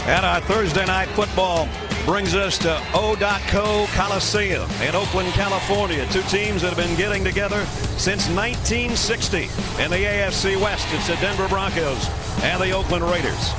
And our Thursday night football brings us to O.co Coliseum in Oakland, California. Two teams that have been getting together since 1960 in the AFC West. It's the Denver Broncos and the Oakland Raiders.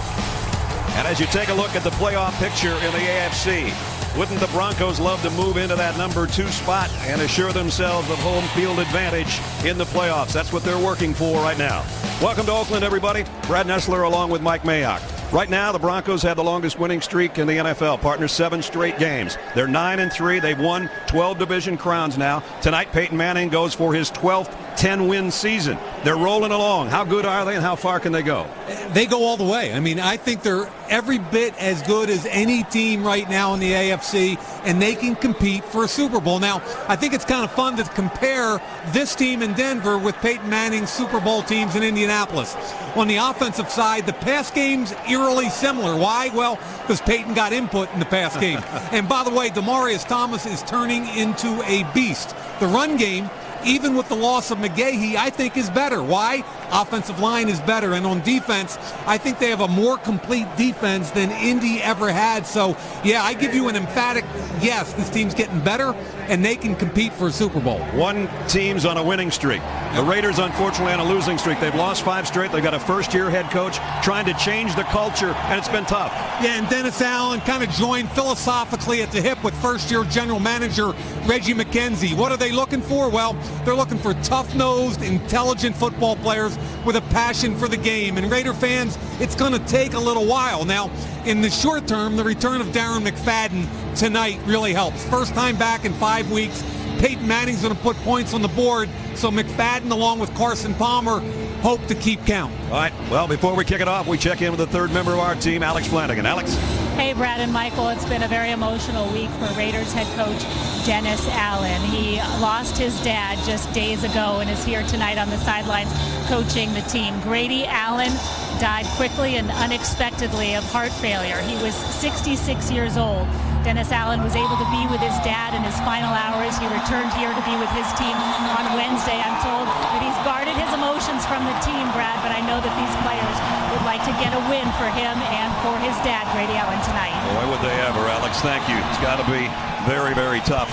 And as you take a look at the playoff picture in the AFC, wouldn't the Broncos love to move into that number 2 spot and assure themselves of home field advantage in the playoffs? That's what they're working for right now. Welcome to Oakland, everybody. Brad Nessler along with Mike Mayock. Right now, the Broncos have the longest winning streak in the NFL. Partners 7 straight games. They're 9-3. They've won 12 division crowns now. Tonight, Peyton Manning goes for his 12th 10-win season. They're rolling along. How good are they and how far can they go? They go all the way. I mean, I think they're every bit as good as any team right now in the AFC, and they can compete for a Super Bowl. Now, I think it's kind of fun to compare this team in Denver with Peyton Manning's Super Bowl teams in Indianapolis. On the offensive side, the pass game's eerily similar. Why? Well, because Peyton got input in the pass game. And by the way, Demaryius Thomas is turning into a beast. The run game, even with the loss of McGahee, I think is better. Why? Offensive line is better. And on defense, I think they have a more complete defense than Indy ever had. So, yeah, I give you an emphatic yes, this team's getting better, and they can compete for a Super Bowl. One team's on a winning streak. The Raiders, unfortunately, on a losing streak. They've lost 5 straight. They've got a first-year head coach trying to change the culture, and it's been tough. Yeah, and Dennis Allen kind of joined philosophically at the hip with first-year general manager Reggie McKenzie. What are they looking for? Well, they're looking for tough-nosed, intelligent football players with a passion for the game. And Raider fans, it's going to take a little while. Now, in the short term, the return of Darren McFadden tonight really helps. First time back in 5 weeks. Peyton Manning's going to put points on the board, so McFadden, along with Carson Palmer, hope to keep count. All right, well, before we kick it off, we check in with the third member of our team, Alex Flanagan. Alex? Hey, Brad and Michael, it's been a very emotional week for Raiders head coach Dennis Allen. He lost his dad just days ago and is here tonight on the sidelines coaching the team. Grady Allen died quickly and unexpectedly of heart failure. He was 66 years old. Dennis Allen was able to be with his dad in his final hours. He returned here to be with his team on Wednesday. I'm told that he's guarded his emotions from the team, Brad, but I know that these players would like to get a win for him and for his dad, Grady Allen, tonight. Boy, would they ever, Alex. Thank you. It's got to be very, very tough.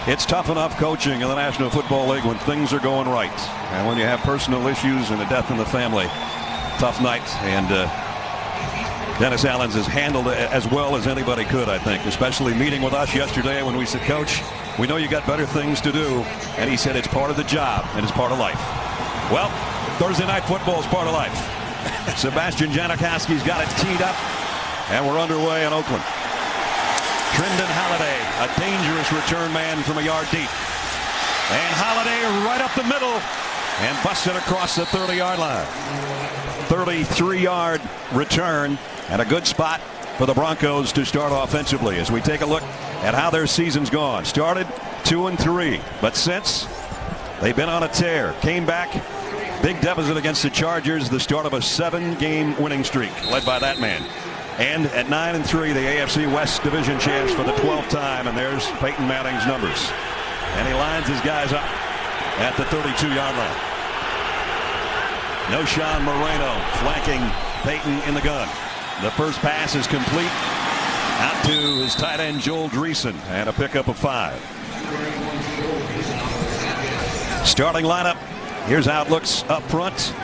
It's tough enough coaching in the National Football League when things are going right. And when you have personal issues and a death in the family, tough night. And Dennis Allen has handled it as well as anybody could, I think, especially meeting with us yesterday when we said, Coach, we know you got better things to do. And he said it's part of the job and it's part of life. Well, Thursday night football is part of life. Sebastian Janikowski's got it teed up, and we're underway in Oakland. Trendon Holiday, a dangerous return man from a yard deep. And Holiday right up the middle and busted across the 30-yard line. 33-yard return. And a good spot for the Broncos to start offensively as we take a look at how their season's gone. Started 2-3, but since they've been on a tear, came back, big deficit against the Chargers, the start of a 7-game winning streak led by that man. And at 9-3, the AFC West Division champs for the 12th time, and there's Peyton Manning's numbers. And he lines his guys up at the 32-yard line. Knowshon Moreno flanking Peyton in the gun. The first pass is complete out to his tight end Joel Dreesen, and a pickup of 5. Starting lineup. Here's how it looks up front.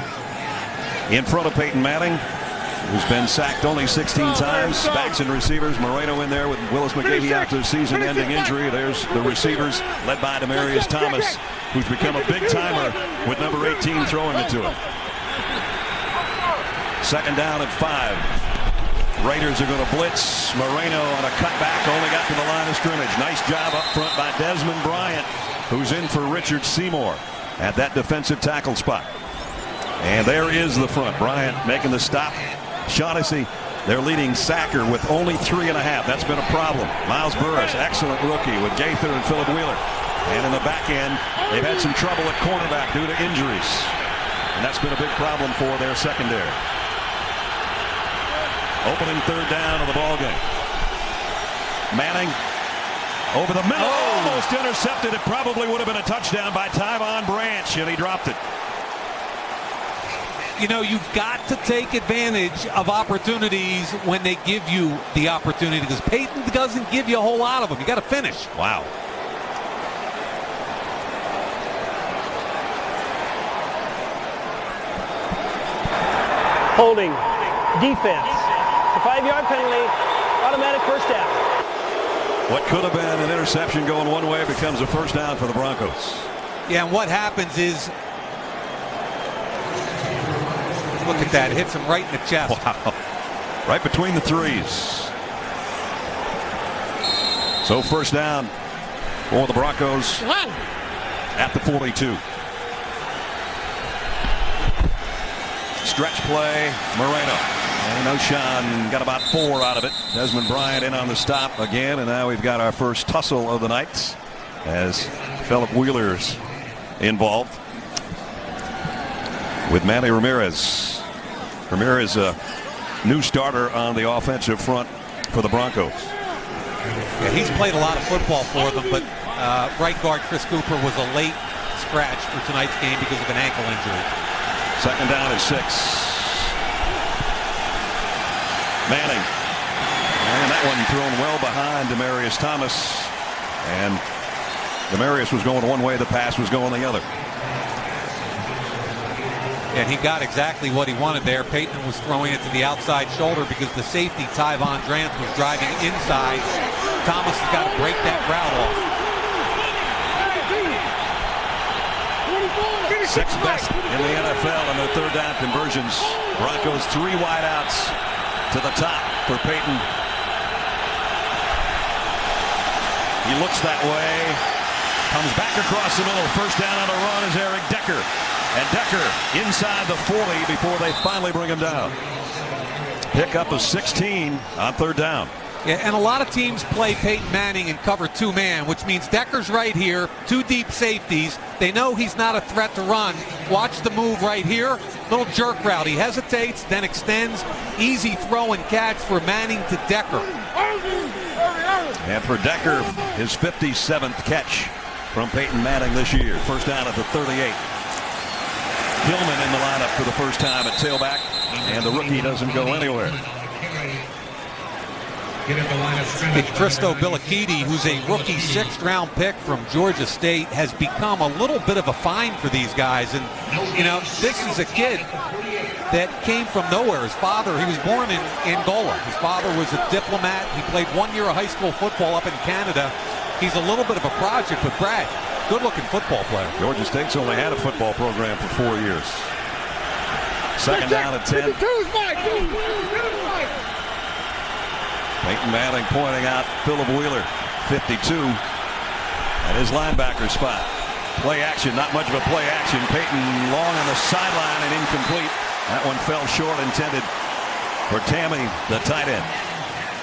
In front of Peyton Manning, who's been sacked only 16 times. Backs and receivers. Moreno in there with Willis McGahee out to a season-ending injury. There's the receivers led by Demaryius Thomas, who's become a big-timer with number 18 throwing it to him. Second down at 5. Raiders are going to blitz. Moreno on a cutback, only got to the line of scrimmage. Nice job up front by Desmond Bryant, who's in for Richard Seymour at that defensive tackle spot. And there is the front. Bryant making the stop. Shaughnessy, their leading sacker, with only 3.5. That's been a problem. Miles Burris, excellent rookie with Gaither and Philip Wheeler. And in the back end, they've had some trouble at cornerback due to injuries. And that's been a big problem for their secondary. Opening third down of the ball game. Manning over the middle, almost intercepted. It probably would have been a touchdown by Tyvon Branch, and he dropped it. you know, you've got to take advantage of opportunities when they give you the opportunity, because Peyton doesn't give you a whole lot of them. You got to finish. Wow. Holding. Defense. The 5-yard penalty. Automatic first down. What could have been an interception going one way becomes a first down for the Broncos. Yeah, and what happens is, look at that. It hits him right in the chest. Wow. Right between the threes. So first down for the Broncos at the 42. Stretch play, Moreno. And O'Shawn got about 4 out of it. Desmond Bryant in on the stop again, and now we've got our first tussle of the night as Philip Wheeler's involved with Manny Ramirez. Ramirez, a new starter on the offensive front for the Broncos. Yeah, he's played a lot of football for them, but right guard Chris Cooper was a late scratch for tonight's game because of an ankle injury. Second down and 6. Manning. And that one thrown well behind Demaryius Thomas. And Demaryius was going one way, the pass was going the other. And he got exactly what he wanted there. Peyton was throwing it to the outside shoulder because the safety, Tyvon Drance, was driving inside. Thomas has got to break that route off. 6th best in the NFL in their third down conversions. Broncos 3 wideouts to the top for Peyton. He looks that way. Comes back across the middle. First down on a run is Eric Decker. And Decker inside the 40 before they finally bring him down. Pickup of 16 on third down. Yeah, and a lot of teams play Peyton Manning in cover 2-man, which means Decker's right here, 2 deep safeties. They know he's not a threat to run. Watch the move right here. Little jerk route. He hesitates, then extends. Easy throw and catch for Manning to Decker. And for Decker, his 57th catch from Peyton Manning this year. First down at the 38. Hillman in the lineup for the first time at tailback, and the rookie doesn't go anywhere. Christo Bilakidi, who's a rookie 6th-round pick from Georgia State, has become a little bit of a find for these guys. And, you know, this is a kid that came from nowhere. His father, he was born in Angola. His father was a diplomat. He played 1 year of high school football up in Canada. He's a little bit of a project, but Brad, good-looking football player. Georgia State's only had a football program for 4 years. Second down at 10. Peyton Manning pointing out Philip Wheeler, 52, at his linebacker spot. Play action, not much of a play action. Peyton long on the sideline and incomplete. That one fell short, intended for Tammy, the tight end.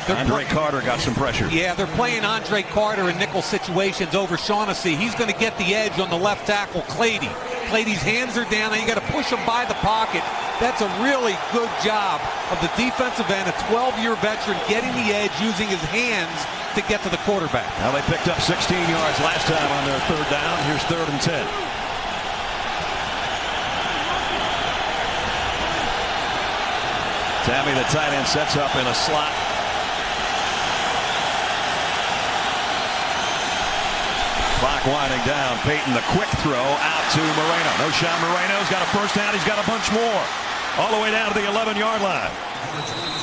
Andre Carter got some pressure. Yeah, they're playing Andre Carter in nickel situations over Shaughnessy. He's going to get the edge on the left tackle, Clady. Clady's hands are down, and you got to push him by the pocket. That's a really good job of the defensive end, a 12-year veteran, getting the edge using his hands to get to the quarterback. Now they picked up 16 yards last time on their third down. Here's 3rd and 10. Tammy, the tight end, sets up in a slot. Clock winding down. Peyton, the quick throw out to Moreno. O'Shawn Moreno's got a first down. He's got a bunch more. All the way down to the 11-yard line.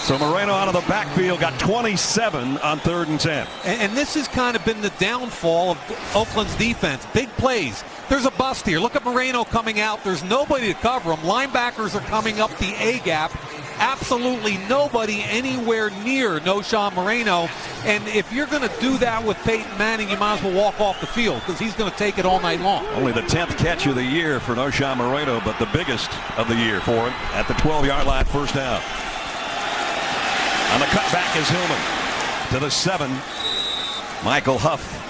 So Moreno out of the backfield got 27 on 3rd and 10. And this has kind of been the downfall of Oakland's defense. Big plays. There's a bust here. Look at Moreno coming out. There's nobody to cover him. Linebackers are coming up the A-gap. Absolutely nobody anywhere near O'Shawn Moreno. And if you're going to do that with Peyton Manning, you might as well walk off the field because he's going to take it all night long. Only the 10th catch of the year for O'Shawn Moreno, but the biggest of the year for him at the 12-yard line, first down. On the cutback is Hillman to the 7. Michael Huff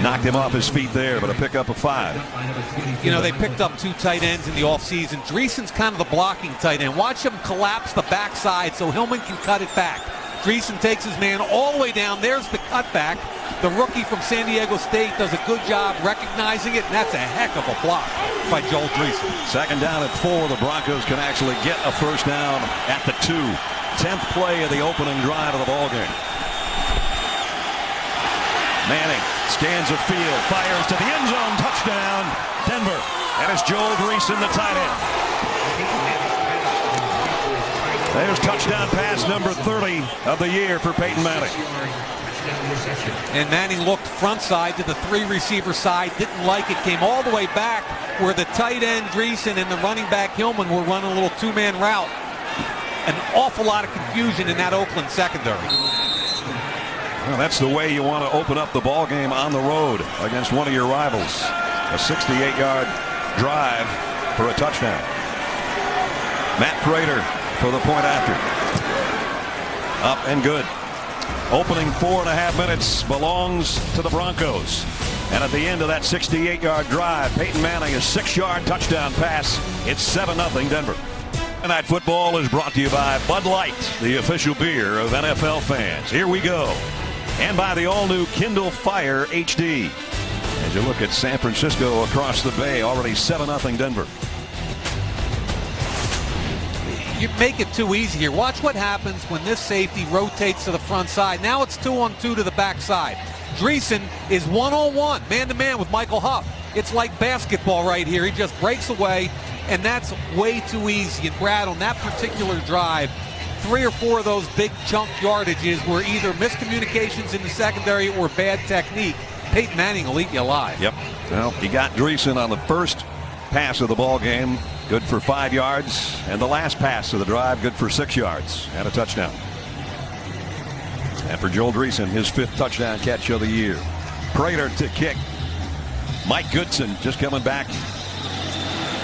knocked him off his feet there, but a pickup of 5. You know, they picked up 2 tight ends in the offseason. Dreesen's kind of the blocking tight end. Watch him collapse the backside so Hillman can cut it back. Dreesen takes his man all the way down. There's the cutback. The rookie from San Diego State does a good job recognizing it, and that's a heck of a block by Joel Dreesen. Second down at 4. The Broncos can actually get a first down at the 2. 10th play of the opening drive of the ballgame. Manning scans the field, fires to the end zone, touchdown, Denver. And it's Joel Dreesen, the tight end. There's touchdown pass number 30 of the year for Peyton Manning. And Manning looked front side to the 3 receiver side, didn't like it, came all the way back where the tight end Dreesen and the running back Hillman were running a little 2-man route. An awful lot of confusion in that Oakland secondary. Well, that's the way you want to open up the ball game on the road against one of your rivals. A 68-yard drive for a touchdown. Matt Prater for the point after. Up and good. Opening 4.5 minutes belongs to the Broncos. And at the end of that 68-yard drive, Peyton Manning a 6-yard touchdown pass. It's 7-0 Denver. Tonight football is brought to you by Bud Light, the official beer of NFL fans. Here we go. And by the all-new Kindle Fire HD. As you look at San Francisco across the bay, already 7-0 Denver. You make it too easy here. Watch what happens when this safety rotates to the front side. Now it's 2-on-2 to the backside. Dreesen is one-on-one, man-to-man with Michael Huff. It's like basketball right here. He just breaks away, and that's way too easy. And Brad, on that particular drive, 3 or 4 of those big chunk yardages were either miscommunications in the secondary or bad technique. Peyton Manning will eat you alive. Yep. Well, he got Dreesen on the first pass of the ball game, good for 5 yards, and the last pass of the drive, good for 6 yards and a touchdown. And for Joel Dreesen, his 5th touchdown catch of the year. Prater to kick. Mike Goodson just coming back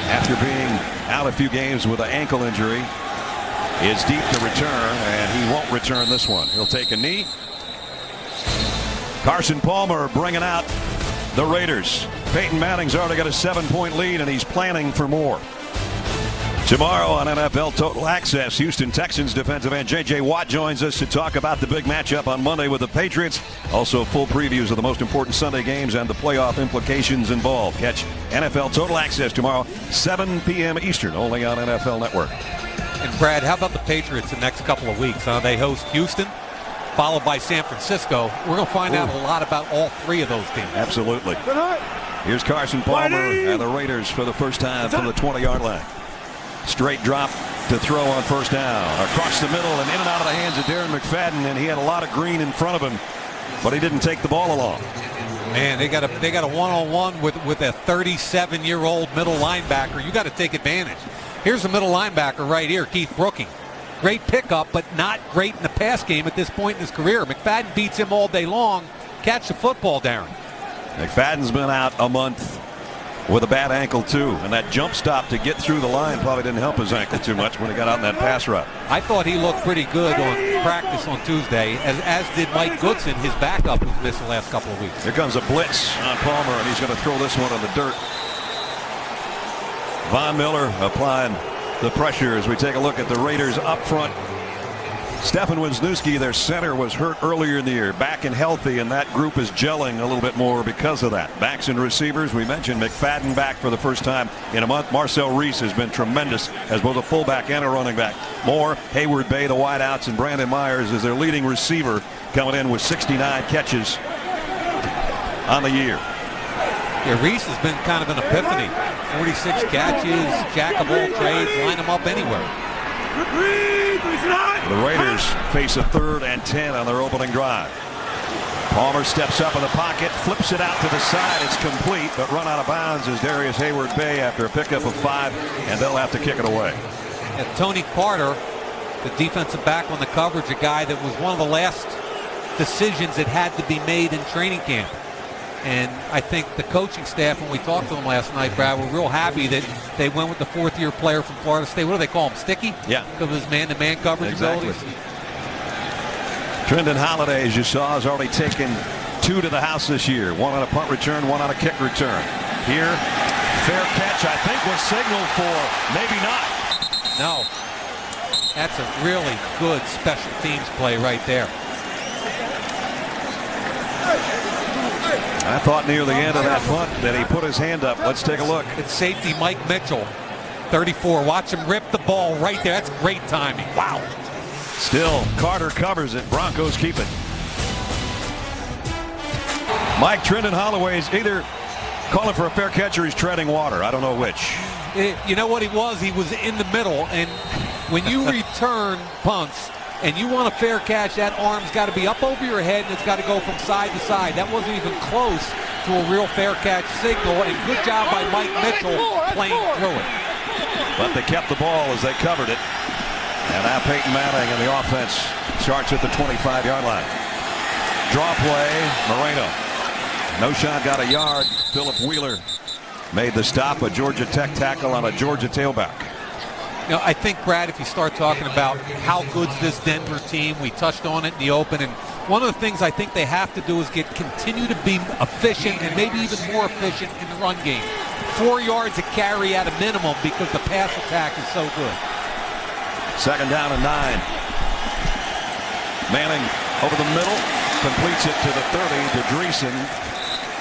after being out a few games with an ankle injury. Is deep to return, and he won't return this one. He'll take a knee. Carson Palmer bringing out the Raiders. Peyton Manning's already got a 7-point lead, and he's planning for more. Tomorrow on NFL Total Access, Houston Texans defensive end J.J. Watt joins us to talk about the big matchup on Monday with the Patriots. Also, full previews of the most important Sunday games and the playoff implications involved. Catch NFL Total Access tomorrow, 7 p.m. Eastern, only on NFL Network. And Brad, how about the Patriots the next couple of weeks? They host Houston, followed by San Francisco. We're going to find out a lot about all 3 of those teams. Absolutely. Here's Carson Palmer and the Raiders for the first time from the 20-yard line. Straight drop to throw on first down. Across the middle and in and out of the hands of Darren McFadden, and he had a lot of green in front of him, but he didn't take the ball along. Man, they got a one-on-one with a 37-year-old middle linebacker. You got to take advantage. Here's the middle linebacker right here, Keith Brooking. Great pickup, but not great in the pass game at this point in his career. McFadden beats him all day long. Catch the football, Darren. McFadden's been out a month with a bad ankle, too. And that jump stop to get through the line probably didn't help his ankle too much when he got out in that pass route. I thought he looked pretty good on practice on Tuesday, as did Mike Goodson, his backup, who's missed the last couple of weeks. Here comes a blitz on Palmer, and he's going to throw this one in the dirt. Von Miller applying the pressure as we take a look at the Raiders up front. Stefan Wisniewski, their center, was hurt earlier in the year, back and healthy, and that group is gelling a little bit more because of that. Backs and receivers, we mentioned McFadden back for the first time in a month. Marcel Reese has been tremendous as both a fullback and a running back. Moore, Hayward Bay, the wideouts, and Brandon Myers is their leading receiver, coming in with 69 catches on the year. Yeah, Reese has been kind of an epiphany. 46 catches, jack of all trades, line him up anywhere. The Raiders face a 3rd and 10 on their opening drive. Palmer steps up in the pocket, flips it out to the side. It's complete, but run out of bounds is Darius Hayward Bay after a pickup of 5, and they'll have to kick it away. And Tony Carter, the defensive back on the coverage, a guy that was one of the last decisions that had to be made in training camp. And I think the coaching staff, when we talked to them last night, Brad, were real happy that they went with the 4th-year player from Florida State. What do they call him? Sticky? Yeah. Because of his man-to-man coverage abilities. Trendon Holiday, as you saw, has already taken 2 to the house this year. 1 on a punt return, 1 on a kick return. Here, fair catch, I think, was signaled for. Maybe not. No. That's a really good special teams play right there. I thought near the end of that punt that he put his hand up. Let's take a look. It's safety Mike Mitchell, 34. Watch him rip the ball right there. That's great timing. Wow. Still, Carter covers it. Broncos keep it. Mike Trendon Holloway's either calling for a fair catch or he's treading water. I don't know which. You know what he was? He was in the middle. And when you return punts and you want a fair catch, that arm's got to be up over your head and it's got to go from side to side. That wasn't even close to a real fair catch signal. And good job by Mike Mitchell playing through it. But they kept the ball as they covered it. And now Peyton Manning and the offense starts at the 25-yard line. Draw play, Moreno. Knowshon got a yard. Philip Wheeler made the stop. A Georgia Tech tackle on a Georgia tailback. You know, I think, Brad, if you start talking about how good's this Denver team, we touched on it in the open, and one of the things I think they have to do is continue to be efficient and maybe even more efficient in the run game. 4 yards a carry at a minimum because the pass attack is so good. 2nd down and 9. Manning over the middle, completes it to the 30 to Dreesen.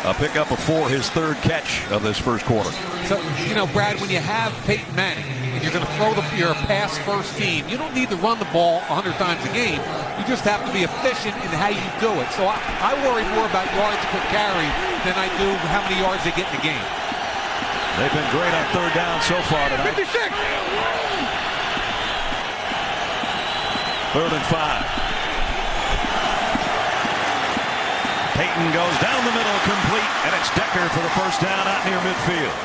A pickup of 4, his 3rd catch of this first quarter. So, you know, Brad, when you have Peyton Manning and you're going to throw you're a pass-first team, you don't need to run the ball 100 times a game. You just have to be efficient in how you do it. So I worry more about yards per carry than I do how many yards they get in the game. They've been great on 3rd down so far tonight. 56. 3rd and 5. Peyton goes down the middle, complete, and it's Decker for the first down out near midfield.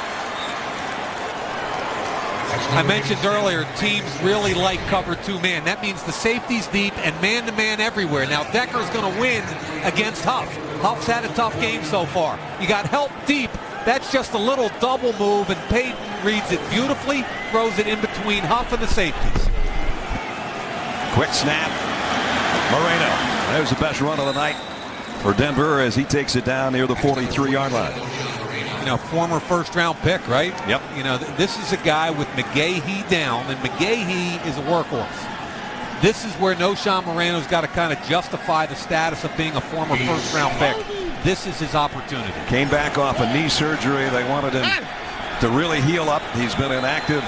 I mentioned earlier, teams really like cover 2 man. That means the safety's deep and man-to-man everywhere. Now, Decker's going to win against Huff. Huff's had a tough game so far. You got help deep. That's just a little double move, and Peyton reads it beautifully, throws it in between Huff and the safeties. Quick snap. Moreno. There's the best run of the night for Denver as he takes it down near the 43-yard line. You know, former first-round pick, right? Yep. You know, this is a guy with McGahee down, and McGahee is a workhorse. This is where Knowshon Moreno's got to kind of justify the status of being a former first-round pick. This is his opportunity. Came back off a knee surgery. They wanted him to really heal up. He's been inactive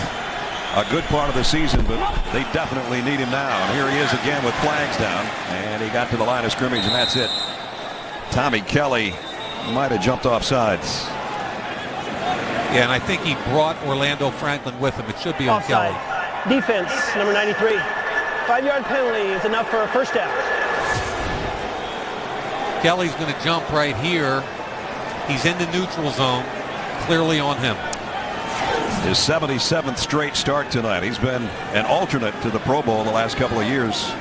a good part of the season, but they definitely need him now. And here he is again with flags down, and he got to the line of scrimmage, and that's it. Tommy Kelly might have jumped off sides. Yeah, and I think he brought Orlando Franklin with him. It should be on Offside. Kelly. Defense, number 93. 5-yard penalty is enough for a first down. Kelly's going to jump right here. He's in the neutral zone. Clearly on him. His 77th straight start tonight. He's been an alternate to the Pro Bowl the last couple of years.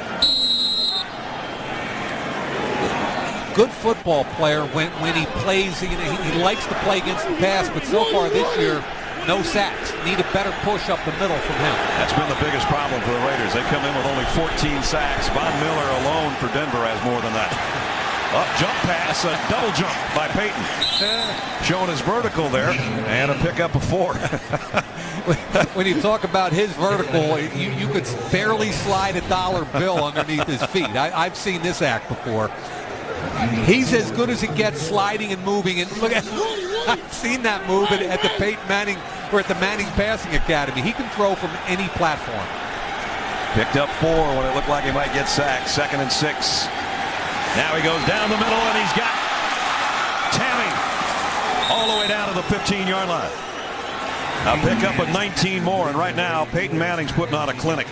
Good football player when he plays. He likes to play against the pass, but so far this year, no sacks. Need a better push up the middle from him. That's been the biggest problem for the Raiders. They come in with only 14 sacks. Von Miller alone for Denver has more than that. Up jump pass, a double jump by Peyton. Showing his vertical there, and a pickup of 4. When you talk about his vertical, you could barely slide a dollar bill underneath his feet. I've seen this act before. He's as good as it gets sliding and moving. And look at, I've seen that move at the Peyton Manning or at the Manning Passing Academy. He can throw from any platform. Picked up 4 when it looked like he might get sacked. 2nd and 6. Now he goes down the middle and he's got Tammy all the way down to the 15-yard line. A pickup of 19 more, and right now Peyton Manning's putting on a clinic.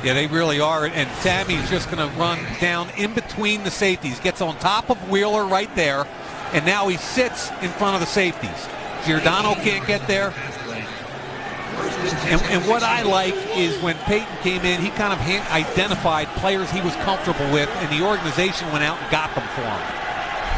Yeah, they really are, and Tammy's just going to run down in between the safeties. Gets on top of Wheeler right there, and now he sits in front of the safeties. Giordano can't get there. And what I like is when Peyton came in, he kind of identified players he was comfortable with, and the organization went out and got them for him.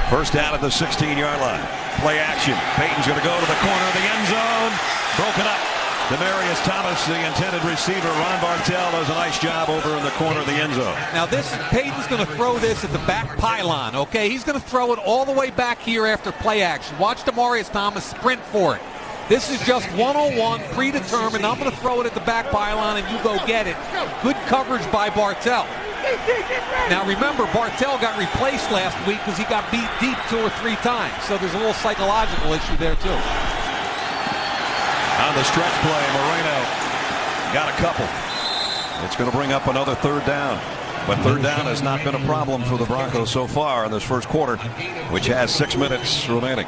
First down at the 16-yard line. Play action. Peyton's going to go to the corner of the end zone. Broken up. Demaryius Thomas, the intended receiver. Ron Bartell does a nice job over in the corner of the end zone. Now Peyton's going to throw this at the back pylon, okay? He's going to throw it all the way back here after play action. Watch Demaryius Thomas sprint for it. This is just 101, predetermined. I'm going to throw it at the back pylon and you go get it. Good coverage by Bartell. Now remember, Bartell got replaced last week because he got beat deep 2 or 3 times. So there's a little psychological issue there too. On the stretch play, Moreno got a couple. It's going to bring up another 3rd down. But 3rd down has not been a problem for the Broncos so far in this first quarter, which has 6 minutes remaining.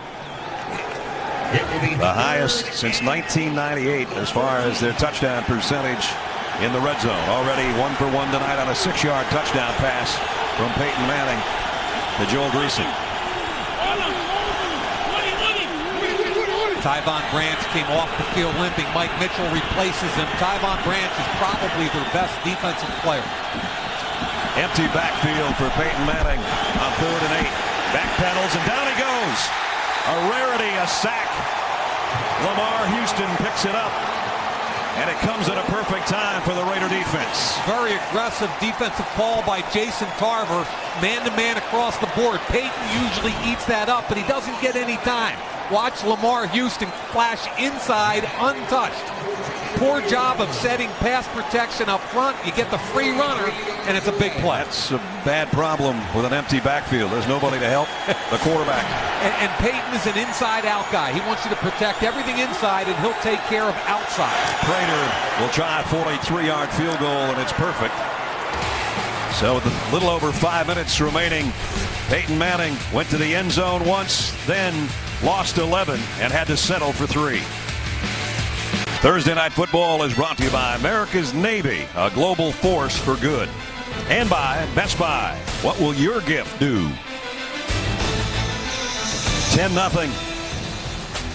The highest since 1998 as far as their touchdown percentage in the red zone. Already 1 for 1 tonight on a 6-yard touchdown pass from Peyton Manning to Joel Greasy. Tyvon Branch came off the field limping. Mike Mitchell replaces him. Tyvon Branch is probably their best defensive player. Empty backfield for Peyton Manning on 3rd and 8. Backpedals and down he goes. A rarity, a sack. Lamar Houston picks it up. And it comes at a perfect time for the Raider defense. Very aggressive defensive call by Jason Tarver. Man-to-man across the board. Peyton usually eats that up, but he doesn't get any time. Watch Lamar Houston flash inside untouched. Poor job of setting pass protection up front. You get the free runner, and it's a big play. That's a bad problem with an empty backfield. There's nobody to help the quarterback. And Peyton is an inside-out guy. He wants you to protect everything inside, and he'll take care of outside. Prater will try a 43-yard field goal, and it's perfect. So with a little over 5 minutes remaining, Peyton Manning went to the end zone once, then lost 11 and had to settle for 3. Thursday Night Football is brought to you by America's Navy, a global force for good. And by Best Buy. What will your gift do? 10-0.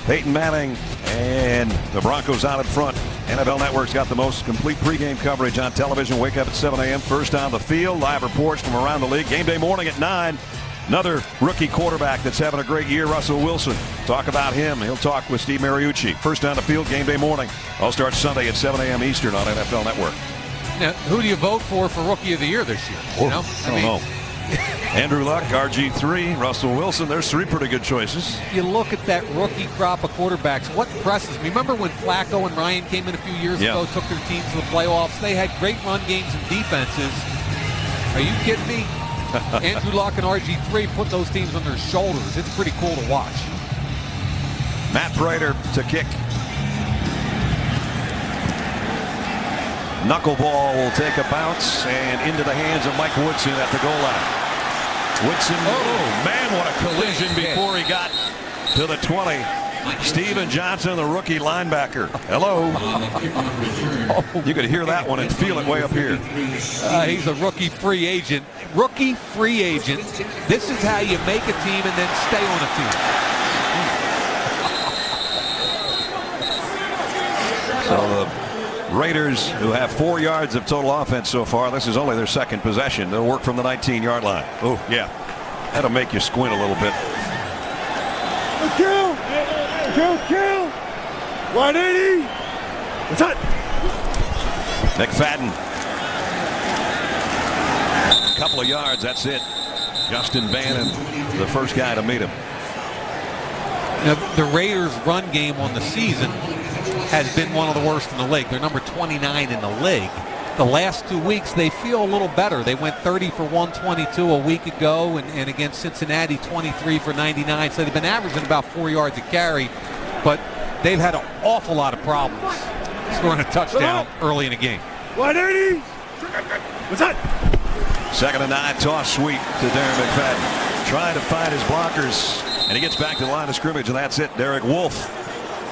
Peyton Manning and the Broncos out in front. NFL Network's got the most complete pregame coverage on television. Wake up at 7 a.m. First on the field. Live reports from around the league. Game day morning at 9. Another rookie quarterback that's having a great year, Russell Wilson. Talk about him. He'll talk with Steve Mariucci. First on the field, game day morning. All starts Sunday at 7 a.m. Eastern on NFL Network. Now, who do you vote for Rookie of the Year this year? You know? I don't know. Andrew Luck, RG3, Russell Wilson. There's 3 pretty good choices. You look at that rookie crop of quarterbacks. What impresses me? Remember when Flacco and Ryan came in a few years ago, took their teams to the playoffs? They had great run games and defenses. Are you kidding me? Andrew Luck and RG3 put those teams on their shoulders. It's pretty cool to watch. Matt Prater to kick. Knuckleball will take a bounce and into the hands of Mike Woodson at the goal line. Woodson, oh man, what a collision before he got to the 20. Steven Johnson, the rookie linebacker. Hello. You could hear that one and feel it way up here. He's a rookie free agent. Rookie free agent. This is how you make a team and then stay on a team. So the Raiders, who have 4 yards of total offense so far, this is only their second possession. They'll work from the 19-yard line. Oh, yeah. That'll make you squint a little bit. Kill! 180! What's up? McFadden. A couple of yards, that's it. Justin Bannon, the first guy to meet him. Now, the Raiders' run game on the season has been one of the worst in the league. They're number 29 in the league. The last 2 weeks, they feel a little better. They went 30 for 122 a week ago, and against Cincinnati, 23 for 99. So they've been averaging about 4 yards a carry, but they've had an awful lot of problems scoring a touchdown early in the game. 180! What's up? 2nd and 9, toss sweep to Darren McFadden. Trying to find his blockers, and he gets back to the line of scrimmage, and that's it. Derek Wolfe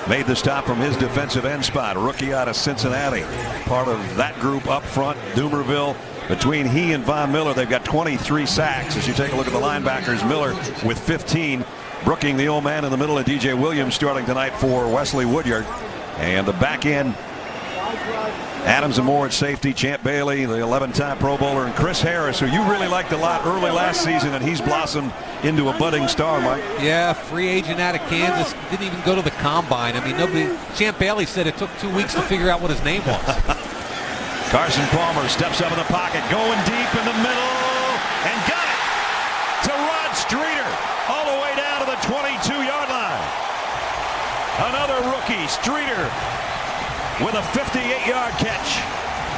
made the stop from his defensive end spot. A rookie out of Cincinnati. Part of that group up front, Dumerville. Between he and Von Miller, they've got 23 sacks. As you take a look at the linebackers, Miller with 15. Brooking, the old man in the middle, of DJ Williams starting tonight for Wesley Woodyard. And the back end, Adams and Moore at safety, Champ Bailey, the 11-time Pro Bowler, and Chris Harris, who you really liked a lot early last season, and he's blossomed into a budding star, Mike. Yeah, free agent out of Kansas, didn't even go to the combine. I mean, Champ Bailey said it took 2 weeks to figure out what his name was. Carson Palmer steps up in the pocket, going deep in the middle, and got it to Rod Streeter, all the way down to the 22-yard line. Another rookie, Streeter, with a 58-yard catch.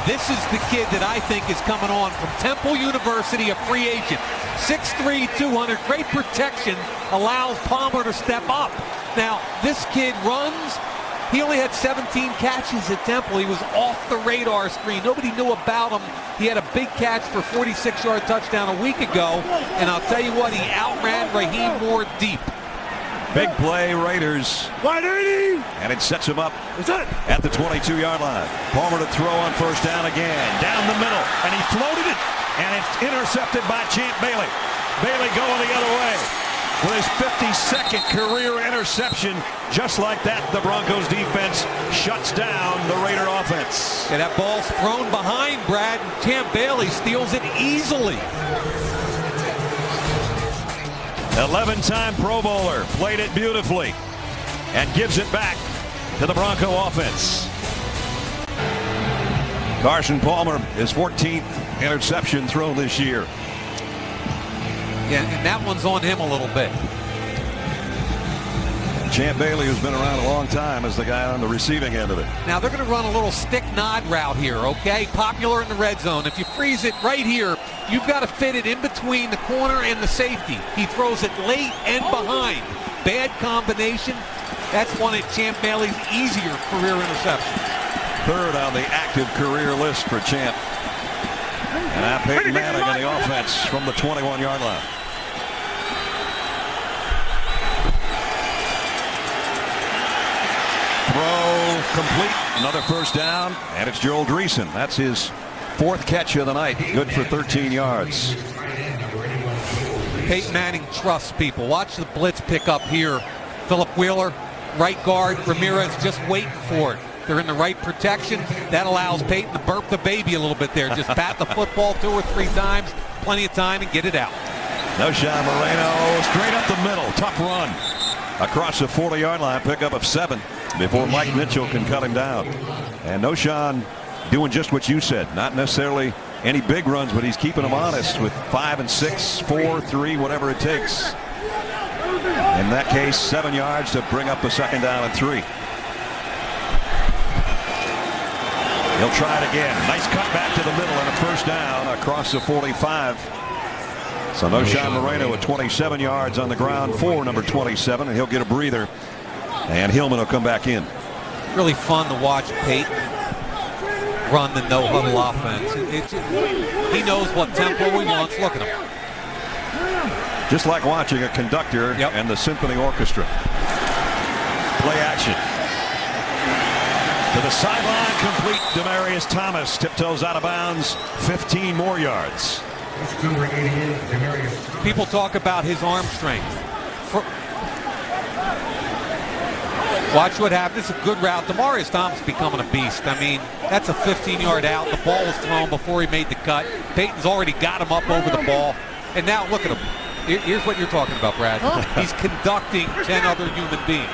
This is the kid that I think is coming on from Temple University, a free agent. 6'3", 200, great protection, allows Palmer to step up. Now, this kid runs. He only had 17 catches at Temple. He was off the radar screen. Nobody knew about him. He had a big catch for a 46-yard touchdown a week ago. And I'll tell you what, he outran Raheem Moore deep. Big play, Raiders. 180. And it sets him up What's that? at the 22-yard line. Palmer to throw on first down again. Down the middle. And he floated it. And it's intercepted by Champ Bailey. Bailey going the other way with his 52nd career interception. Just like that, the Broncos defense shuts down the Raider offense. And that ball's thrown behind Brad, and Champ Bailey steals it easily. 11-time Pro Bowler, played it beautifully and gives it back to the Bronco offense. Carson Palmer, his 14th interception thrown this year. Yeah, and that one's on him a little bit. Champ Bailey, who's been around a long time, is the guy on the receiving end of it. Now they're going to run a little stick nod route here, okay? Popular in the red zone. If you freeze it right here, you've got to fit it in between the corner and the safety. He throws it late and behind. Bad combination. That's one of Champ Bailey's easier career interceptions. Third on the active career list for Champ. And now Peyton Manning on the offense from the 21-yard line. Throw complete, another first down, and it's Joel Dreesen. That's his 4th catch of the night, good for 13 yards. Peyton Manning trusts people. Watch the blitz pick up here. Philip Wheeler, right guard. Ramirez just waiting for it. They're in the right protection. That allows Peyton to burp the baby a little bit there. Just bat the football 2 or 3 times. Plenty of time and get it out. Knowshon Moreno straight up the middle. Tough run. Across the 40-yard line, pickup of 7 before Mike Mitchell can cut him down. And Knowshon doing just what you said. Not necessarily any big runs, but he's keeping them honest with 5 and 6, 4, 3, whatever it takes. In that case, 7 yards to bring up a 2nd down and 3. He'll try it again. Nice cut back to the middle and a first down across the 45. So Knowshon Moreno at 27 yards on the ground for number 27, and he'll get a breather. And Hillman will come back in. Really fun to watch Peyton run the no-huddle offense. He knows what tempo he wants. Look at him. Just like watching a conductor and the symphony orchestra. Play action. To the sideline, complete. Demaryius Thomas tiptoes out of bounds. 15 more yards. People talk about his arm strength. Watch what happens. It's a good route. Demaryius Thomas becoming a beast. I mean, that's a 15-yard out. The ball was thrown before he made the cut. Peyton's already got him up over the ball. And now look at him. Here's what you're talking about, Brad. He's conducting 10 other human beings.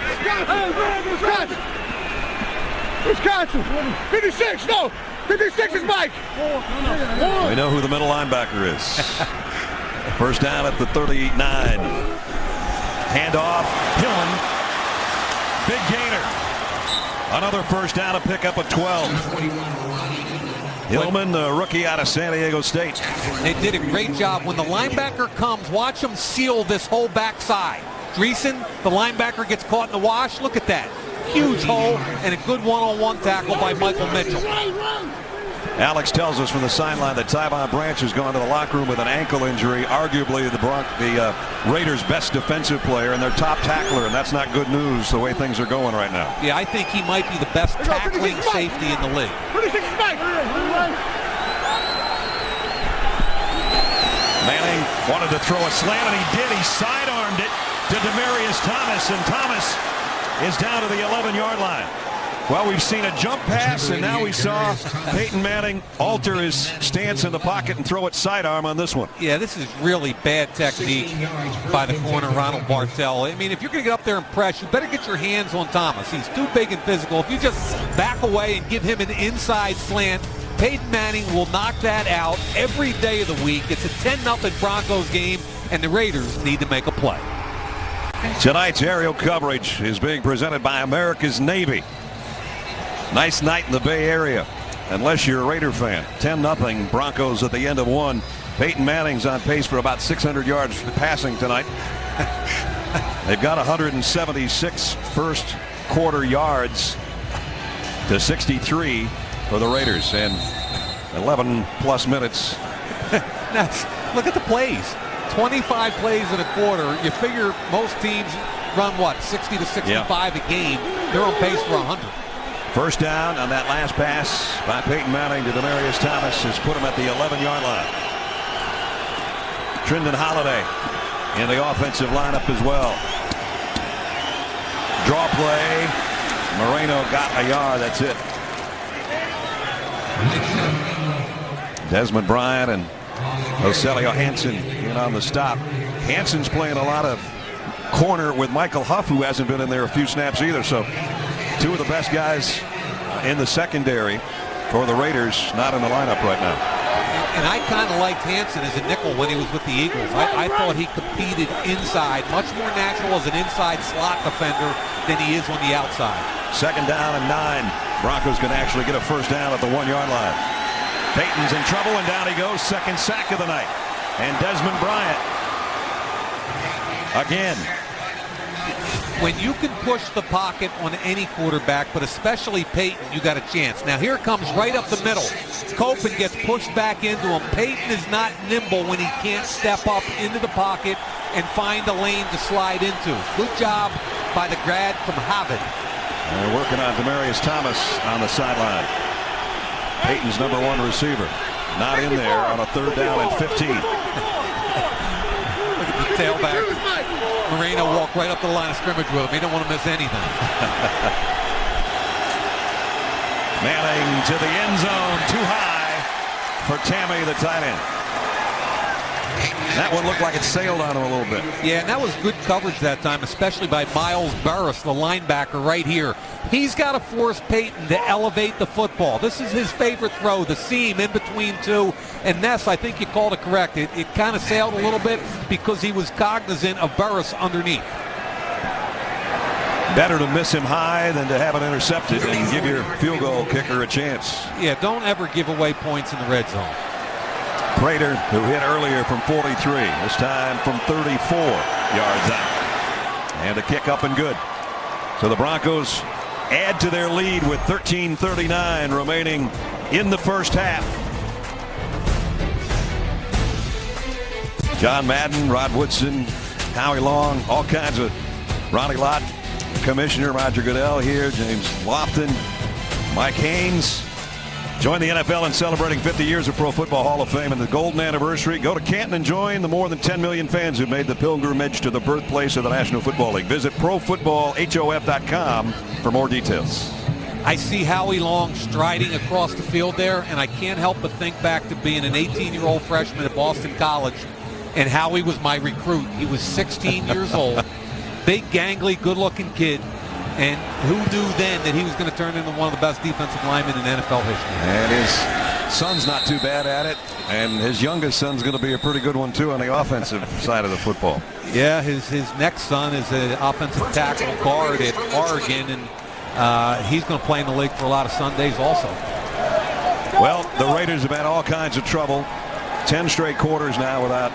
Wisconsin. 56. No. 56 is Mike. We know who the middle linebacker is. First down at the 39. Handoff. Hillman. Big gainer. Another first down, a pickup of 12. Hillman, the rookie out of San Diego State. They did a great job. When the linebacker comes, watch him seal this whole backside. Dreesen, the linebacker, gets caught in the wash. Look at that. Huge hole and a good one-on-one tackle by Michael Mitchell. Alex tells us from the sideline that Tyvon Branch has gone to the locker room with an ankle injury, arguably the Raiders' best defensive player and their top tackler, and that's not good news the way things are going right now. Yeah, I think he might be the best tackling safety in the league. Manning wanted to throw a slant, and he did. He sidearmed it to Demaryius Thomas, and Thomas is down to the 11-yard line. Well, we've seen a jump pass, and now we saw Peyton Manning alter his stance in the pocket and throw it sidearm on this one. Yeah, this is really bad technique by the corner, Ronald Bartel. I mean, if you're going to get up there and press, you better get your hands on Thomas. He's too big and physical. If you just back away and give him an inside slant, Peyton Manning will knock that out every day of the week. It's a 10-0 Broncos game, and the Raiders need to make a play. Tonight's aerial coverage is being presented by America's Navy. Nice night in the Bay Area, unless you're a Raider fan. 10-0 Broncos at the end of one. Peyton Manning's on pace for about 600 yards passing tonight. They've got 176 first quarter yards to 63 for the Raiders, and 11 plus minutes. Look at the plays. 25 plays in a quarter. You figure most teams run, what, 60 to 65 a game. They're on pace for 100. First down on that last pass by Peyton Manning to Demaryius Thomas has put him at the 11-yard line. Trindon Holliday in the offensive lineup as well. Draw play. Moreno got a yard. That's it. Desmond Bryant and Ocelio Hansen in on the stop. Hansen's playing a lot of corner with Michael Huff, who hasn't been in there a few snaps either. So two of the best guys in the secondary for the Raiders not in the lineup right now. And I kind of liked Hansen as a nickel when he was with the Eagles. I thought he competed inside, much more natural as an inside slot defender than he is on the outside. Second down and 9. Broncos can actually get a first down at the 1-yard line. Peyton's in trouble, and down he goes. Second sack of the night. And Desmond Bryant again. When you can push the pocket on any quarterback, but especially Peyton, you got a chance. Now here comes right up the middle. Copen gets pushed back into him. Peyton is not nimble when he can't step up into the pocket and find a lane to slide into. Good job by the grad from Harvard. They're working on Demaryius Thomas on the sideline. Peyton's number 1 receiver. Not in there on a third down and 15. Look at the tailback. Moreno walked right up to the line of scrimmage with him. He didn't want to miss anything. Manning to the end zone. Too high for Tammy, the tight end. That one looked like it sailed on him a little bit. Yeah, and that was good coverage that time, especially by Miles Burris, the linebacker right here. He's got to force Peyton to elevate the football. This is his favorite throw, the seam in between two. And Ness, I think you called it correct. It kind of sailed a little bit because he was cognizant of Burris underneath. Better to miss him high than to have it intercepted and give your field goal kicker a chance. Yeah, don't ever give away points in the red zone. Prater, who hit earlier from 43, this time from 34 yards out. And a kick up and good. So the Broncos add to their lead with 13:39 remaining in the first half. John Madden, Rod Woodson, Howie Long, all kinds of Ronnie Lott, Commissioner Roger Goodell here, James Lofton, Mike Haynes. Join the NFL in celebrating 50 years of Pro Football Hall of Fame and the golden anniversary. Go to Canton and join the more than 10 million fans who made the pilgrimage to the birthplace of the National Football League. Visit ProFootballHOF.com for more details. I see Howie Long striding across the field there, and I can't help but think back to being an 18-year-old freshman at Boston College, and Howie was my recruit. He was 16 years old, big, gangly, good-looking kid. And who knew then that he was going to turn into one of the best defensive linemen in NFL history? And his son's not too bad at it. And his youngest son's going to be a pretty good one, too, on the offensive side of the football. Yeah, his next son is an offensive tackle guard at Oregon. And he's going to play in the league for a lot of Sundays also. Well, the Raiders have had all kinds of trouble. 10 straight quarters now without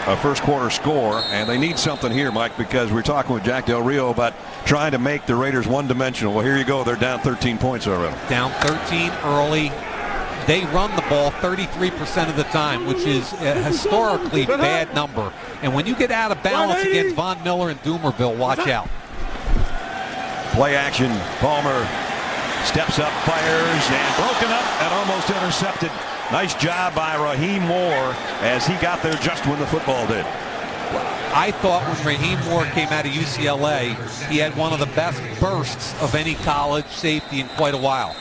a first quarter score, and they need something here, Mike, because we're talking with Jack Del Rio about trying to make the Raiders one-dimensional. Well, here you go. They're down 13 points already. Down 13 early. They run the ball 33% of the time, which is a historically bad number. And when you get out of balance against Von Miller and Doomerville, watch out. Play action. Palmer steps up, fires, and broken up and almost intercepted. Nice job by Raheem Moore as he got there just when the football did. I thought when Raheem Moore came out of UCLA, he had one of the best bursts of any college safety in quite a while.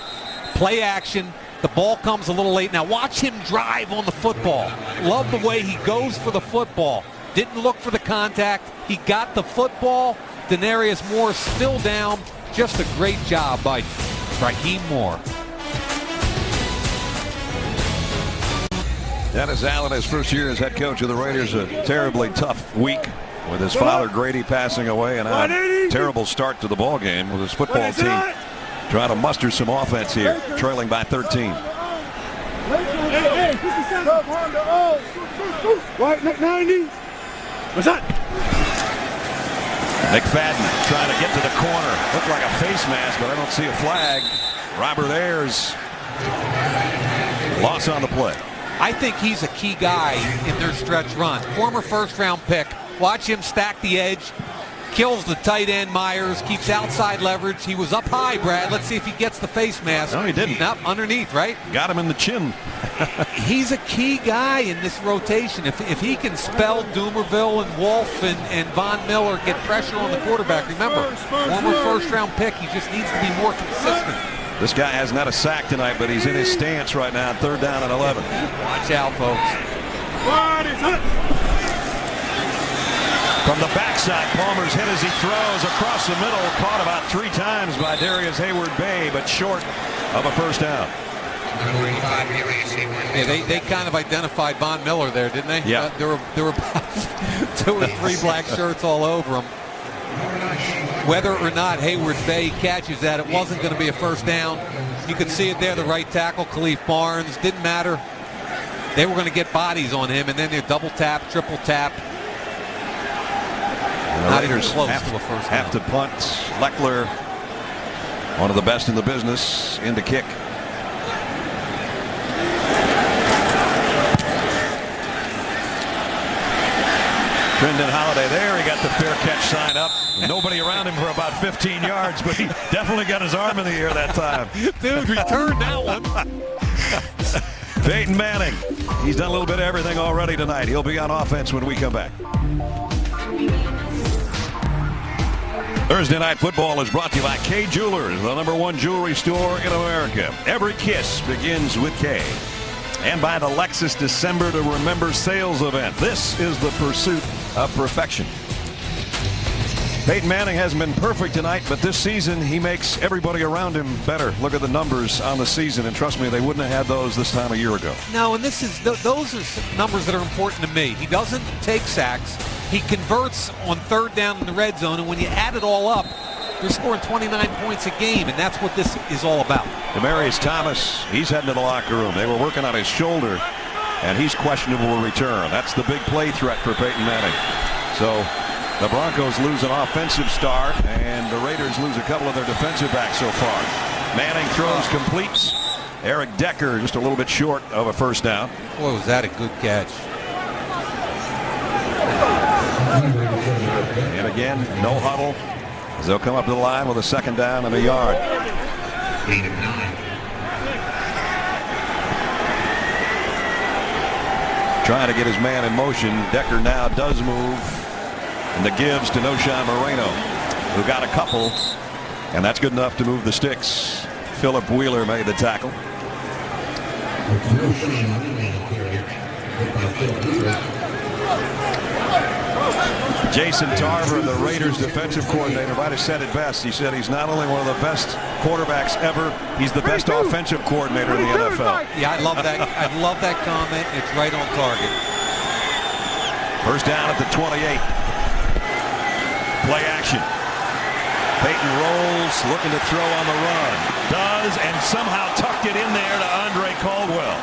Play action. The ball comes a little late. Now watch him drive on the football. Love the way he goes for the football. Didn't look for the contact. He got the football. Denarius Moore still down. Just a great job by Raheem Moore. Dennis Allen, his first year as head coach of the Raiders, a terribly tough week with his father Grady passing away, and a terrible start to the ball game with his football team trying to muster some offense here, trailing by 13. Right, 90. What's that? McFadden trying to get to the corner. Looked like a face mask, but I don't see a flag. Robert Ayers, loss on the play. I think he's a key guy in their stretch run. Former first-round pick. Watch him stack the edge. Kills the tight end Myers. Keeps outside leverage. He was up high, Brad. Let's see if he gets the face mask. No, he didn't. Nope, underneath, right? Got him in the chin. He's a key guy in this rotation. If he can spell Dumervil and Wolf and Von Miller, get pressure on the quarterback. Remember, former first-round pick. He just needs to be more consistent. This guy has not a sack tonight, but he's in his stance right now, 3rd down and 11. Watch out, folks. From the backside, Palmer's hit as he throws across the middle, caught about 3 times by Darius Hayward-Bay, but short of a first down. Yeah, they kind of identified Von Miller there, didn't they? Yeah. There were about 2 or 3 black shirts all over him. Whether or not Hayward-Bay catches that, it wasn't going to be a first down. You could see it there, the right tackle, Khalif Barnes. Didn't matter. They were going to get bodies on him, and then they double tap, triple tap. The Raiders have to punt. Leckler, one of the best in the business, in to kick. Trendon Holiday there. He got the fair catch sign up. Nobody around him for about 15 yards, but he definitely got his arm in the air that time. Dude, return that one. Peyton Manning. He's done a little bit of everything already tonight. He'll be on offense when we come back. Thursday Night Football is brought to you by Kay Jewelers, the #1 jewelry store in America. Every kiss begins with Kay. And by the Lexus December to Remember sales event. This is the pursuit of perfection. Peyton Manning hasn't been perfect tonight, but this season he makes everybody around him better. Look at the numbers on the season, and trust me, they wouldn't have had those this time a year ago. No, and those are numbers that are important to me. He doesn't take sacks. He converts on 3rd down in the red zone, and when you add it all up, they're scoring 29 points a game, and that's what this is all about. Demaryius Thomas, he's heading to the locker room. They were working on his shoulder, and he's questionable to return. That's the big play threat for Peyton Manning. So the Broncos lose an offensive star, and the Raiders lose a couple of their defensive backs so far. Manning throws, completes. Eric Decker just a little bit short of a first down. Boy, was that a good catch. And again, no huddle, as they'll come up to the line with a 2nd down and a yard. Trying to get his man in motion. Decker now does move. And the gives to Noshawn Moreno, who got a couple. And that's good enough to move the sticks. Philip Wheeler made the tackle. Jason Tarver, the Raiders defensive coordinator, might have said it best. He said he's not only one of the best quarterbacks ever, he's the best offensive coordinator in the NFL. Yeah, I love that. I love that comment. It's right on target. First down at the 28. Play action. Peyton rolls, looking to throw on the run. Does, and somehow tucked it in there to Andre Caldwell.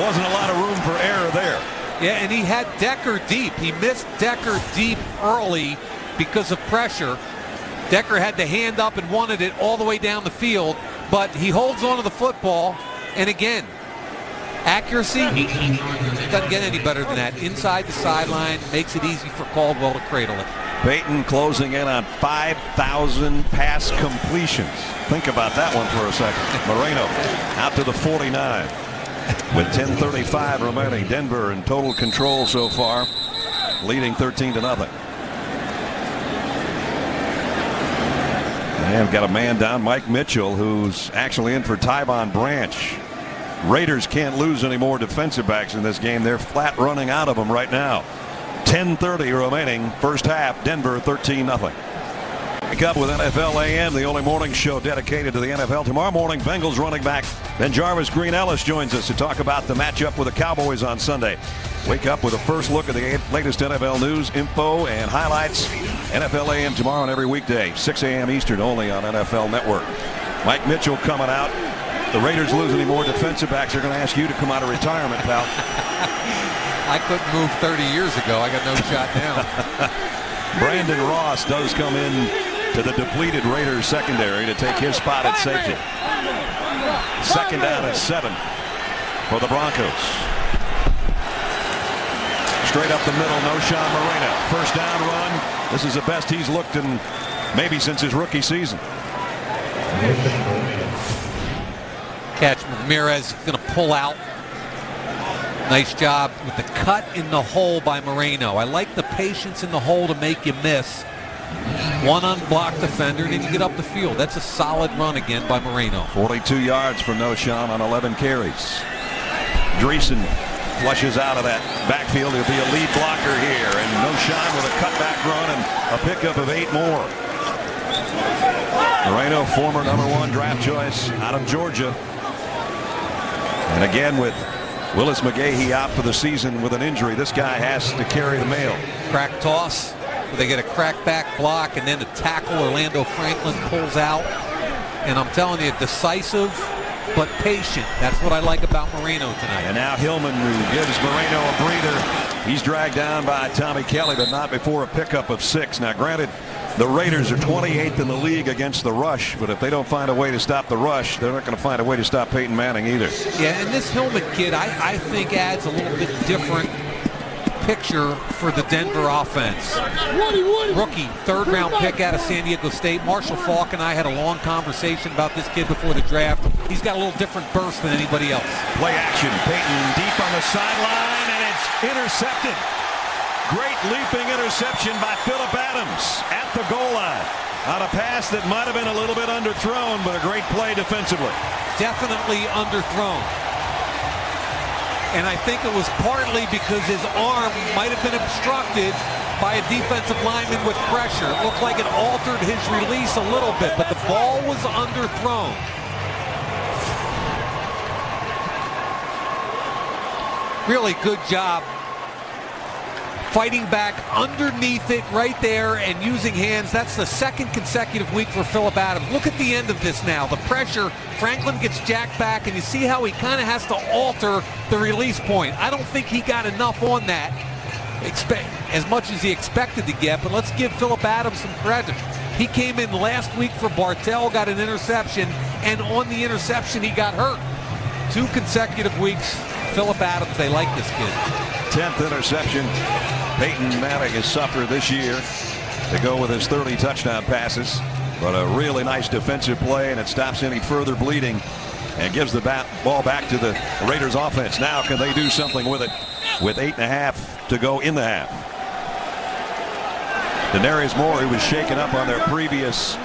Wasn't a lot of room for error there. Yeah, and he had Decker deep. He missed Decker deep early because of pressure. Decker had the hand up and wanted it all the way down the field, but he holds on to the football, and again, accuracy doesn't get any better than that. Inside the sideline makes it easy for Caldwell to cradle it. Peyton closing in on 5,000 pass completions. Think about that one for a second. Moreno out to the 49. With 10:35 remaining, Denver in total control so far, leading 13-0. And got a man down, Mike Mitchell, who's actually in for Tyvon Branch. Raiders can't lose any more defensive backs in this game. They're flat running out of them right now. 10:30 remaining, first half, Denver 13-0. Wake up with NFL AM, the only morning show dedicated to the NFL. Tomorrow morning, Bengals running back Ben Jarvis Green Ellis joins us to talk about the matchup with the Cowboys on Sunday. Wake up with a first look at the latest NFL news, info, and highlights. NFL AM tomorrow and every weekday, 6 a.m. Eastern, only on NFL Network. Mike Mitchell coming out. The Raiders lose any more defensive backs, they're going to ask you to come out of retirement, pal. I couldn't move 30 years ago. I got no shot now. Brandon Ross does come in to the depleted Raiders secondary to take his spot at safety. Second down and 7 for the Broncos. Straight up the middle, Knowshon Moreno. First down run. This is the best he's looked in maybe since his rookie season. Catch. Ramirez going to pull out. Nice job with the cut in the hole by Moreno. I like the patience in the hole to make you miss. One unblocked defender, and then you get up the field. That's a solid run again by Moreno. 42 yards for Knowshon on 11 carries. Dreesen flushes out of that backfield. He'll be a lead blocker here. And Knowshon with a cutback run and a pickup of 8 more. Moreno, former #1 draft choice out of Georgia. And again with Willis McGahee out for the season with an injury, this guy has to carry the mail. Crack toss. They get a crackback block, and then the tackle, Orlando Franklin, pulls out. And I'm telling you, decisive but patient. That's what I like about Moreno tonight. And now Hillman, who gives Moreno a breather. He's dragged down by Tommy Kelly, but not before a pickup of 6. Now, granted, the Raiders are 28th in the league against the rush, but if they don't find a way to stop the rush, they're not going to find a way to stop Peyton Manning either. Yeah, and this Hillman kid, I think adds a little bit different picture for the Denver offense. Rookie, 3rd-round pick out of San Diego State. Marshall Faulk and I had a long conversation about this kid before the draft. He's got a little different burst than anybody else. Play action. Peyton deep on the sideline, and it's intercepted. Great leaping interception by Phillip Adams at the goal line. On a pass that might have been a little bit underthrown, but a great play defensively. Definitely underthrown. And I think it was partly because his arm might have been obstructed by a defensive lineman with pressure. It looked like it altered his release a little bit, but the ball was underthrown. Really good job fighting back underneath it right there and using hands. That's the 2nd consecutive week for Phillip Adams. Look at the end of this now. The pressure, Franklin gets jacked back, and you see how he kind of has to alter the release point. I don't think he got enough on that, as much as he expected to get, but let's give Phillip Adams some credit. He came in last week for Bartell, got an interception, and on the interception he got hurt. 2 consecutive weeks. Phillip Adams, they like this kid. 10th interception Peyton Manning has suffered this year to go with his 30 touchdown passes. But a really nice defensive play, and it stops any further bleeding and gives the ball back to the Raiders offense. Now can they do something with it with 8.5 to go in the half? Denarius Moore, who was shaken up on their previous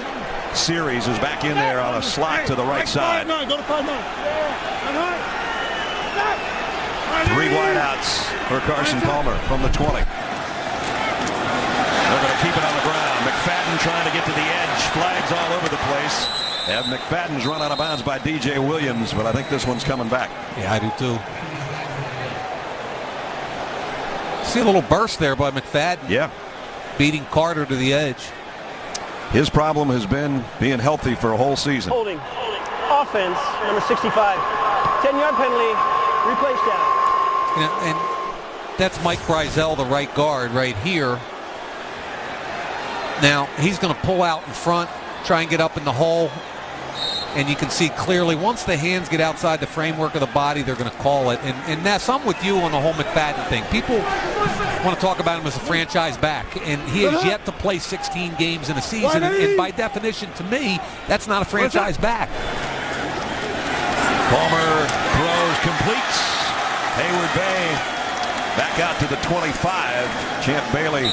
series, is back in there on a slot to the right side. Go to 5-9. 3 wideouts for Carson Palmer from the 20. They're going to keep it on the ground. McFadden trying to get to the edge. Flags all over the place. And McFadden's run out of bounds by DJ Williams, but I think this one's coming back. Yeah, I do too. See a little burst there by McFadden. Yeah. Beating Carter to the edge. His problem has been being healthy for a whole season. Holding. Offense, number 65. 10-yard penalty. Replace down. And that's Mike Breisel, the right guard, right here. Now, he's going to pull out in front, try and get up in the hole. And you can see clearly, once the hands get outside the framework of the body, they're going to call it. And that's, I'm with you on the whole McFadden thing. People want to talk about him as a franchise back, and he has yet to play 16 games in a season. And by definition, to me, that's not a franchise back. Palmer throws, completes. Hayward Bay back out to the 25. Champ Bailey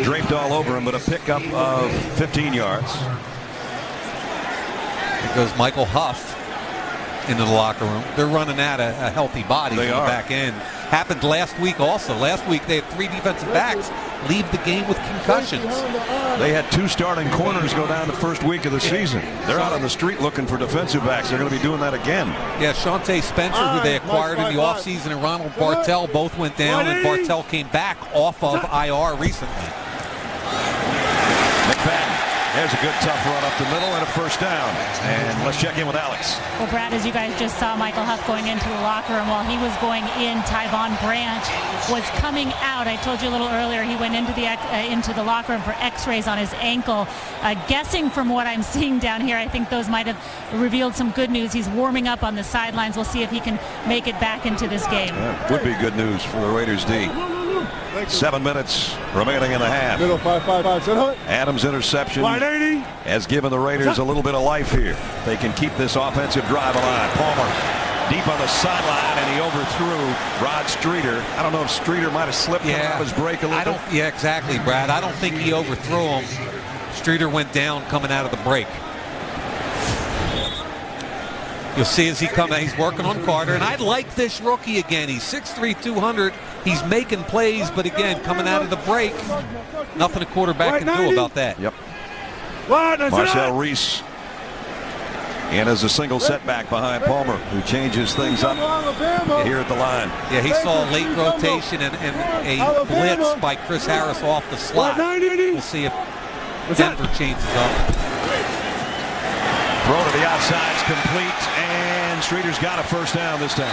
draped all over him, but a pickup of 15 yards. Here goes Michael Huff into the locker room. They're running out a healthy body from the back end. Happened last week also. Last week they had 3 defensive backs leave the game with concussions. They had 2 starting corners go down the first week of the season. They're out on the street looking for defensive backs. They're going to be doing that again. Yeah, Shante Spencer, who they acquired in the offseason, and Ronald Bartel both went down, and Bartel came back off of IR recently. McFadden, there's a good tough run up the middle and a first down. And let's check in with Alex. Well, Brad, as you guys just saw Michael Huff going into the locker room, while he was going in, Tyvon Branch was coming out. I told you a little earlier he went into the locker room for x-rays on his ankle. Guessing from what I'm seeing down here, I think those might have revealed some good news. He's warming up on the sidelines. We'll see if he can make it back into this game. That would be good news for the Raiders D. 7 minutes remaining in the half. Middle 5-5-5. Adams' interception 180. has given the Raiders a little bit of life here. They can keep this offensive drive alive. Palmer deep on the sideline, and he overthrew Rod Streeter. I don't know if Streeter might have slipped out of his break a little bit. Yeah, exactly, Brad. I don't think he overthrew him. Streeter went down coming out of the break. You'll see as he comes out, he's working on Carter, and I like this rookie again. He's 6'3", 200. He's making plays, but again, coming out of the break, nothing a quarterback can do about that. Yep. Marcel Reese in as a single setback behind Palmer, who changes things up here at the line. Yeah, he saw a late rotation and a blitz by Chris Harris off the slot. We'll see if Denver changes up. Throw to the outside's complete, and Streeter's got a first down this time.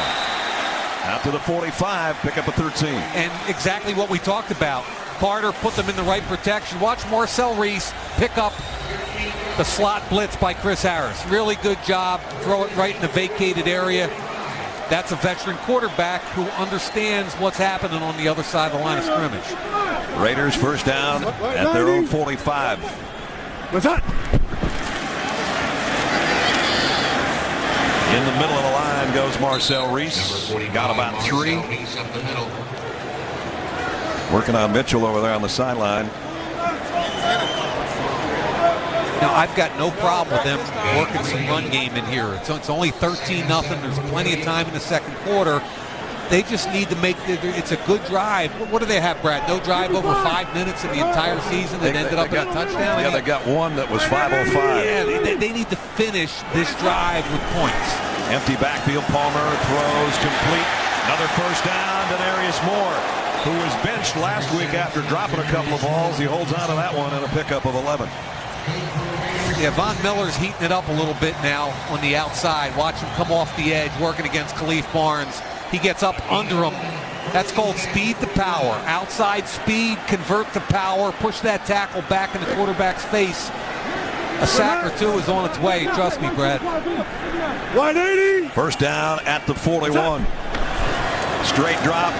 Out to the 45, pick up a 13. And exactly what we talked about. Carter put them in the right protection. Watch Marcel Reese pick up the slot blitz by Chris Harris. Really good job. Throw it right in the vacated area. That's a veteran quarterback who understands what's happening on the other side of the line of scrimmage. Raiders first down at their own 45. What's that? In the middle of the line goes Marcel Reese. Got about 3. Working on Mitchell over there on the sideline. Now, I've got no problem with them working some run game in here. It's only 13-0. There's plenty of time in the second quarter. They just need to make it's a good drive. What do they have, Brad? No drive over 5 minutes in the entire season that ended up in a touchdown? Yeah, they got one that was 5:05. Yeah, they need to finish this drive with points. Empty backfield. Palmer throws complete. Another first down to Darius Moore, who was benched last week after dropping a couple of balls. He holds on to that one and a pickup of 11. Yeah, Von Miller's heating it up a little bit now on the outside. Watch him come off the edge, working against Khalif Barnes. He gets up under him. That's called speed to power. Outside speed, convert to power, push that tackle back in the quarterback's face. A sack or two is on its way. Trust me, Brad. 180. First down at the 41. Straight drop,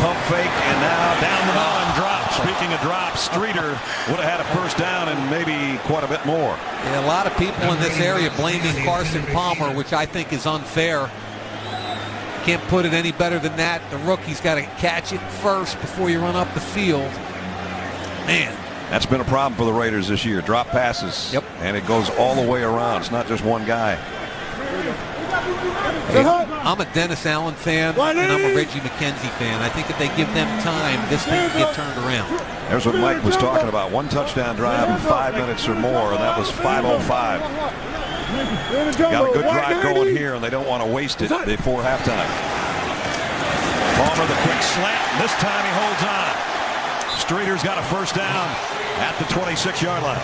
pump fake, and now down the middle and drop. Speaking of drops, Streeter would have had a first down and maybe quite a bit more. Yeah, a lot of people in this area blaming Carson Palmer, which I think is unfair. Can't put it any better than that. The rookie's got to catch it first before you run up the field. Man. That's been a problem for the Raiders this year. Drop passes. Yep. And it goes all the way around. It's not just one guy. Hey, I'm a Dennis Allen fan, and I'm a Reggie McKenzie fan. I think if they give them time, this thing can get turned around. There's what Mike was talking about. One touchdown drive in 5 minutes or more, and that was 5:05. Got a good drive going here, and they don't want to waste it before halftime. Palmer, the quick slant. This time he holds on. Streeter's got a first down at the 26-yard line.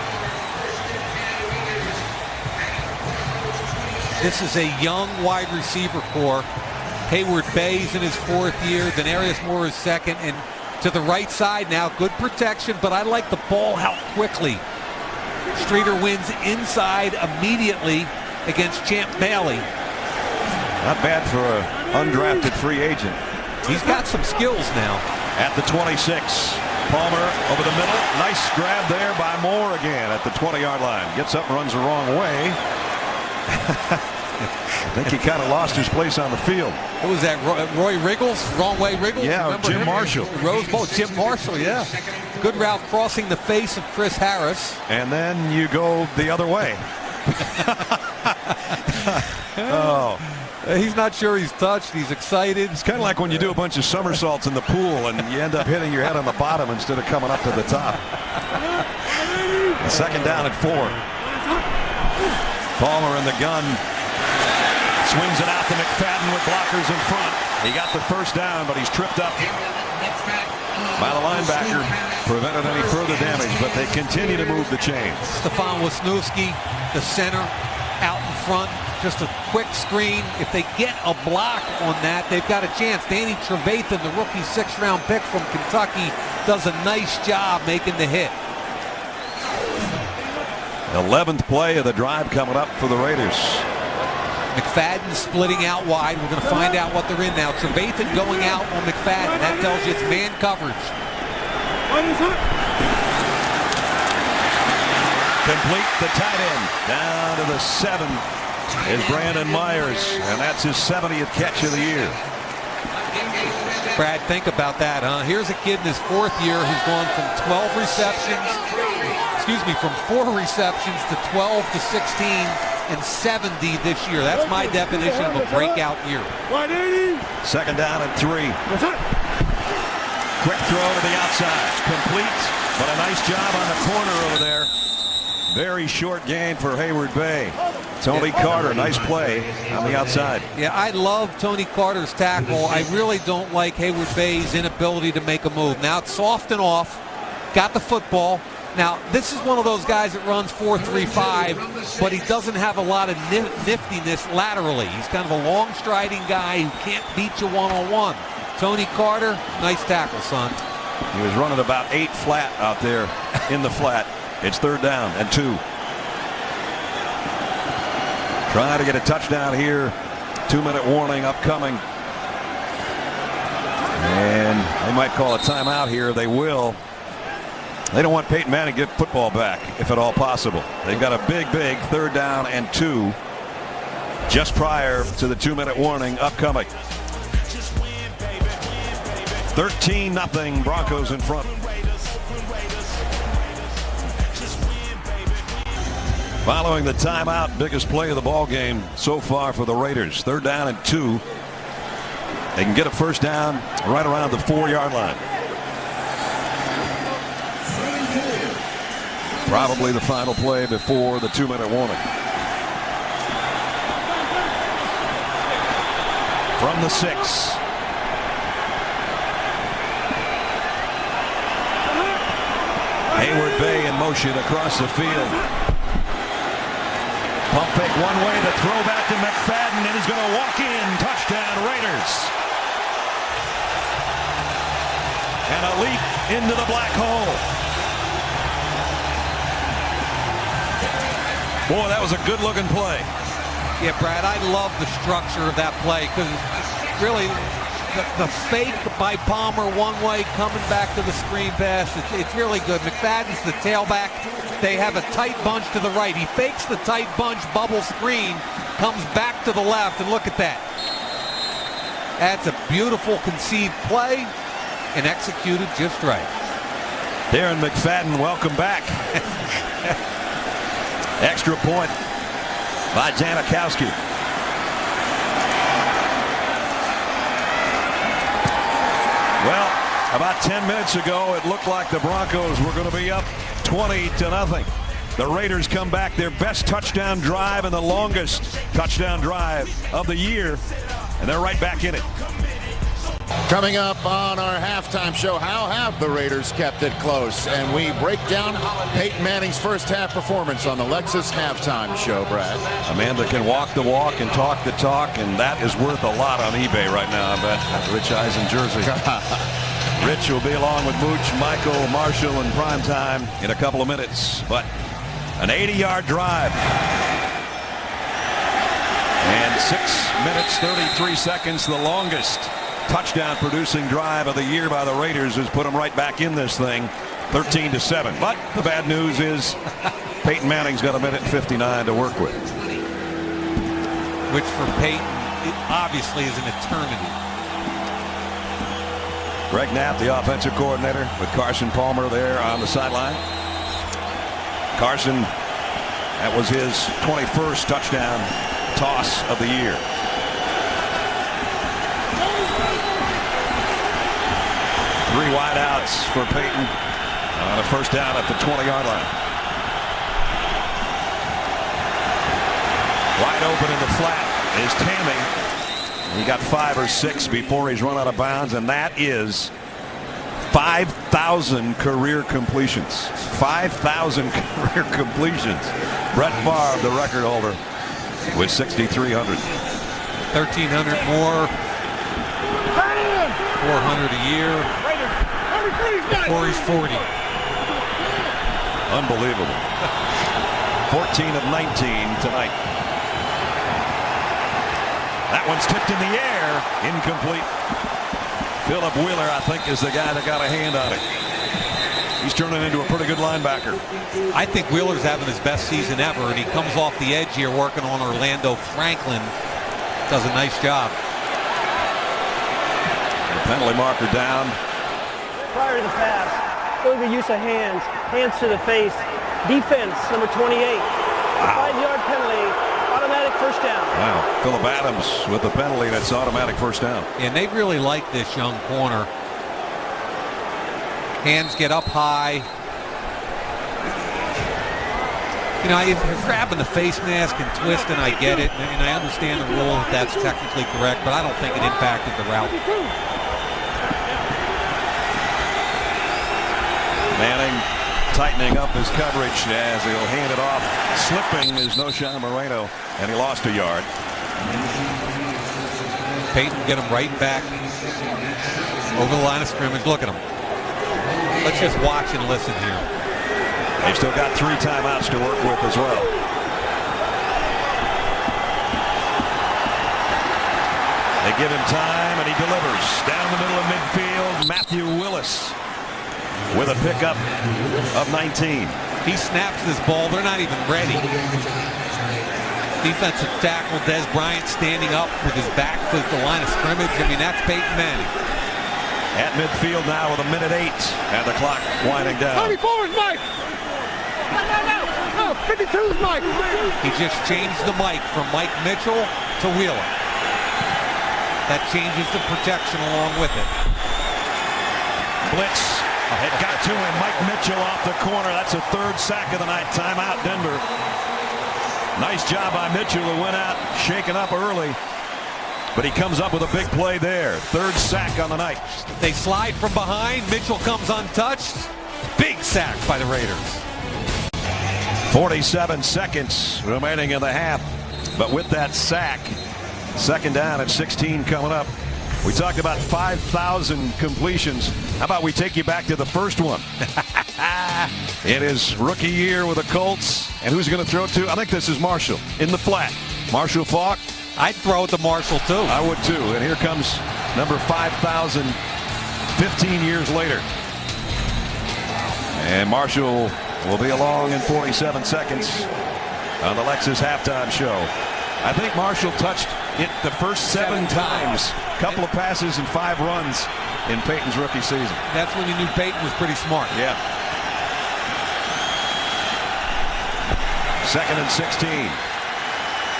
This is a young wide receiver core. Hayward Bay's in his 4th year. Denarius Moore is 2nd. And to the right side now, good protection, but I like the ball out quickly. Streeter wins inside immediately against Champ Bailey. Not bad for an undrafted free agent. He's got some skills now. At the 26, Palmer over the middle. Nice grab there by Moore again at the 20-yard line. Gets up and runs the wrong way. I think he kind of lost his place on the field. What was that, Roy Riggles? Wrong way Riggles? Yeah, remember Jim him? Marshall. Rose Bowl, Jim Marshall, yeah. Good route crossing the face of Chris Harris. And then you go the other way. Oh. He's not sure he's touched. He's excited. It's kind of like when you do a bunch of somersaults in the pool and you end up hitting your head on the bottom instead of coming up to the top. A second down at 4. Palmer in the gun. Swings it out to McFadden with blockers in front. He got the first down, but he's tripped up by the linebacker. Prevented any further damage, but they continue to move the chains. Stefan Wisniewski, the center, out in front. Just a quick screen. If they get a block on that, they've got a chance. Danny Trevathan, the rookie 6th-round pick from Kentucky, does a nice job making the hit. 11th play of the drive coming up for the Raiders. McFadden splitting out wide. We're going to find out what they're in now. Trevathan going out on McFadden. That tells you it's man coverage. Complete the tight end. Down to the 7 is Brandon Myers, and that's his 70th catch of the year. Brad, think about that, huh? Here's a kid in his 4th year who's gone from 4 receptions to 12 to 16 and 70 this year. That's my definition of a breakout year. 180. Second down and 3. Quick throw to the outside. Complete, but a nice job on the corner over there. Very short gain for Hayward Bay. Tony Carter, nice play on the outside. Yeah, I love Tony Carter's tackle. I really don't like Hayward Bay's inability to make a move. Now it's soft and off. Got the football. Now, this is one of those guys that runs 4.35, but he doesn't have a lot of niftiness laterally. He's kind of a long striding guy who can't beat you one-on-one. Tony Carter, nice tackle, son. He was running about 8 flat out there in the flat. It's 3rd down and 2. Trying to get a touchdown here. 2-minute warning upcoming. And they might call a timeout here. They will. They don't want Peyton Manning to get football back, if at all possible. They've got a big 3rd down and 2 just prior to the 2-minute warning upcoming. 13-0 Broncos in front. Following the timeout, biggest play of the ball game so far for the Raiders. 3rd down and 2. They can get a first down right around the 4-yard line. Probably the final play before the 2-minute warning. From the 6. Hayward Bay in motion across the field. Pump fake one way, the throw back to McFadden, and he's going to walk in. Touchdown Raiders. And a leap into the black hole. Boy, that was a good-looking play. Yeah, Brad, I love the structure of that play because really the fake by Palmer one way coming back to the screen pass, it's really good. McFadden's the tailback. They have a tight bunch to the right. He fakes the tight bunch, bubble screen, comes back to the left, and look at that. That's a beautiful conceived play and executed just right. Darren McFadden, welcome back. Extra point by Janikowski. Well, about 10 minutes ago, it looked like the Broncos were going to be up 20-0. The Raiders come back, their best touchdown drive and the longest touchdown drive of the year, and they're right back in it. Coming up on our halftime show, how have the Raiders kept it close? And we break down Peyton Manning's first half performance on the Lexus halftime show, Brad. A man that can walk the walk and talk the talk, and that is worth a lot on eBay right now, I bet. Rich Eisen jersey. Rich will be along with Mooch, Michael, Marshall, and Primetime in a couple of minutes. But an 80-yard drive. And 6 minutes, 33 seconds, the longest touchdown producing drive of the year by the Raiders, has put them right back in this thing, 13-7. But the bad news is Peyton Manning's got a minute and 59 to work with. Which for Peyton, it obviously is an eternity. Greg Knapp, the offensive coordinator, with Carson Palmer there on the sideline. Carson, that was his 21st touchdown toss of the year. Three wide outs for Peyton on a first down at the 20-yard line. Wide open in the flat is Tammy. He got 5 or 6 before he's run out of bounds, and that is 5,000 career completions. 5,000 career completions. Brett Favre, the record holder, with 6,300. 1,300 more. 400 a year. Before he's 40. Unbelievable. 14 of 19 tonight. That one's tipped in the air. Incomplete. Philip Wheeler, I think, is the guy that got a hand on it. He's turning into a pretty good linebacker. I think Wheeler's having his best season ever, and he comes off the edge here working on Orlando Franklin. Does a nice job. The penalty marker down. Prior to the pass, showing the use of hands to the face. Defense, number 28. A 5-yard penalty, automatic first down. Wow, Philip Adams with the penalty, that's automatic first down. And they really like this young corner. Hands get up high. You know, if you're grabbing the face mask and twisting, I get it, and I understand the rule that that's technically correct, but I don't think it impacted the route. Manning tightening up his coverage as he'll hand it off. Slipping is Noshawn Moreno, and he lost a yard. Peyton get him right back over the line of scrimmage. Look at him. Let's just watch and listen here. They've still got 3 timeouts to work with as well. They give him time, and he delivers. Down the middle of midfield, Matthew Willis with a pickup of 19. He snaps this ball. They're not even ready. Defensive tackle Des Bryant standing up with his back to the line of scrimmage. I mean, that's Peyton Manning. At midfield now with 1:08 and the clock winding down. 34 is Mike. No, 52 is Mike. He just changed the mic from Mike Mitchell to Wheeler. That changes the protection along with it. Blitz. It got to him. Mike Mitchell off the corner. That's a 3rd sack of the night. Timeout, Denver. Nice job by Mitchell, who went out shaken up early. But he comes up with a big play there. 3rd sack on the night. They slide from behind. Mitchell comes untouched. Big sack by the Raiders. 47 seconds remaining in the half. But with that sack, 2nd down and 16 coming up. We talked about 5,000 completions. How about we take you back to the first one? In his rookie year with the Colts. And who's going to throw it to? I think this is Marshall in the flat. Marshall Faulk. I'd throw it to Marshall, too. I would, too. And here comes number 5,000 15 years later. And Marshall will be along in 47 seconds on the Lexus halftime show. I think Marshall touched it the first 7 times. Couple of passes and 5 runs in Peyton's rookie season. That's when you knew Peyton was pretty smart. Yeah. 2nd and 16.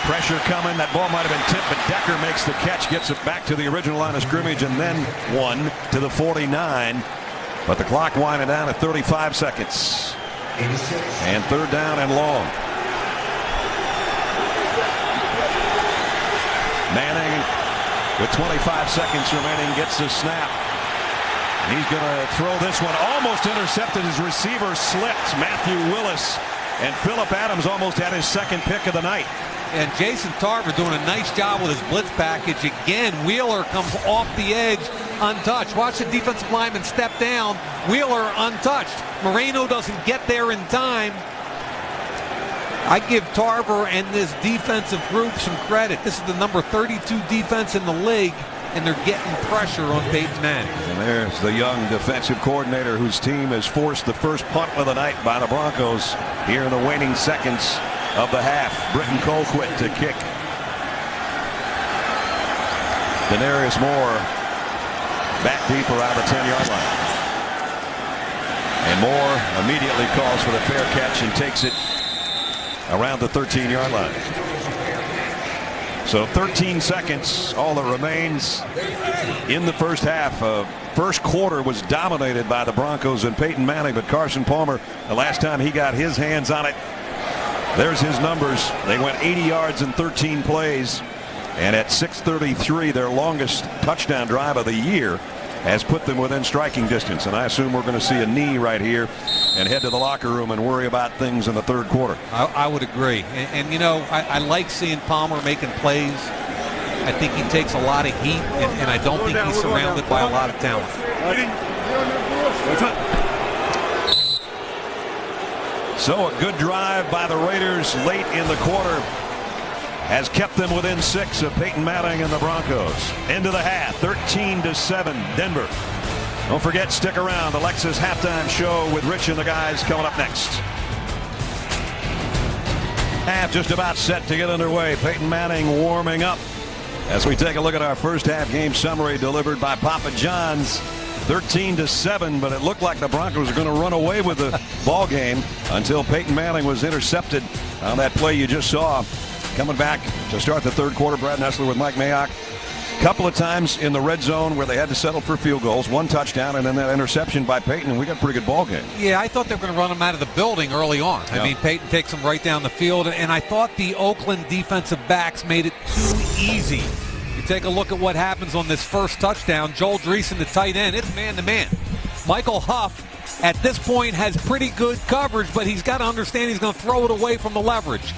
Pressure coming. That ball might have been tipped, but Decker makes the catch, gets it back to the original line of scrimmage, and then 1 to the 49. But the clock winding down at 35 seconds. And 3rd down and long. Manning, with 25 seconds remaining, gets the snap. And he's going to throw this one. Almost intercepted. His receiver slipped. Matthew Willis. And Philip Adams almost had his 2nd pick of the night. And Jason Tarver doing a nice job with his blitz package. Again, Wheeler comes off the edge untouched. Watch the defensive lineman step down. Wheeler untouched. Moreno doesn't get there in time. I give Tarver and this defensive group some credit. This is the number 32 defense in the league, and they're getting pressure on Peyton Manning. And there's the young defensive coordinator whose team has forced the first punt of the night by the Broncos here in the waning seconds of the half. Britton Colquitt to kick. Denarius Moore back deep around the 10-yard line. And Moore immediately calls for the fair catch and takes it around the 13-yard line. So 13 seconds, all that remains in the first half. First quarter was dominated by the Broncos and Peyton Manning, but Carson Palmer, the last time he got his hands on it, there's his numbers. They went 80 yards in 13 plays, and at 6:33, their longest touchdown drive of the year has put them within striking distance. And I assume we're going to see a knee right here and head to the locker room and worry about things in the third quarter. I would agree. And you know, I like seeing Palmer making plays. I think he takes a lot of heat, and I don't think he's surrounded by a lot of talent. So a good drive by the Raiders late in the quarter has kept them within 6 of Peyton Manning and the Broncos. Into the half, 13-7, Denver. Don't forget, stick around. The Lexus halftime show with Rich and the guys coming up next. Half just about set to get underway. Peyton Manning warming up as we take a look at our first half game summary delivered by Papa John's. 13-7, but it looked like the Broncos are going to run away with the ball game until Peyton Manning was intercepted on that play you just saw. Coming back to start the third quarter, Brad Nessler with Mike Mayock. Couple of times in the red zone where they had to settle for field goals, 1 touchdown, and then that interception by Peyton, and we got a pretty good ball game. Yeah, I thought they were going to run him out of the building early on. I mean, Peyton takes him right down the field, and I thought the Oakland defensive backs made it too easy. You take a look at what happens on this first touchdown. Joel Dreesen, the tight end, it's man-to-man. Michael Huff, at this point, has pretty good coverage, but he's got to understand he's going to throw it away from the leverage.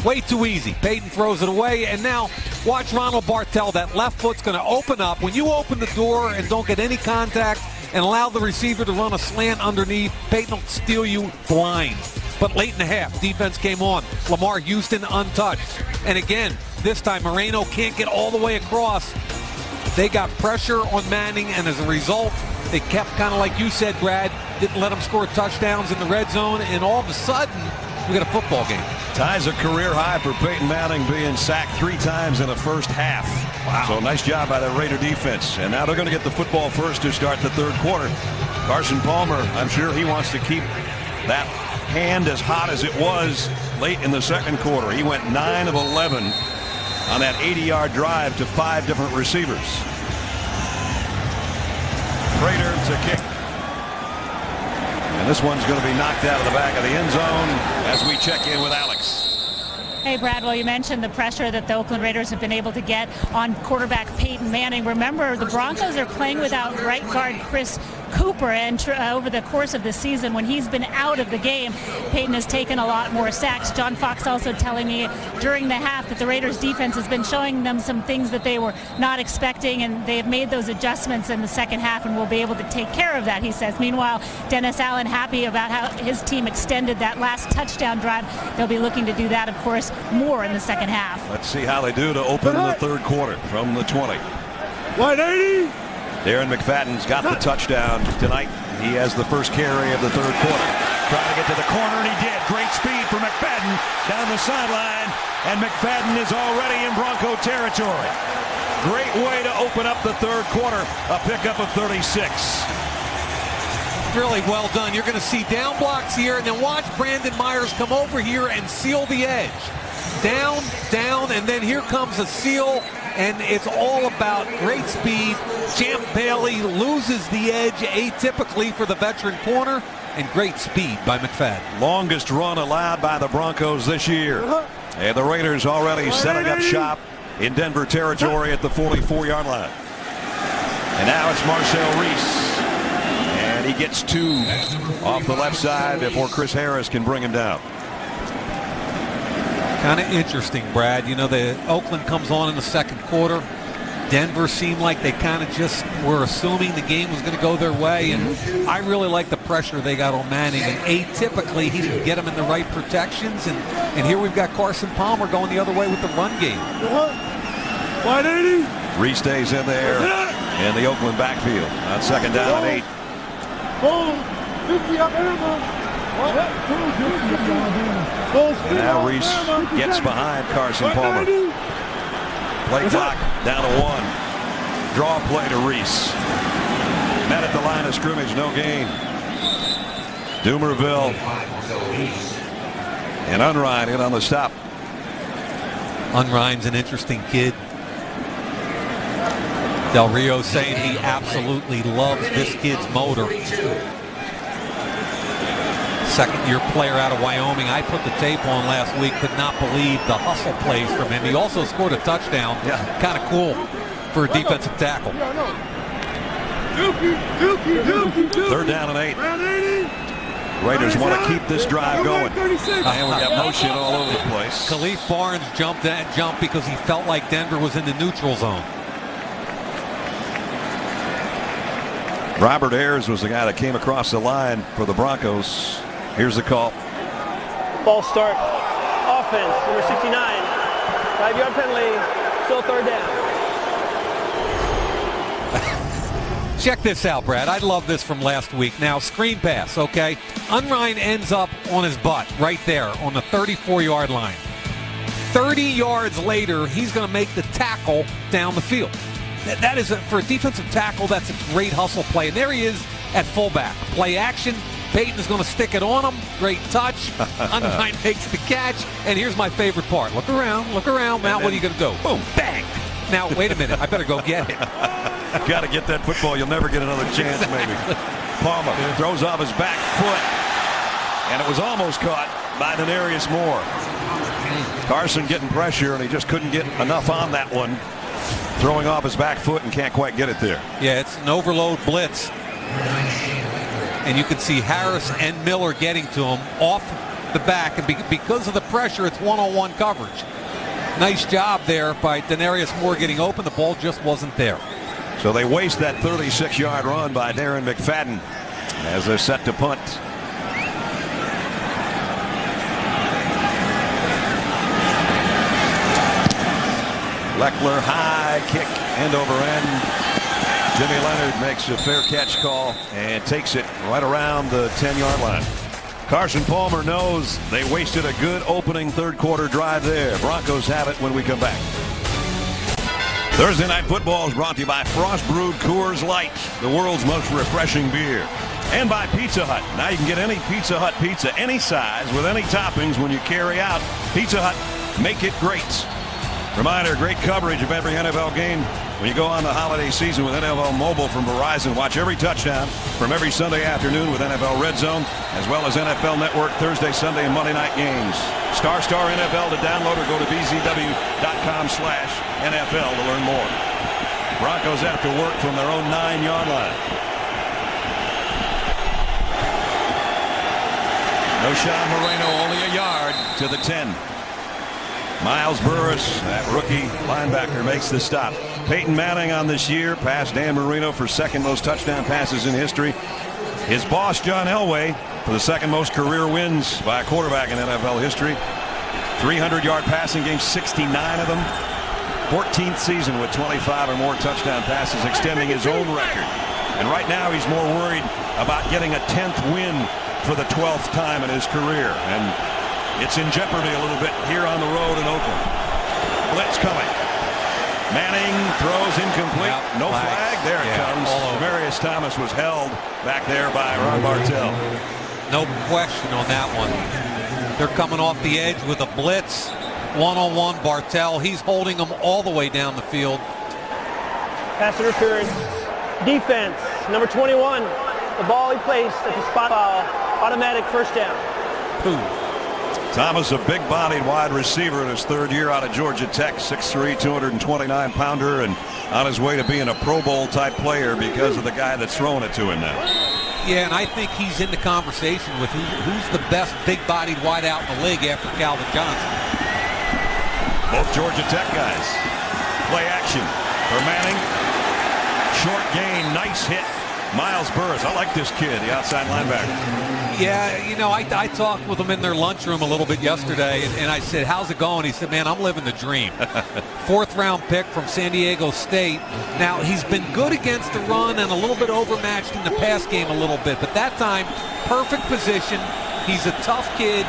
Way too easy. Peyton throws it away, and now watch Ronald Bartel. That left foot's going to open up. When you open the door and don't get any contact and allow the receiver to run a slant underneath, Peyton will steal you blind. But late in the half, defense came on. Lamar Houston untouched. And again, this time Moreno can't get all the way across. They got pressure on Manning, and as a result, they kept, kind of like you said, Brad, didn't let him score touchdowns in the red zone, and all of a sudden, we got a football game. Ties a career high for Peyton Manning, being sacked 3 times in the first half. Wow. So nice job by the Raider defense. And now they're going to get the football first to start the third quarter. Carson Palmer, I'm sure he wants to keep that hand as hot as it was late in the second quarter. He went 9 of 11 on that 80-yard drive to 5 different receivers. Prater to kick. And this one's going to be knocked out of the back of the end zone as we check in with Alex. Hey, Brad, well, you mentioned the pressure that the Oakland Raiders have been able to get on quarterback Peyton Manning. Remember, the Broncos are playing without right guard Chris Cooper, and over the course of the season, when he's been out of the game, Peyton has taken a lot more sacks. John Fox also telling me during the half that the Raiders defense has been showing them some things that they were not expecting, and they have made those adjustments in the second half and will be able to take care of that, he says. Meanwhile, Dennis Allen happy about how his team extended that last touchdown drive. They'll be looking to do that, of course, more in the second half. Let's see how they do to open the third quarter from the 20. 180. Darren McFadden's got the touchdown tonight. He has the first carry of the third quarter. Trying to get to the corner, and he did. Great speed for McFadden down the sideline, and McFadden is already in Bronco territory. Great way to open up the third quarter, a pickup of 36. Really well done. You're going to see down blocks here, and then watch Brandon Myers come over here and seal the edge. Down, down, and then here comes a seal, and it's all about great speed. Champ Bailey loses the edge atypically for the veteran corner, and great speed by McFadden. Longest run allowed by the Broncos this year. And the Raiders already setting up shop in Denver territory at the 44-yard line. And now it's Marcel Reese. And he gets 2 off the left side before Chris Harris can bring him down. Kind of interesting, Brad. You know, the Oakland comes on in the second quarter. Denver seemed like they kind of just were assuming the game was going to go their way, and I really like the pressure they got on Manning. And atypically, he didn't get him in the right protections, and here we've got Carson Palmer going the other way with the run game. 180. Reese stays in there in the Oakland backfield on second down and 8. And now Reese gets behind Carson Palmer. Play clock down to 1. Draw play to Reese. Met at the line of scrimmage, no gain. Dumerville and Unrein in on the stop. Unrein's an interesting kid. Del Rio saying he absolutely loves this kid's motor. Second-year player out of Wyoming. I put the tape on last week. Could not believe the hustle plays from him. He also scored a touchdown. Yeah. Kind of cool for a defensive tackle. 3rd down and 8. Raiders want to keep this drive going. And we got motion all over the place. Khalif Barnes jumped because he felt like Denver was in the neutral zone. Robert Ayers was the guy that came across the line for the Broncos. Here's the call. False start. Offense, number 69. 5-yard penalty. Still 3rd down. Check this out, Brad. I love this from last week. Now, screen pass, okay? Unrein ends up on his butt right there on the 34-yard line. 30 yards later, he's going to make the tackle down the field. That is, for a defensive tackle, that's a great hustle play. And there he is at fullback. Play action. Peyton's going to stick it on him. Great touch. Unrein makes the catch. And here's my favorite part. Look around. Matt, what are you going to do? Boom. Bang. Now, wait a minute. I better go get it. Got to get that football. You'll never get another chance, maybe. Palmer throws off his back foot. And it was almost caught by Denarius Moore. Carson getting pressure, and he just couldn't get enough on that one. Throwing off his back foot and can't quite get it there. Yeah, it's an overload blitz. And you can see Harris and Miller getting to him off the back. And because of the pressure, it's one-on-one coverage. Nice job there by Denarius Moore getting open. The ball just wasn't there. So they waste that 36-yard run by Darren McFadden as they're set to punt. Leckler high kick, end over end. Jimmy Leonard makes a fair catch call and takes it right around the 10-yard line. Carson Palmer knows they wasted a good opening 3rd quarter drive there. Broncos have it when we come back. Thursday Night Football is brought to you by Frost Brewed Coors Light, the world's most refreshing beer. And by Pizza Hut. Now you can get any Pizza Hut pizza, any size, with any toppings when you carry out. Pizza Hut, make it great. Reminder, great coverage of every NFL game when you go on the holiday season with NFL Mobile from Verizon. Watch every touchdown from every Sunday afternoon with NFL Red Zone, as well as NFL Network Thursday, Sunday, and Monday night games. Star NFL to download or go to bzw.com/NFL to learn more. Broncos have to work from their own 9-yard line. Noshan Moreno only a yard to the 10. Miles Burris, that rookie linebacker, makes the stop. Peyton Manning on this year passed Dan Marino for 2nd most touchdown passes in history. His boss, John Elway, for the 2nd most career wins by a quarterback in NFL history. 300-yard passing games, 69 of them. 14th season with 25 or more touchdown passes, extending his own record. And right now he's more worried about getting a 10th win for the 12th time in his career. And it's in jeopardy a little bit here on the road in Oakland. Blitz coming. Manning throws incomplete. Yep, no flag. There it comes. Demarius Thomas was held back there by Ron Bartell. No question on that one. They're coming off the edge with a blitz. One-on-one Bartell. He's holding them all the way down the field. Pass interference. Defense, number 21. The ball he placed at the spot foul. Automatic 1st down. Boom. Thomas, a big-bodied wide receiver in his 3rd year out of Georgia Tech, 6'3", 229-pounder, and on his way to being a Pro Bowl-type player because of the guy that's throwing it to him now. Yeah, and I think he's in the conversation with who's the best big-bodied wideout in the league after Calvin Johnson. Both Georgia Tech guys. Play action for Manning. Short gain, nice hit. Miles Burris, I like this kid, the outside linebacker. Yeah, you know, I talked with him in their lunchroom a little bit yesterday, and I said, how's it going? He said, man, I'm living the dream. 4th-round pick from San Diego State. Now, he's been good against the run and a little bit overmatched in the pass game a little bit, but that time, perfect position. He's a tough kid,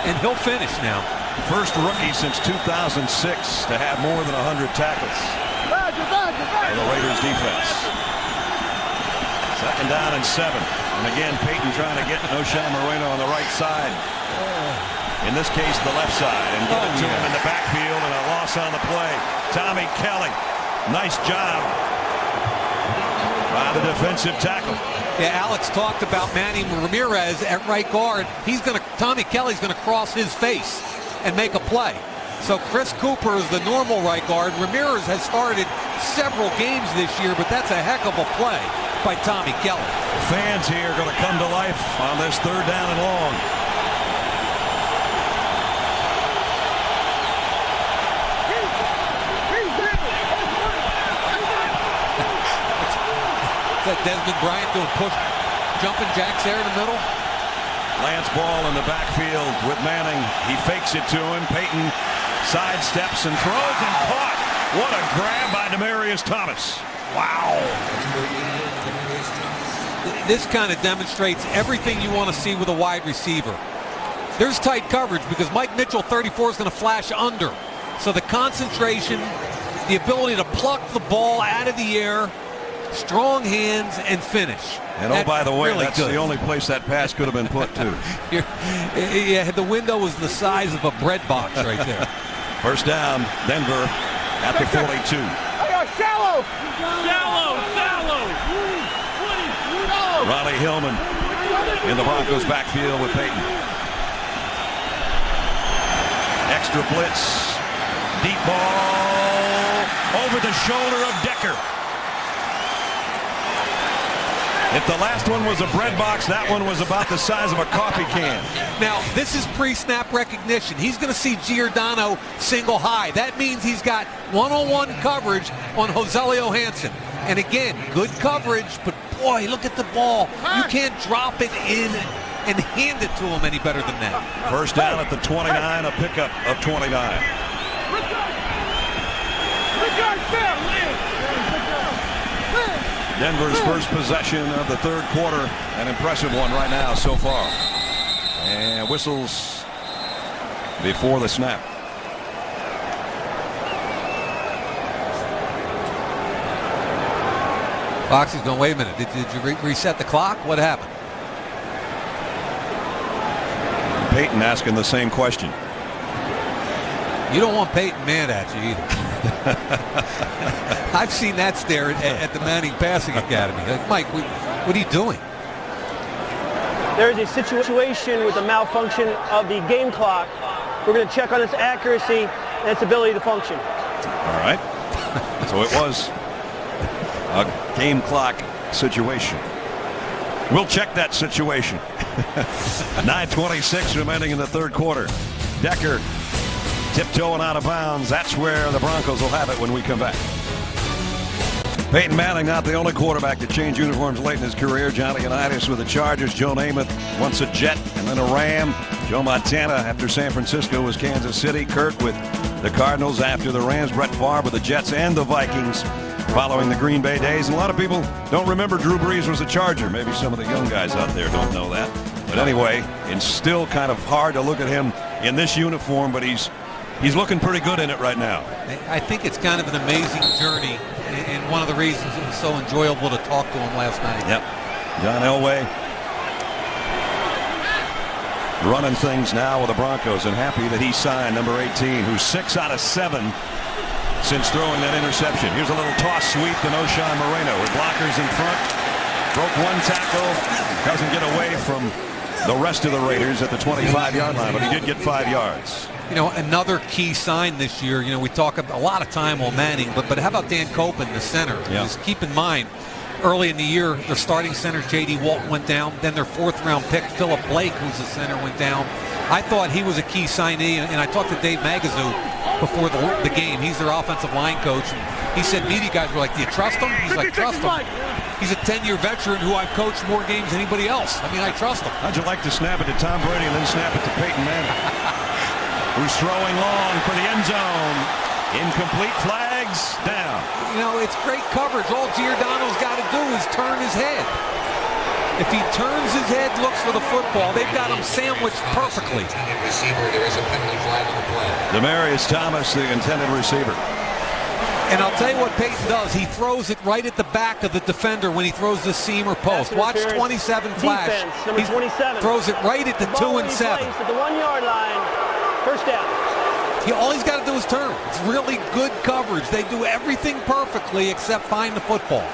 and he'll finish now. First rookie since 2006 to have more than 100 tackles for the Raiders defense. 2nd down and 7. And again, Peyton trying to get Noshan Moreno on the right side. in this case the left side, and get it to him in the backfield, and a loss on the play. Tommy Kelly, nice job by the defensive tackle. Yeah, Alex talked about Manny Ramirez at right guard. Tommy Kelly's going to cross his face and make a play. So Chris Cooper is the normal right guard. Ramirez has started several games this year, but that's a heck of a play by Tommy Kelly. Fans here are going to come to life on this 3rd down and long. Is that Desmond Bryant doing jumping jacks there in the middle? Lance Ball in the backfield with Manning. He fakes it to him. Peyton sidesteps and throws and caught. What a grab by Demaryius Thomas. Wow. This kind of demonstrates everything you want to see with a wide receiver. There's tight coverage because Mike Mitchell, 34, is going to flash under. So the concentration, the ability to pluck the ball out of the air, strong hands, and finish. And oh, by the way, really that's good. the only place that pass could have been put to. Yeah, the window was the size of a bread box right there. First down, Denver at the 42. Shallow! Ronnie Hillman in the Broncos backfield with Peyton. Extra blitz. Deep ball over the shoulder of Decker. If the last one was a bread box, that one was about the size of a coffee can. Now, this is pre-snap recognition. He's going to see Giordano single high. That means he's got one-on-one coverage on Joselio Hansen. And again, good coverage, but boy, look at the ball. You can't drop it in and hand it to him any better than that. First down at the 29, a pickup of 29. Denver's first possession of the 3rd quarter, an impressive one right now so far. And whistles before the snap. Foxy's going, wait a minute, did you reset the clock? What happened? Peyton asking the same question. You don't want Peyton mad at you either. I've seen that stare at the Manning Passing Academy. Like, Mike, what are you doing? There is a situation with the malfunction of the game clock. We're going to check on its accuracy and its ability to function. All right. So it was a game clock situation. We'll check that situation. 9:26 remaining in the 3rd quarter. Decker tiptoeing out of bounds. That's where the Broncos will have it when we come back. Peyton Manning, not the only quarterback to change uniforms late in his career. Johnny Unitas with the Chargers. Joe Namath, once a Jet and then a Ram. Joe Montana after San Francisco was Kansas City. Kurt with the Cardinals after the Rams. Brett Favre with the Jets and the Vikings following the Green Bay days. And a lot of people don't remember Drew Brees was a Charger. Maybe some of the young guys out there don't know that. But anyway, it's still kind of hard to look at him in this uniform, but he's looking pretty good in it right now. I think it's kind of an amazing journey, and one of the reasons it was so enjoyable to talk to him last night. Yep. John Elway running things now with the Broncos, and happy that he signed number 18, who's 6 out of 7 since throwing that interception. Here's a little toss sweep to Noshan Moreno with blockers in front. Broke one tackle. Doesn't get away from the rest of the Raiders at the 25-yard line, but he did get 5 yards. You know, another key sign this year, you know, we talk a lot of time on Manning, but how about Dan Copen, the center? Yeah. Just keep in mind, early in the year, their starting center, J.D. Walton, went down. Then their 4th-round pick, Philip Blake, who's the center, went down. I thought he was a key signee, and I talked to Dave Magazoo before the game. He's their offensive line coach. And he said media guys were like, do you trust him? He's like, trust him. He's a 10-year veteran who I've coached more games than anybody else. I mean, I trust him. How'd you like to snap it to Tom Brady and then snap it to Peyton Manning, who's throwing long for the end zone? Incomplete, flags down. You know, it's great coverage. All Giordano's got to do is turn his head. If he turns his head, looks for the football, they've got him sandwiched perfectly. Demaryius Thomas, the intended receiver. And I'll tell you what Peyton does. He throws it right at the back of the defender when he throws the seam or post. Watch 27 flash. Defense, number He 27. throws it right at the 2 and 7. At the 1 yard line. First down. All he's got to do is turn. It's really good coverage. They do everything perfectly except find the football.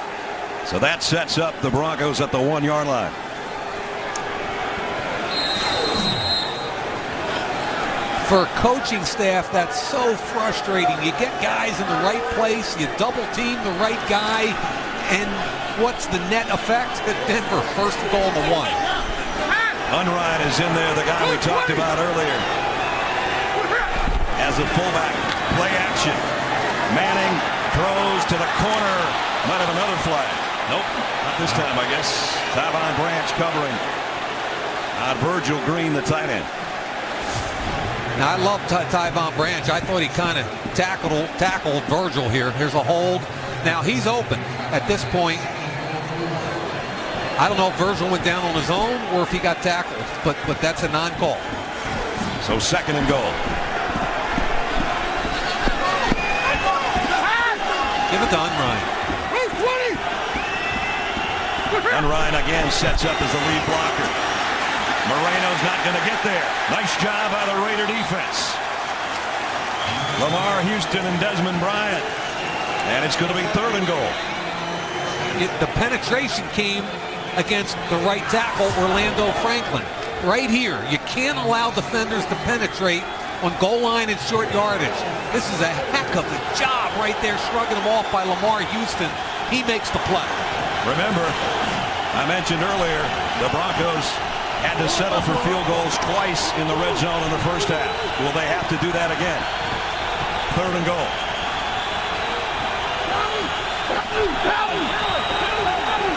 So that sets up the Broncos at the 1 yard line. For a coaching staff, that's so frustrating. You get guys in the right place, you double team the right guy, and what's the net effect? At Denver, first and goal on the 1. Unrein is in there, the guy we talked about earlier. As a fullback, play action. Manning throws to the corner. Might have another flag. Nope, not this time, I guess. Tyvon Branch covering on Virgil Green, the tight end. Now, I love Tyvon Branch. I thought he kind of tackled Virgil here. Here's a hold. Now, he's open at this point. I don't know if Virgil went down on his own or if he got tackled, but that's a non-call. So second and goal. Give it to Unrein. Unrein again sets up as the lead blocker. Moreno's not going to get there. Nice job by the Raider defense. Lamar Houston and Desmond Bryant. And it's going to be third and goal. The penetration came against the right tackle, Orlando Franklin. Right here, you can't allow defenders to penetrate on goal line and short yardage. This is a heck of a job right there, shrugging him off by Lamar Houston. He makes the play. Remember, I mentioned earlier, the Broncos had to settle for field goals twice in the red zone in the first half. Will they have to do that again? Third and goal.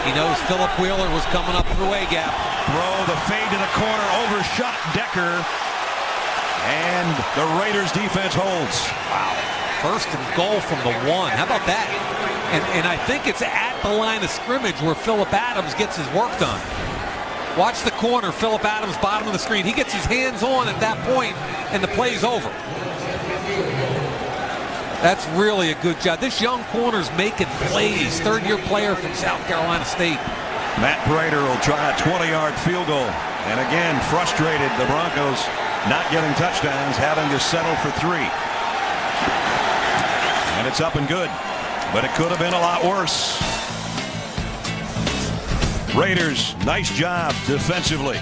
He knows Philip Wheeler was coming up through A gap. Throw, the fade to the corner, overshot Decker. And the Raiders defense holds. Wow. First and goal from the 1. How about that? And I think it's at the line of scrimmage where Philip Adams gets his work done. Watch the corner, Philip Adams, bottom of the screen. He gets his hands on at that point, and the play's over. That's really a good job. This young corner's making plays. Third-year player from South Carolina State. Matt Prater will try a 20-yard field goal. And again, frustrated, the Broncos not getting touchdowns, having to settle for 3. And it's up and good, but it could have been a lot worse. Raiders, nice job defensively.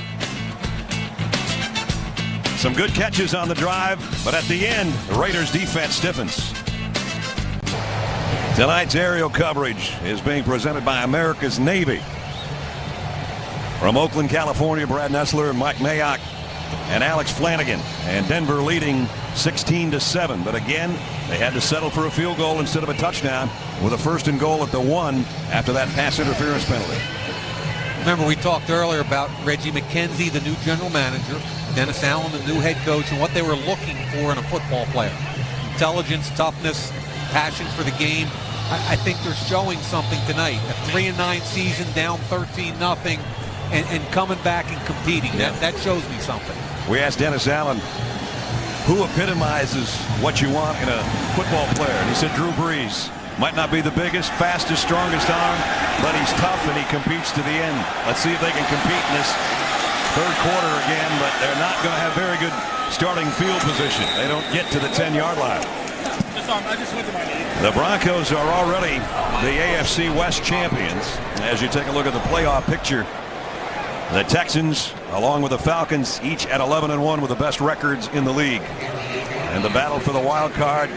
Some good catches on the drive, but at the end, the Raiders defense stiffens. Tonight's aerial coverage is being presented by America's Navy. From Oakland, California, Brad Nessler, Mike Mayock, and Alex Flanagan. And Denver leading 16-7. But again, they had to settle for a field goal instead of a touchdown with a first and goal at the 1 after that pass interference penalty. Remember, we talked earlier about Reggie McKenzie, the new general manager, Dennis Allen, the new head coach, and what they were looking for in a football player. Intelligence, toughness, passion for the game. I think they're showing something tonight. A 3-9 season, down 13-0, and coming back and competing. Yeah. That shows me something. We asked Dennis Allen, who epitomizes what you want in a football player? And he said Drew Brees. Might not be the biggest, fastest, strongest arm, but he's tough and he competes to the end. Let's see if they can compete in this third quarter again, but they're not going to have very good starting field position. They don't get to the 10-yard line. The Broncos are already the AFC West champions. As you take a look at the playoff picture, the Texans, along with the Falcons, each at 11-1 with the best records in the league. And the battle for the wild card,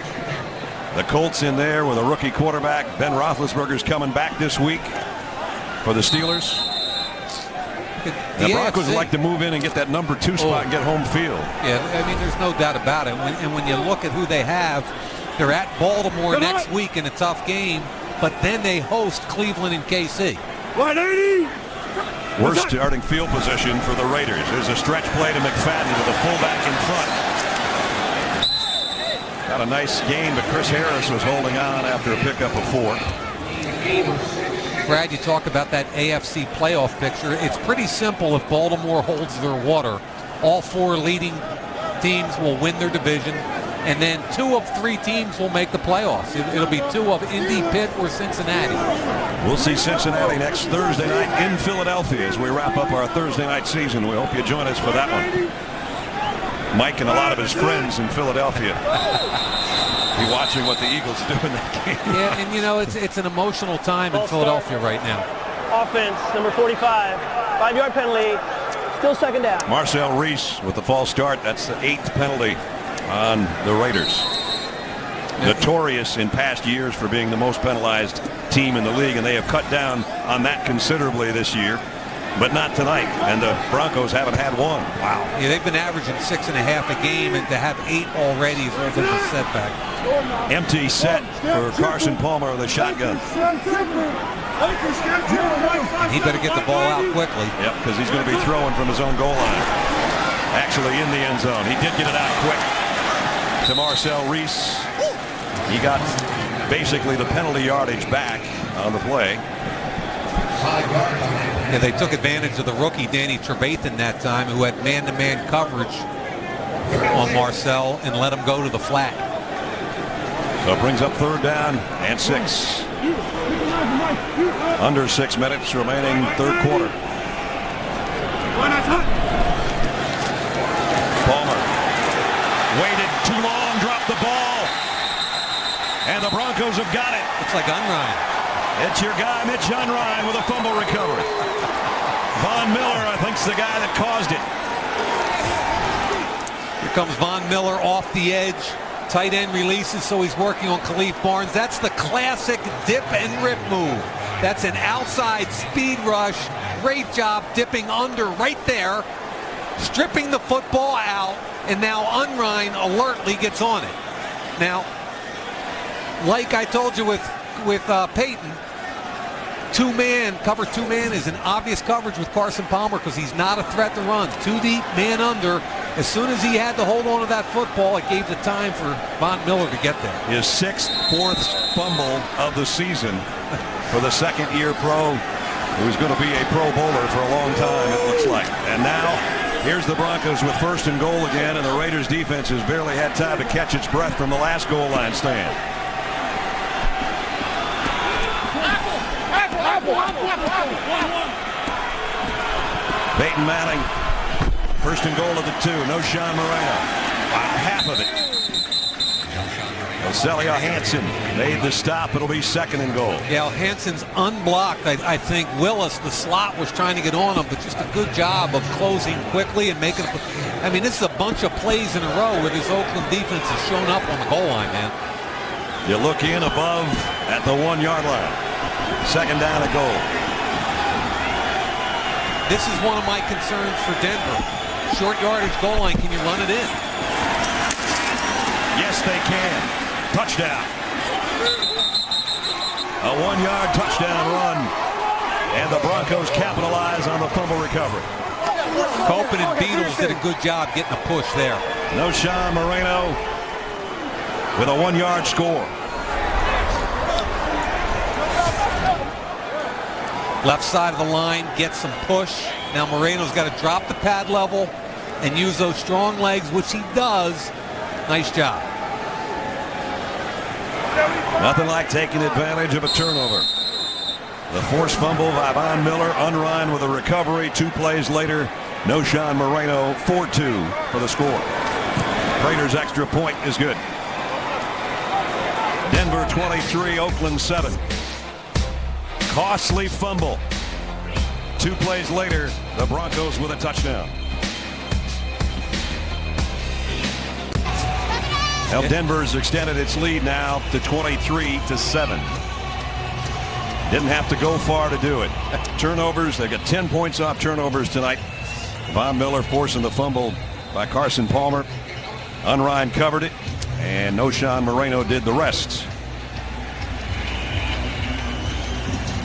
the Colts in there with a rookie quarterback. Ben Roethlisberger's coming back this week for the Steelers. The Broncos would like to move in and get that number 2 spot and get home field. Yeah, I mean, there's no doubt about it. And when you look at who they have, they're at Baltimore next week in a tough game, but then they host Cleveland and KC. 180. Worst starting field position for the Raiders. There's a stretch play to McFadden with a fullback in front. Got a nice game, but Chris Harris was holding on after a pickup of 4. Brad, you talk about that AFC playoff picture. It's pretty simple if Baltimore holds their water. All 4 leading teams will win their division. and then 2 of 3 teams will make the playoffs. It'll be 2 of Indy, Pitt, or Cincinnati. We'll see Cincinnati next Thursday night in Philadelphia as we wrap up our Thursday night season. We hope you join us for that one. Mike and a lot of his friends in Philadelphia be watching what the Eagles do in that game. Yeah, and you know, it's an emotional time in Philadelphia right now. Offense, number 45, 5-yard penalty, still second down. Marcel Reese with the false start. That's the 8th penalty on the Raiders. Notorious in past years for being the most penalized team in the league, and they have cut down on that considerably this year. But not tonight, and the Broncos haven't had one. Wow. Yeah, they've been averaging 6.5 a game, and to have 8 already is a little bit of a setback. Empty set for Carson Palmer with a shotgun. He better get the ball out quickly. Yep, because he's going to be throwing from his own goal line. Actually in the end zone. He did get it out quick to Marcel Reese. He got basically the penalty yardage back on the play. Yeah, they took advantage of the rookie Danny Trevathan that time, who had man-to-man coverage on Marcel and let him go to the flat. So it brings up 3rd down and 6. Under 6 minutes remaining, 3rd quarter. Palmer waited too long, dropped the ball, and the Broncos have got it. Looks like Unrein. It's your guy, Mitch Unrein, with a fumble recovery. Von Miller, I think, is the guy that caused it. Here comes Von Miller off the edge. Tight end releases, so he's working on Khalif Barnes. That's the classic dip and rip move. That's an outside speed rush. Great job dipping under right there, stripping the football out, and now Unrein alertly gets on it. Now, like I told you with Peyton, cover 2-man is an obvious coverage with Carson Palmer because he's not a threat to run. 2 deep, man under. As soon as he had to hold on to that football, it gave the time for Von Miller to get there. His 6th forced fumble of the season for the 2nd-year pro, who's going to be a Pro Bowler for a long time, it looks like. And now, here's the Broncos with 1st and goal again, and the Raiders defense has barely had time to catch its breath from the last goal line stand. Peyton Manning, 1st and goal of the 2. No Sean Moreno. Wow, half of it. Celia Hansen made the stop. It'll be 2nd and goal. Yeah, Hansen's unblocked. I think Willis, the slot, was trying to get on him, but just a good job of closing quickly and making. I mean, this is a bunch of plays in a row where this Oakland defense has shown up on the goal line, man. You look in above at the 1-yard line. 2nd down and goal. This is one of my concerns for Denver. Short yardage goal line, can you run it in? Yes, they can. Touchdown. A 1-yard touchdown run. And the Broncos capitalize on the fumble recovery. Copen and Beatles did a good job getting a push there. No Sean Moreno with a 1-yard score. Left side of the line, gets some push. Now Moreno's got to drop the pad level and use those strong legs, which he does. Nice job. Nothing like taking advantage of a turnover. The forced fumble by Von Miller. Unrein with a recovery. 2 plays later, no Sean Moreno. 4-2 for the score. Raiders extra point is good. Denver 23, Oakland 7. Costly fumble. 2 plays later, the Broncos with a touchdown. Now Denver's extended its lead now to 23-7. Didn't have to go far to do it. Turnovers, they got 10 points off turnovers tonight. Von Miller forcing the fumble by Carson Palmer. Unrein covered it, and no Sean Moreno did the rest.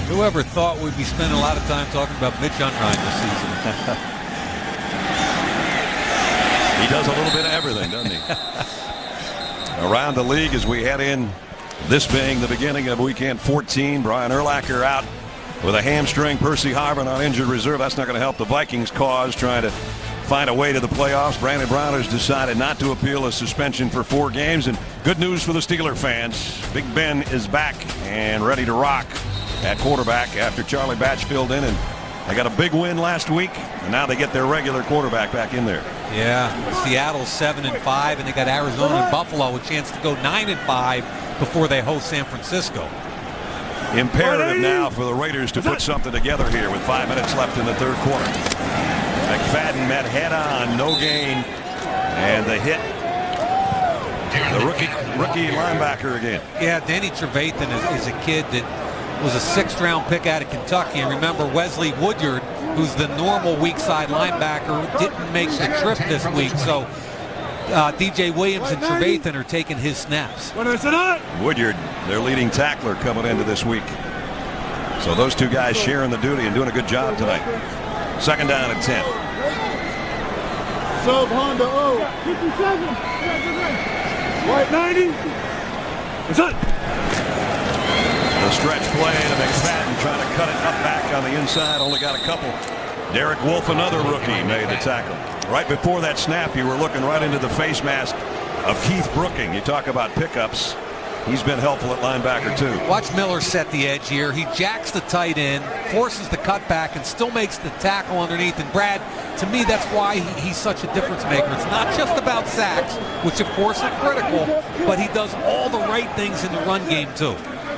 Whoever thought we'd be spending a lot of time talking about Mitch Unrein this season? He does a little bit of everything, doesn't he? Around the league as we head in, this being the beginning of weekend 14, Brian Urlacher out with a hamstring. Percy Harvin on injured reserve. That's not going to help the Vikings cause, trying to find a way to the playoffs. Brandon Brown has decided not to appeal a suspension for 4 games. And good news for the Steeler fans. Big Ben is back and ready to rock at quarterback after Charlie Batch filled in. And they got a big win last week, and now they get their regular quarterback back in there. Yeah, Seattle's 7-5, and they got Arizona and Buffalo a chance to go 9-5 before they host San Francisco. Imperative now for the Raiders to put something together here with 5 minutes left in the third quarter. McFadden met head on, no gain, and the hit. The rookie linebacker again. Yeah, Danny Trevathan is a kid that was a 6th-round pick out of Kentucky. And remember, Wesley Woodyard, who's the normal weak side linebacker, didn't make the trip this week. So DJ Williams and Trevathan are taking his snaps. Woodyard, their leading tackler, coming into this week. So those 2 guys sharing the duty and doing a good job tonight. 2nd down and 10. Sub Honda O. 57. White 90. It's up. The stretch play to McFadden trying to cut it up back on the inside. Only got a couple. Derek Wolfe, another rookie, made the tackle. Right before that snap, you were looking right into the face mask of Keith Brooking. You talk about pickups. He's been helpful at linebacker, too. Watch Miller set the edge here. He jacks the tight end, forces the cutback, and still makes the tackle underneath. And Brad, to me, that's why he's such a difference maker. It's not just about sacks, which of course are critical, but he does all the right things in the run game, too.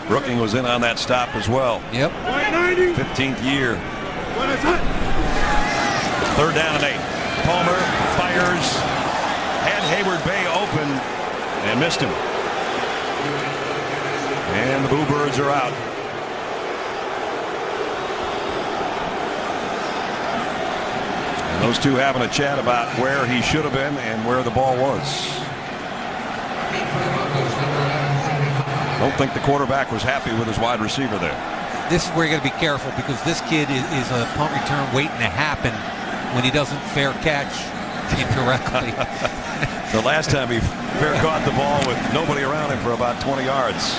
Brooking was in on that stop as well. Yep. 15th year. 3rd down and 8. Palmer fires. Had Hayward Bay open and missed him. And the Bluebirds are out. And those 2 having a chat about where he should have been and where the ball was. Don't think the quarterback was happy with his wide receiver there. This is where you got to be careful, because this kid is a punt return waiting to happen when he doesn't fair catch incorrectly. The last time he fair caught the ball with nobody around him for about 20 yards.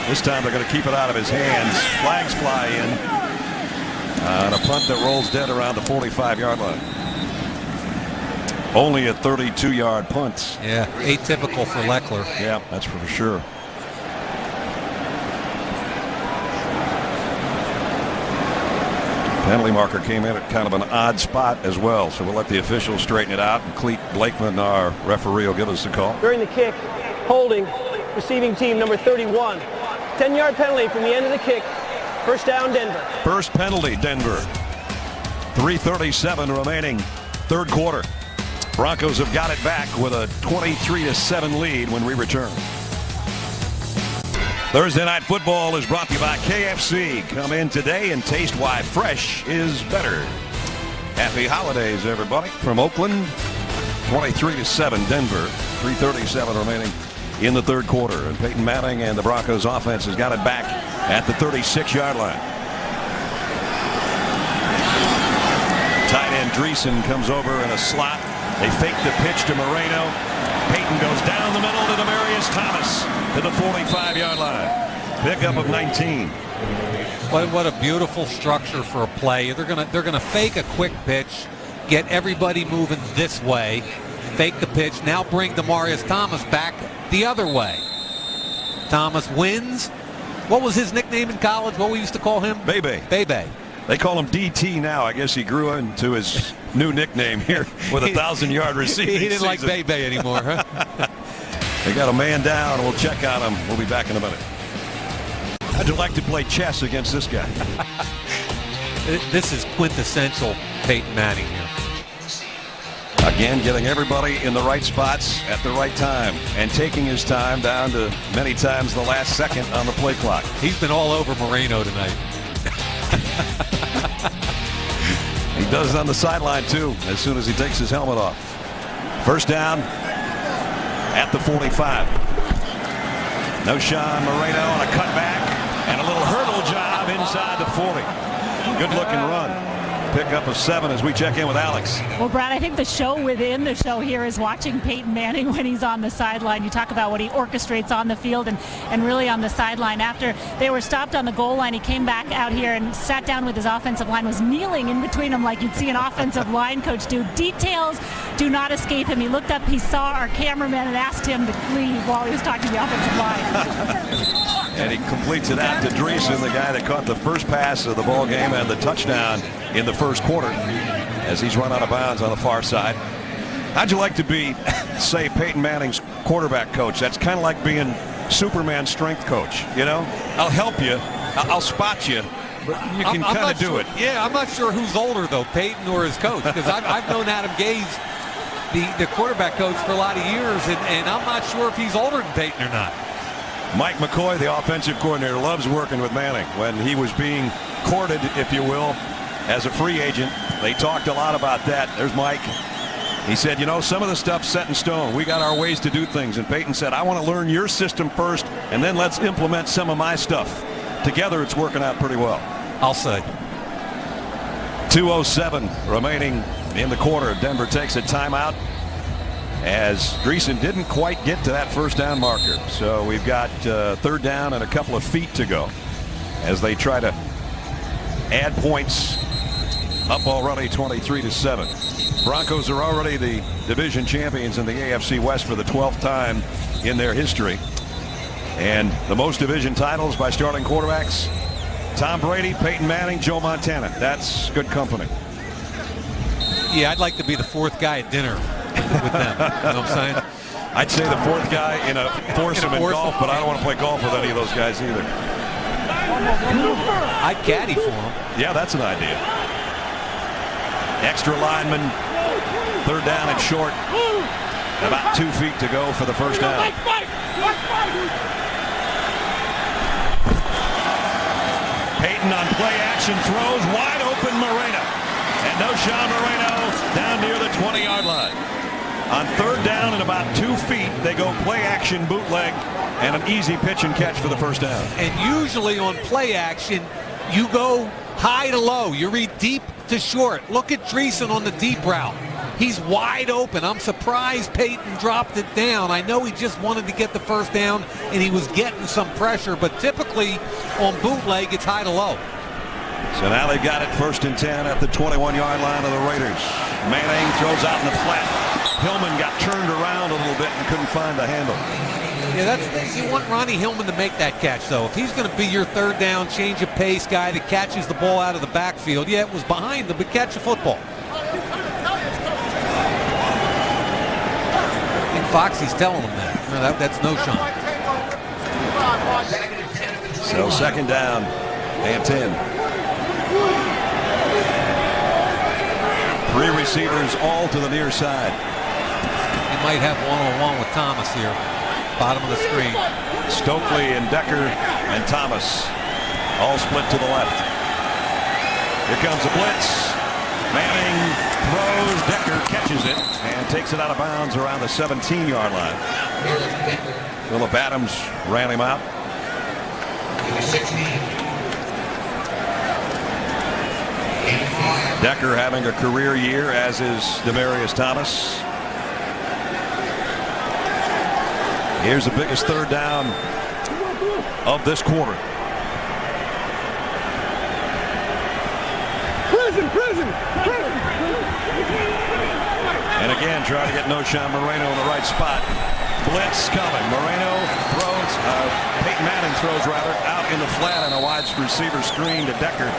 This time they're going to keep it out of his hands. Flags fly in on a punt that rolls dead around the 45-yard line. Only a 32-yard punt. Yeah, atypical for Leckler. Yeah, that's for sure. Penalty marker came in at kind of an odd spot as well, so we'll let the officials straighten it out, and Cleet Blakeman, our referee, will give us the call. During the kick, holding, receiving team number 31. 10-yard penalty from the end of the kick. First down, Denver. First penalty, Denver. 3:37 remaining, third quarter. Broncos have got it back with a 23-7 lead when we return. Thursday Night Football is brought to you by KFC. Come in today and taste why fresh is better. Happy holidays, everybody. From Oakland, 23-7 Denver. 3:37 remaining in the third quarter. And Peyton Manning and the Broncos offense has got it back at the 36-yard line. Tight end Dreesen comes over in a slot. They fake the pitch to Moreno. Peyton goes down the middle to Demaryius Thomas to the 45-yard line. Pickup of 19. What a beautiful structure for a play. They're gonna fake a quick pitch, get everybody moving this way, fake the pitch, now bring Demaryius Thomas back the other way. Thomas wins. What was his nickname in college? What we used to call him? Bebe. Bebe. They call him DT now. I guess he grew into his new nickname here with 1,000-yard receiving He didn't season. like Bebe anymore, huh? They got a man down. We'll check on him. We'll be back in a minute. How'd you like to play chess against this guy? This is quintessential Peyton Manning here. Again, getting everybody in the right spots at the right time and taking his time down to many times the last second on the play clock. He's been all over Moreno tonight. He does it on the sideline, too, as soon as he takes his helmet off. First down at the 45. No Sean Moreno on a cutback and a little hurdle job inside the 40. Good looking run. Pickup of 7 as we check in with Alex. Well, Brad, I think the show within the show here is watching Peyton Manning when he's on the sideline. You talk about what he orchestrates on the field and really on the sideline. After they were stopped on the goal line, he came back out here and sat down with his offensive line, was kneeling in between them like you'd see an offensive line coach do. Details do not escape him. He looked up, he saw our cameraman and asked him to leave while he was talking to the offensive line. And he completes it out to Dreesen, the guy that caught the first pass of the ball game and the touchdown in the first quarter as he's run out of bounds on the far side. How'd you like to be, say, Peyton Manning's quarterback coach? That's kind of like being Superman's strength coach, you know? I'll help you. I'll spot you. But you can kind of do it. Yeah, I'm not sure who's older, though, Peyton or his coach, because I've known Adam Gase, the quarterback coach, for a lot of years, and I'm not sure if he's older than Peyton or not. Mike McCoy, the offensive coordinator, loves working with Manning. When he was being courted, if you will, as a free agent, they talked a lot about that. There's Mike. He said, you know, some of the stuff's set in stone. We got our ways to do things. And Peyton said, I want to learn your system first, and then let's implement some of my stuff. Together, it's working out pretty well. I'll say. 2:07 remaining in the quarter. Denver takes a timeout as Dreesen didn't quite get to that first down marker. So we've got third down and a couple of feet to go as they try to add points. Up already 23-7. Broncos are already the division champions in the AFC West for the 12th time in their history. And the most division titles by starting quarterbacks: Tom Brady, Peyton Manning, Joe Montana. That's good company. Yeah, I'd like to be the fourth guy at dinner with them. You know what I'm saying? I'd say the fourth guy in a foursome in golf, but I don't want to play golf with any of those guys either. I'd caddy for him. Yeah, that's an idea. Extra lineman, third down and short. About 2 feet to go for the first down. Peyton on play action throws, wide open Moreno. And Knowshon Moreno down near the 20-yard line. On third down and about 2 feet, they go play action bootleg and an easy pitch and catch for the first down. And usually on play action, you go high to low. You read deep to short. Look at Dreesen on the deep route. He's wide open. I'm surprised Peyton dropped it down. I know he just wanted to get the first down and he was getting some pressure, but typically on bootleg, it's high to low. So now they've got it first and 10 at the 21-yard line of the Raiders. Manning throws out in the flat. Hillman got turned around a little bit and couldn't find the handle. Yeah, you want Ronnie Hillman to make that catch, though. If he's going to be your third down, change of pace guy that catches the ball out of the backfield, yeah, it was behind him, but catch a football. And Foxy's telling him that. No, that's Knowshon. So second down and 10. 3 receivers all to the near side. He might have one-on-one with Thomas here. Bottom of the screen. Stokely and Decker and Thomas all split to the left. Here comes the blitz. Manning throws. Decker catches it and takes it out of bounds around the 17-yard line. Phillip Adams ran him out. Decker having a career year, as is Demaryius Thomas. Here's the biggest third down of this quarter. Prison. And again, trying to get Knowshon Moreno in the right spot. Blitz coming. Moreno throws, Peyton Manning throws rather, out in the flat on a wide receiver screen to Decker.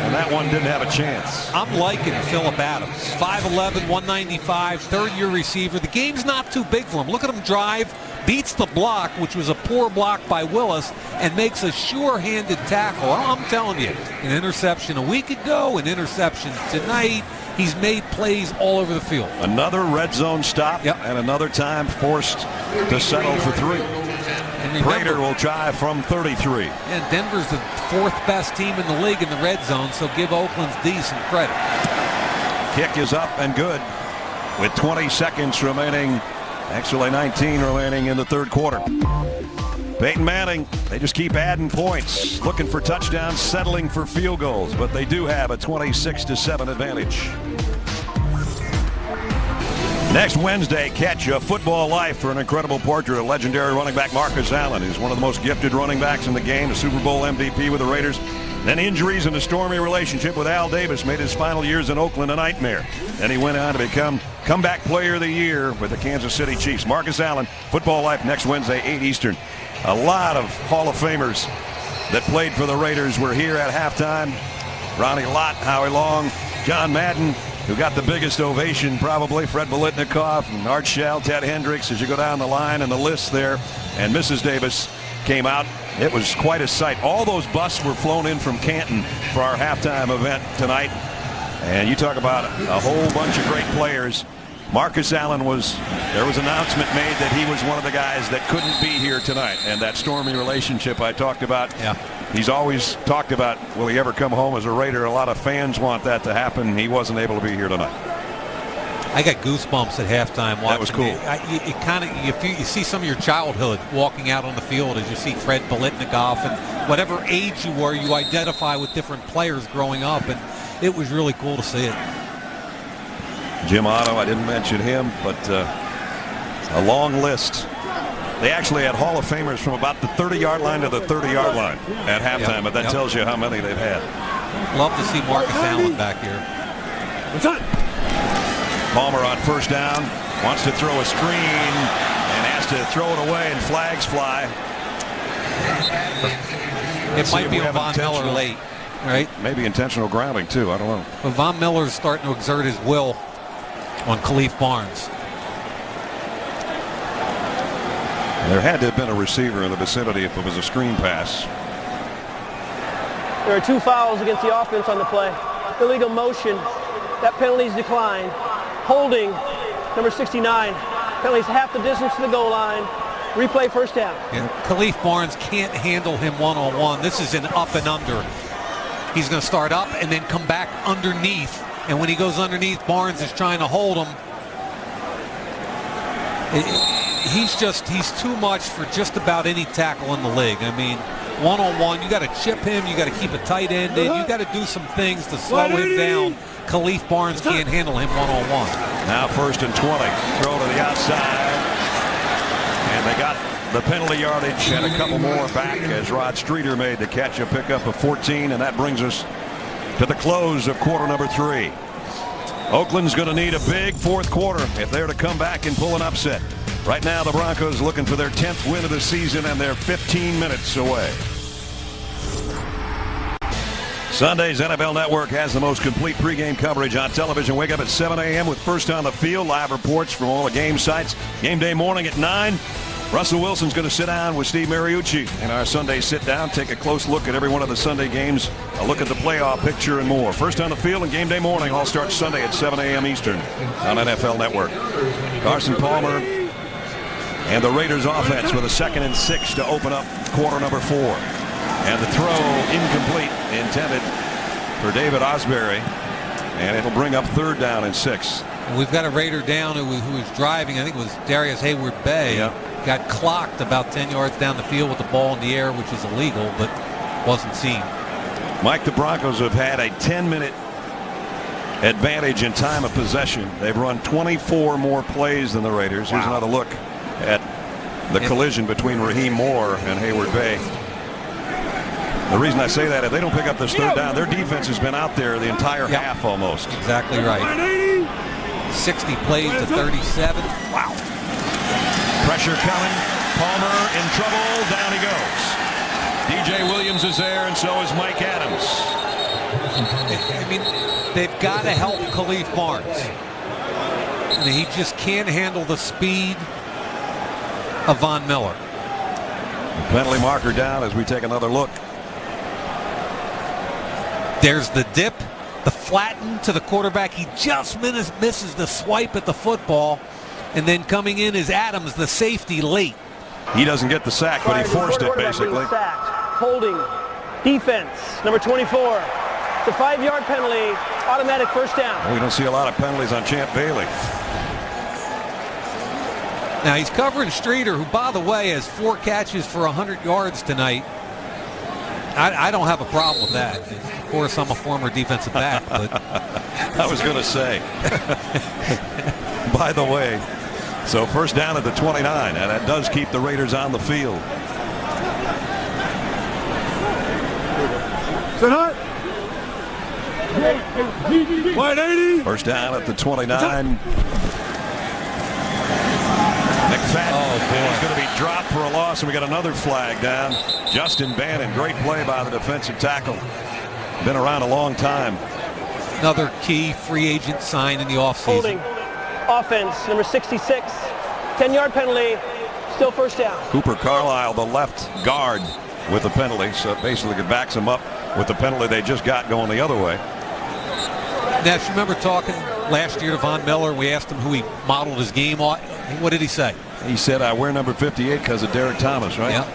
And that one didn't have a chance. I'm liking Phillip Adams. 5'11", 195, third-year receiver. The game's not too big for him. Look at him drive, beats the block, which was a poor block by Willis, and makes a sure-handed tackle. I'm telling you, an interception a week ago, an interception tonight. He's made plays all over the field. Another red zone stop, and another time forced to settle for 3. And Prater will try from 33. And Denver's the 4th best team in the league in the red zone, so give Oakland's D some credit. Kick is up and good with 20 seconds remaining, actually 19 remaining in the third quarter. Peyton Manning, they just keep adding points, looking for touchdowns, settling for field goals, but they do have a 26-7 advantage. Next Wednesday, catch a football life for an incredible portrait of legendary running back Marcus Allen, who's one of the most gifted running backs in the game, a Super Bowl MVP with the Raiders. Then injuries and a stormy relationship with Al Davis made his final years in Oakland a nightmare. Then he went on to become Comeback Player of the Year with the Kansas City Chiefs. Marcus Allen, football life next Wednesday, 8 Eastern. A lot of Hall of Famers that played for the Raiders were here at halftime. Ronnie Lott, Howie Long, John Madden, who got the biggest ovation probably, Fred Biletnikoff and Art Shell, Ted Hendricks, as you go down the line and the list there. And Mrs. Davis came out. It was quite a sight. All those buses were flown in from Canton for our halftime event tonight. And you talk about a whole bunch of great players. Marcus Allen there was an announcement made that he was one of the guys that couldn't be here tonight. And that stormy relationship I talked about, he's always talked about, will he ever come home as a Raider? A lot of fans want that to happen. He wasn't able to be here tonight. I got goosebumps at halftime watching. That was cool. It kind of, you see some of your childhood walking out on the field as you see Fred Biletnikoff, and whatever age you were, you identify with different players growing up, and it was really cool to see it. Jim Otto, I didn't mention him, but a long list. They actually had Hall of Famers from about the 30-yard line to the 30-yard line at halftime, but that tells you how many they've had. Love to see Marcus Allen back here. Palmer on first down, wants to throw a screen and has to throw it away, and flags fly. It might be on Von Miller late, right? Maybe intentional grounding too, I don't know. But Von Miller's starting to exert his will on Khalif Barnes. There had to have been a receiver in the vicinity if it was a screen pass. There are 2 fouls against the offense on the play. Illegal motion. That penalty's declined. Holding, number 69. Penalty's half the distance to the goal line. Replay first down. And Khalif Barnes can't handle him one-on-one. This is an up and under. He's going to start up and then come back underneath. And when he goes underneath, Barnes is trying to hold him. He's too much for just about any tackle in the league. I mean, one-on-one, you got to chip him, you got to keep a tight end in, you got to do some things to slow him down. Khalif Barnes can't handle him one-on-one. Now 1st and 20, throw to the outside, and they got the penalty yardage and a couple more back as Rod Streeter made the catch, a pickup of 14, and that brings us to the close of quarter number 3. Oakland's going to need a big fourth quarter if they're to come back and pull an upset. Right now, the Broncos looking for their 10th win of the season, and they're 15 minutes away. Sunday's NFL Network has the most complete pregame coverage on television. Wake up at 7 a.m. with First on the Field, live reports from all the game sites. Game day morning at 9. Russell Wilson's going to sit down with Steve Mariucci in our Sunday sit-down, take a close look at every one of the Sunday games, a look at the playoff picture and more. First on the Field and Game Day morning all starts Sunday at 7 a.m. Eastern on NFL Network. Carson Palmer and the Raiders offense with a 2nd and 6 to open up quarter number 4. And the throw incomplete, intended for David Osbury, and it'll bring up 3rd down and 6. We've got a Raider down who was driving. I think it was Darius Hayward-Bay. Yep. Got clocked about 10 yards down the field with the ball in the air, which is illegal, but wasn't seen. Mike, the Broncos have had a 10-minute advantage in time of possession. They've run 24 more plays than the Raiders. Here's another look at the collision between Raheem Moore and Hayward-Bay. The reason I say that, if they don't pick up this 3rd down, their defense has been out there the entire half almost. Exactly right. 60 plays to 37. Wow. Pressure coming. Palmer in trouble. Down he goes. DJ Williams is there, and so is Mike Adams. I mean, they've got to help Khalif Barnes. I mean, he just can't handle the speed of Von Miller. Penalty marker down as we take another look. There's the dip, the flatten to the quarterback. He just misses the swipe at the football. And then coming in is Adams, the safety, late. He doesn't get the sack, but he forced it, basically. Holding. Defense, number 24. It's a 5-yard penalty. Automatic first down. Well, we don't see a lot of penalties on Champ Bailey. Now he's covering Streeter, who, by the way, has 4 catches for 100 yards tonight. I don't have a problem with that. Of course, I'm a former defensive back, but I was going to say. By the way, so first down at the 29, and that does keep the Raiders on the field. Sit hot. 180. First down at the 29. McFadden is going to be dropped for a loss, and we got another flag down. Justin Bannon, great play by the defensive tackle. Been around a long time. another key free agent sign in the offseason. Holding offense, number 66. 10-yard penalty, still first down. Cooper Carlisle, the left guard, with the penalty. So basically it backs him up with the penalty they just got going the other way. Now, if you remember talking last year to Von Miller, we asked him who he modeled his game on. What did he say? He said, I wear number 58 because of Derek Thomas, right? Yep.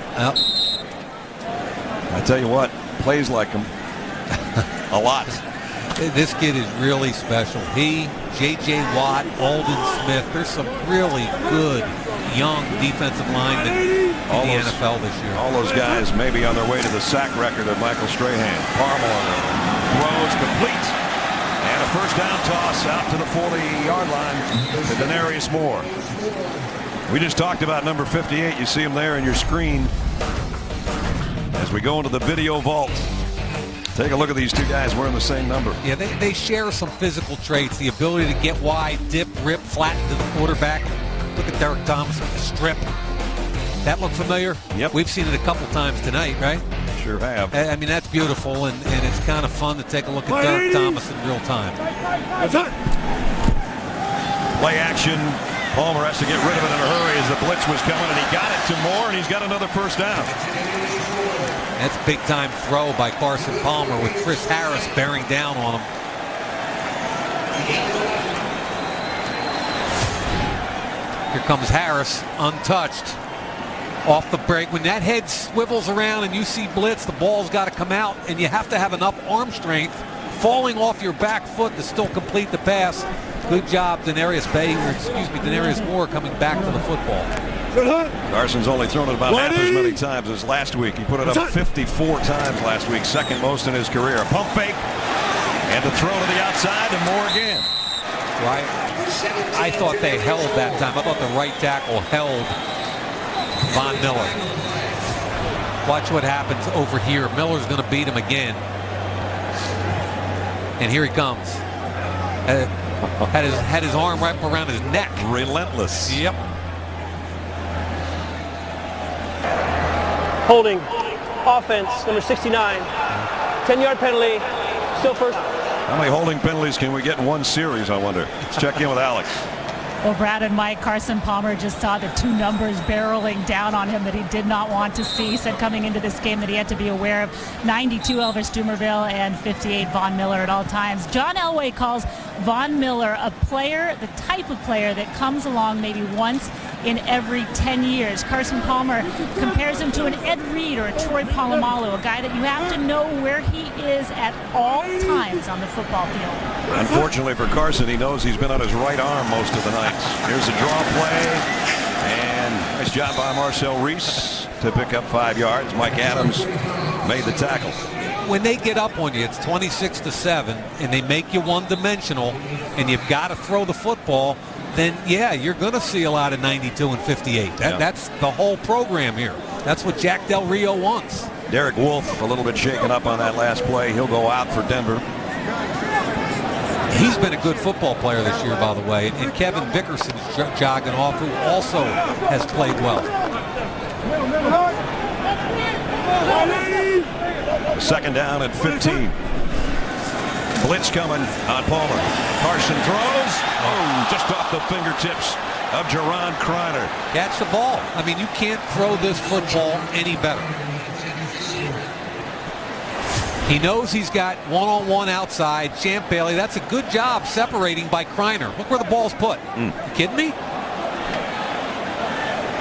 I tell you what, plays like him a lot. This kid is really special. He, J.J. Watt, Alden Smith, there's some really good young defensive linemen in the NFL this year. All those guys may be on their way to the sack record of Michael Strahan. Palmer throws complete. And a first down toss out to the 40-yard line to Denarius Moore. We just talked about number 58. You see him there in your screen. As we go into the video vault, take a look at these two guys wearing the same number. Yeah, they share some physical traits. The ability to get wide, dip, rip, flatten to the quarterback. Look at Derek Thomas with the strip. That look familiar? Yep. We've seen it a couple times tonight, right? Sure have. I mean, that's beautiful, and it's kind of fun to take a look at Derek Thomas in real time. Play action. Palmer has to get rid of it in a hurry as the blitz was coming, and he got it to Moore, and he's got another first down. That's a big-time throw by Carson Palmer with Chris Harris bearing down on him. Here comes Harris, untouched. Off the break. When that head swivels around and you see blitz, the ball's got to come out, and you have to have enough arm strength falling off your back foot to still complete the pass. Good job, Denarius Moore coming back to the football. Carson's only thrown it about half as many times as last week. He put it up 54 times last week, second most in his career. A pump fake, and the throw to the outside, and Moore again. Right. I thought they held that time. I thought the right tackle held Von Miller. Watch what happens over here. Miller's going to beat him again. And here he comes. Had his arm right around his neck. Relentless. Yep. Holding offense, number 69. 10-yard penalty, still first. How many holding penalties can we get in one series, I wonder? Let's check in with Alex. Well, Brad and Mike, Carson Palmer just saw the two numbers barreling down on him that he did not want to see. He said coming into this game that he had to be aware of 92 Elvis Dumervil and 58 Von Miller at all times. John Elway calls Von Miller a player, the type of player that comes along maybe once in every 10 years. Carson Palmer compares him to an Ed Reed or a Troy Polamalu, a guy that you have to know where he is at all times on the football field. Unfortunately for Carson, he knows he's been on his right arm most of the nights. Here's a draw play, and nice job by Marcel Reese to pick up 5 yards. Mike Adams made the tackle. When they get up on you, it's 26-7, and they make you one-dimensional, and you've got to throw the football, then, yeah, you're going to see a lot of 92 and 58. That's the whole program here. That's what Jack Del Rio wants. Derek Wolfe a little bit shaken up on that last play. He'll go out for Denver. He's been a good football player this year, by the way, and Kevin Vickerson's jogging off, who also has played well. Second down at 15. Blitz coming on Palmer. Carson throws. Oh, just off the fingertips of Jerron Kreiner. Catch the ball. I mean, you can't throw this football any better. He knows he's got one-on-one outside. Champ Bailey, that's a good job separating by Kreiner. Look where the ball's put. You kidding me?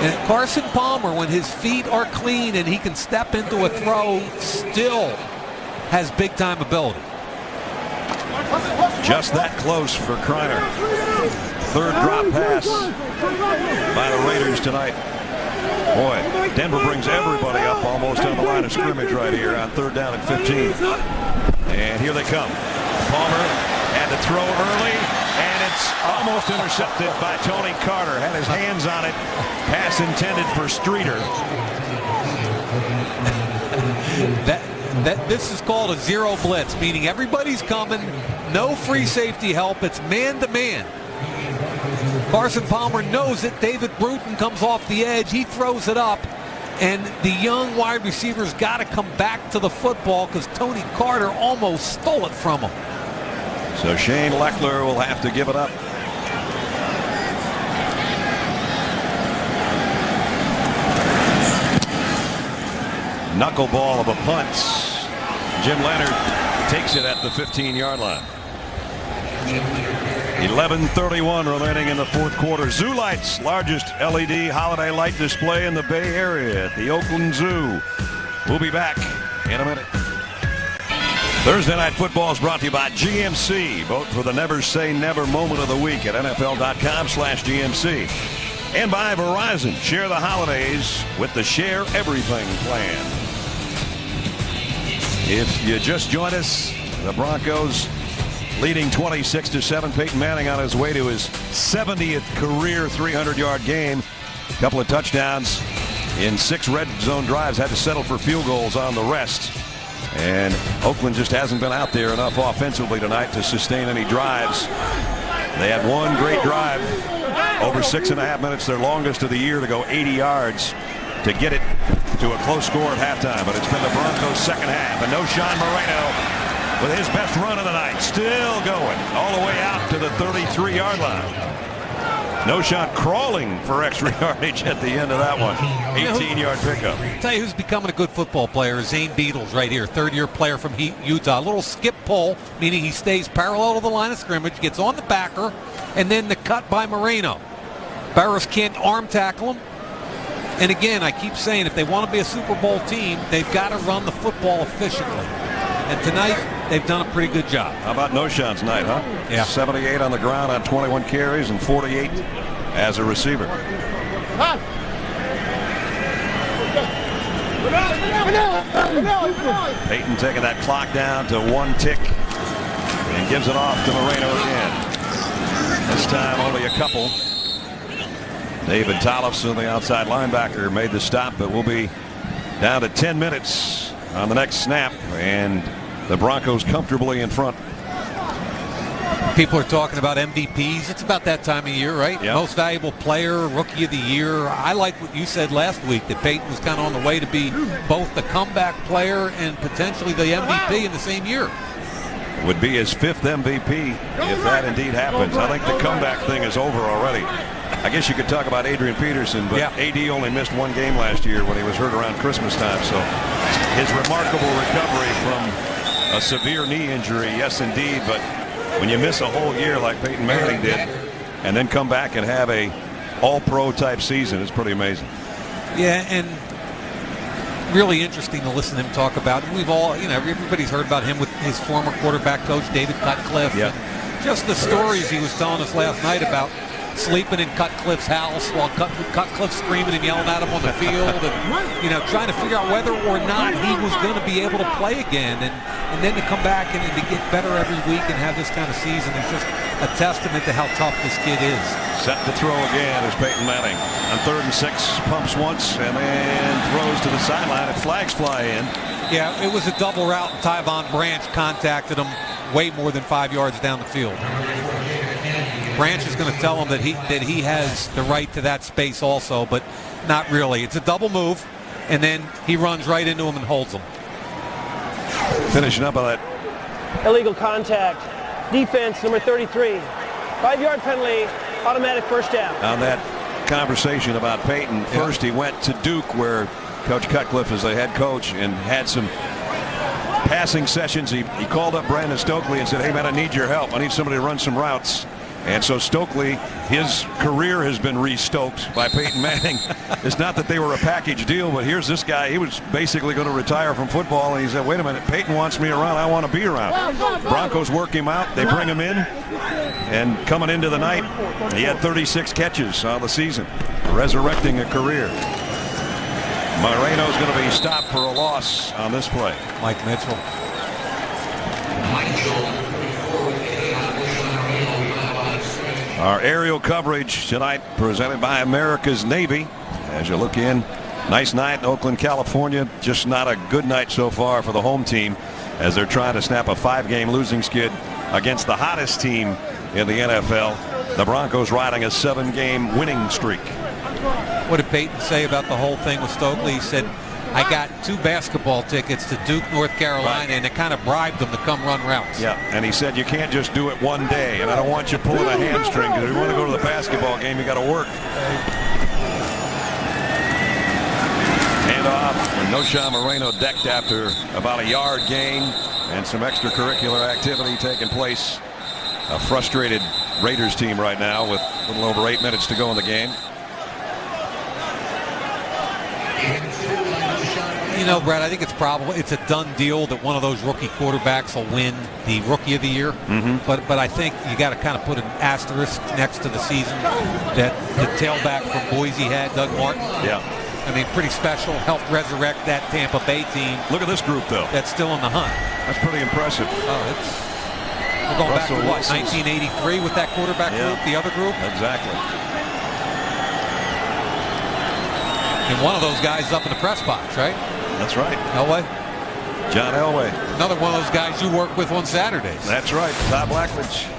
And Carson Palmer, when his feet are clean and he can step into a throw, still has big-time ability. Just that close for Kreiner. Third drop pass by the Raiders tonight. Boy, Denver brings everybody up almost on the line of scrimmage right here on 3rd down and 15. And here they come. Palmer had to throw early, and it's almost intercepted by Tony Carter. Had his hands on it. Pass intended for Streeter. This is called a zero blitz, meaning everybody's coming, no free safety help. It's man-to-man. Carson Palmer knows it. David Bruton comes off the edge. He throws it up, and the young wide receiver's got to come back to the football because Tony Carter almost stole it from him. So Shane Lechler will have to give it up. Knuckleball of a punt. Jim Leonard takes it at the 15-yard line. 11:31 remaining in the 4th quarter. Zoo Lights, largest LED holiday light display in the Bay Area at the Oakland Zoo. We'll be back in a minute. Thursday Night Football is brought to you by GMC. Vote for the Never Say Never moment of the week at NFL.com/GMC. And by Verizon. Share the holidays with the Share Everything plan. If you just joined us, the Broncos leading 26-7. Peyton Manning on his way to his 70th career 300-yard game. A couple of touchdowns in 6 red zone drives. Had to settle for field goals on the rest. And Oakland just hasn't been out there enough offensively tonight to sustain any drives. They had one great drive over 6.5 minutes, their longest of the year, to go 80 yards to get it to a close score at halftime. But it's been the Broncos' second half. And Knowshon Moreno with his best run of the night, still going all the way out to the 33-yard line. Knowshon crawling for extra yardage at the end of that one. 18-yard pickup. I'll tell you who's becoming a good football player is Zane Beadles right here, 3rd-year player from Utah. A little skip pull, meaning he stays parallel to the line of scrimmage, gets on the backer, and then the cut by Moreno. Barros can't arm tackle him. And again, I keep saying, if they want to be a Super Bowl team, they've got to run the football efficiently. And tonight, they've done a pretty good job. How about Knowshon's night, huh? Yeah. 78 on the ground on 21 carries and 48 as a receiver. Peyton taking that clock down to 1 tick and gives it off to Moreno again. This time only a couple. David Tollefson, the outside linebacker, made the stop, but we'll be down to 10 minutes on the next snap, and the Broncos comfortably in front. People are talking about MVPs. It's about that time of year, right? Yep. Most valuable player, rookie of the year. I like what you said last week, that Peyton was kind of on the way to be both the comeback player and potentially the MVP in the same year. Would be his 5th MVP if that indeed happens. I think the comeback thing is over already. I guess you could talk about Adrian Peterson, but yeah. AD only missed 1 game last year when he was hurt around Christmas time. So his remarkable recovery from a severe knee injury, yes indeed, but when you miss a whole year like Peyton Manning did and then come back and have a all-pro type season, it's pretty amazing. Yeah, and really interesting to listen to him talk about. We've all, everybody's heard about him with his former quarterback coach, David Cutcliffe. Yeah. And just the stories he was telling us last night about sleeping in Cutcliffe's house while Cutcliffe screaming and yelling at him on the field, and trying to figure out whether or not he was going to be able to play again, and then to come back and to get better every week and have this kind of season is just a testament to how tough this kid is. Set to throw again is Peyton Manning on 3rd and 6, pumps once and then throws to the sideline, and flags fly in. Yeah, it was a double route, and Tyvon Branch contacted him way more than 5 yards down the field. Branch is going to tell him that he has the right to that space also, but not really. It's a double move, and then he runs right into him and holds him. Finishing up on that. Illegal contact. Defense, number 33. 5-yard penalty, automatic first down. On that conversation about Peyton, first he went to Duke, where Coach Cutcliffe is the head coach, and had some passing sessions. He called up Brandon Stokely and said, hey man, I need your help. I need somebody to run some routes. And so Stokely, his career has been restoked by Peyton Manning. It's not that they were a package deal, but here's this guy. He was basically going to retire from football, and he said, wait a minute, Peyton wants me around. I want to be around. Broncos work him out. They bring him in. And coming into the night, he had 36 catches on the season, resurrecting a career. Moreno's going to be stopped for a loss on this play. Mike Mitchell. Our aerial coverage tonight presented by America's Navy. As you look in, nice night in Oakland, California. Just not a good night so far for the home team as they're trying to snap a 5-game losing skid against the hottest team in the NFL. The Broncos riding a 7-game winning streak. What did Peyton say about the whole thing with Stokely? He said, I got 2 basketball tickets to Duke, North Carolina, and it kind of bribed them to come run routes. Yeah, and he said you can't just do it one day, and I don't want you pulling a hamstring because if you want to go to the basketball game, you got to work. Hand off, and Knowshon Moreno decked after about a yard gain and some extracurricular activity taking place. A frustrated Raiders team right now with a little over 8 minutes to go in the game. You know, Brad, I think it's a done deal that one of those rookie quarterbacks will win the Rookie of the Year. But I think you got to kind of put an asterisk next to the season that the tailback from Boise had, Doug Martin. Yeah. I mean, pretty special. Helped resurrect that Tampa Bay team. Look at this group, though. That's still in the hunt. That's pretty impressive. We're going Russell back to what, 1983 with that quarterback group, the other group? Exactly. And one of those guys up in the press box, right? That's right. Elway? John Elway. Another one of those guys you work with on Saturdays. That's right. Todd Blackledge,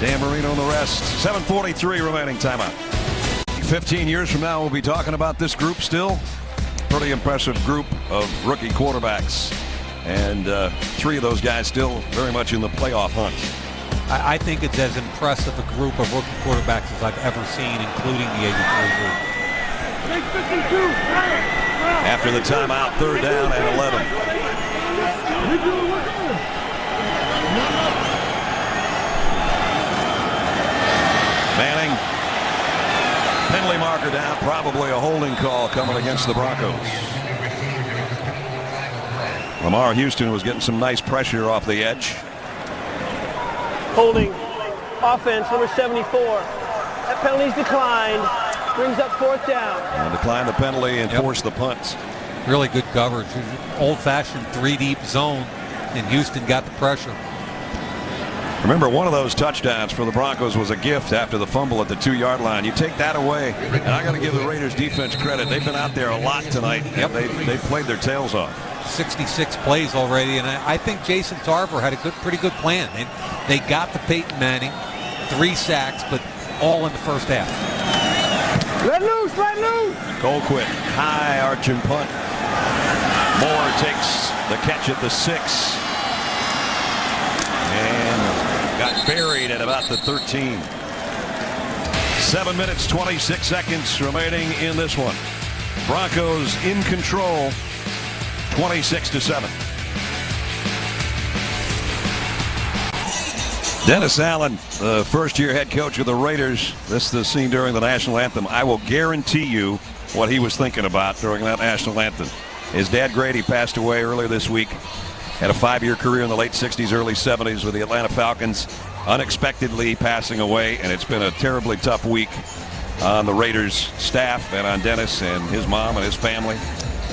Dan Marino and the rest. 7:43 remaining timeout. 15 years from now, we'll be talking about this group still. Pretty impressive group of rookie quarterbacks. And 3 of those guys still very much in the playoff hunt. I think it's as impressive a group of rookie quarterbacks as I've ever seen, including the 83 group. After the timeout, 3rd down and 11. Manning, penalty marker down, probably a holding call coming against the Broncos. Lamar Houston was getting some nice pressure off the edge. Holding offense, number 74. That penalty's declined. Brings up 4th down. And declined the penalty and forced the punt. Really good coverage. Old-fashioned 3-deep zone, and Houston got the pressure. Remember, one of those touchdowns for the Broncos was a gift after the fumble at the 2-yard line. You take that away, and I got to give the Raiders defense credit. They've been out there a lot tonight. Yep. They played their tails off. 66 plays already, and I think Jason Tarver had a pretty good plan. They got to Peyton Manning, 3 sacks, but all in the first half. Let loose, let loose. Colquitt, high arching punt. Moore takes the catch at the 6. And got buried at about the 13. 7 minutes, 26 seconds remaining in this one. Broncos in control, 26-7. Dennis Allen, the first-year head coach of the Raiders. This is the scene during the national anthem. I will guarantee you what he was thinking about during that national anthem. His dad, Grady, passed away earlier this week. Had a 5-year career in the late 60s, early 70s with the Atlanta Falcons. Unexpectedly passing away, and it's been a terribly tough week on the Raiders staff and on Dennis and his mom and his family.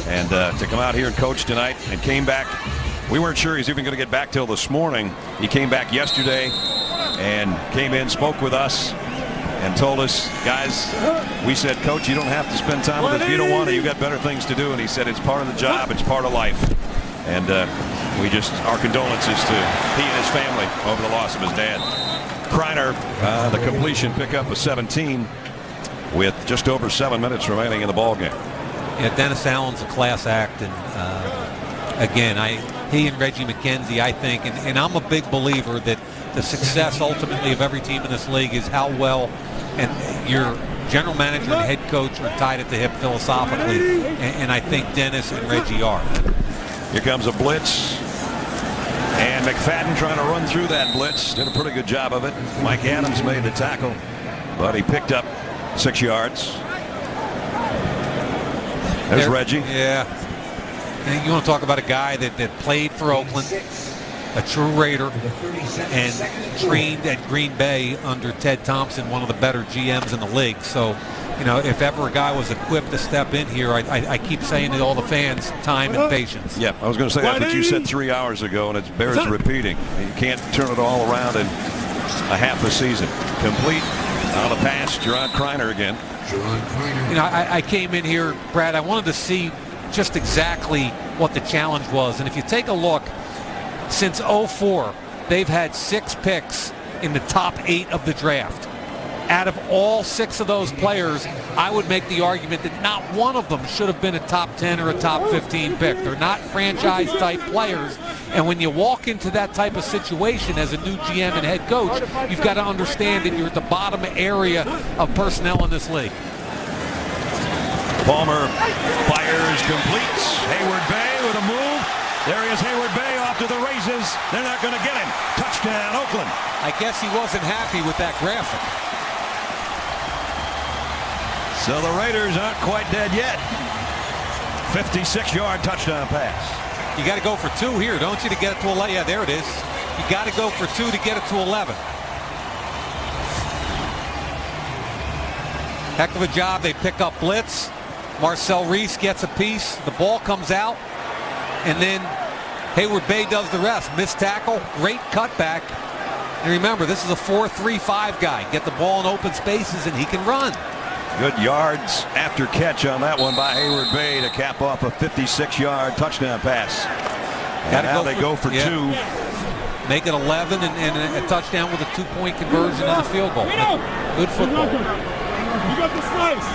And to come out here and coach tonight, and came back. We weren't sure he's even going to get back till this morning. He came back yesterday and came in, spoke with us, and told us, guys, we said, Coach, you don't have to spend time with us if you don't want to. You've got better things to do. And he said, it's part of the job. It's part of life. And our condolences to he and his family over the loss of his dad. Kreiner, the completion pickup of 17 with just over 7 minutes remaining in the ballgame. Yeah, Dennis Allen's a class act. And again, he and Reggie McKenzie, I think, and I'm a big believer that the success ultimately of every team in this league is how well and your general manager and head coach are tied at the hip philosophically, and I think Dennis and Reggie are. Here comes a blitz. And McFadden trying to run through that blitz. Did a pretty good job of it. Mike Adams made the tackle, but he picked up 6 yards. There's Reggie. Yeah. And you want to talk about a guy that played for Oakland, a true Raider, and trained at Green Bay under Ted Thompson, one of the better GMs in the league. So, you know, if ever a guy was equipped to step in here, I keep saying to all the fans, time and patience. Yep, I was going to say that's what you said 3 hours ago, and it bears repeating. You can't turn it all around in a half a season. Complete on the pass, Jerron Kreiner again. You know, I came in here, Brad, I wanted to see just exactly what the challenge was. And if you take a look, since 04, they've had 6 picks in the top 8 of the draft. Out of all 6 of those players, I would make the argument that not one of them should have been a top 10 or a top 15 pick. They're not franchise-type players. And when you walk into that type of situation as a new GM and head coach, you've got to understand that you're at the bottom area of personnel in this league. Palmer fires, completes. Hayward Bay with a move. There he is, Hayward Bay off to the races. They're not going to get him. Touchdown, Oakland. I guess he wasn't happy with that graphic. So the Raiders aren't quite dead yet. 56-yard touchdown pass. You got to go for 2 here, don't you, to get it to 11? Yeah, there it is. You got to go for 2 to get it to 11. Heck of a job. They pick up blitz. Marcel Reese gets a piece. The ball comes out. And then Hayward Bay does the rest. Missed tackle. Great cutback. And remember, this is a 4-3-5 guy. Get the ball in open spaces and he can run. Good yards after catch on that one by Hayward Bay to cap off a 56-yard touchdown pass. And now they go for 2. Make it 11 and a touchdown with a 2-point conversion and a field goal. Good football. You got the slice.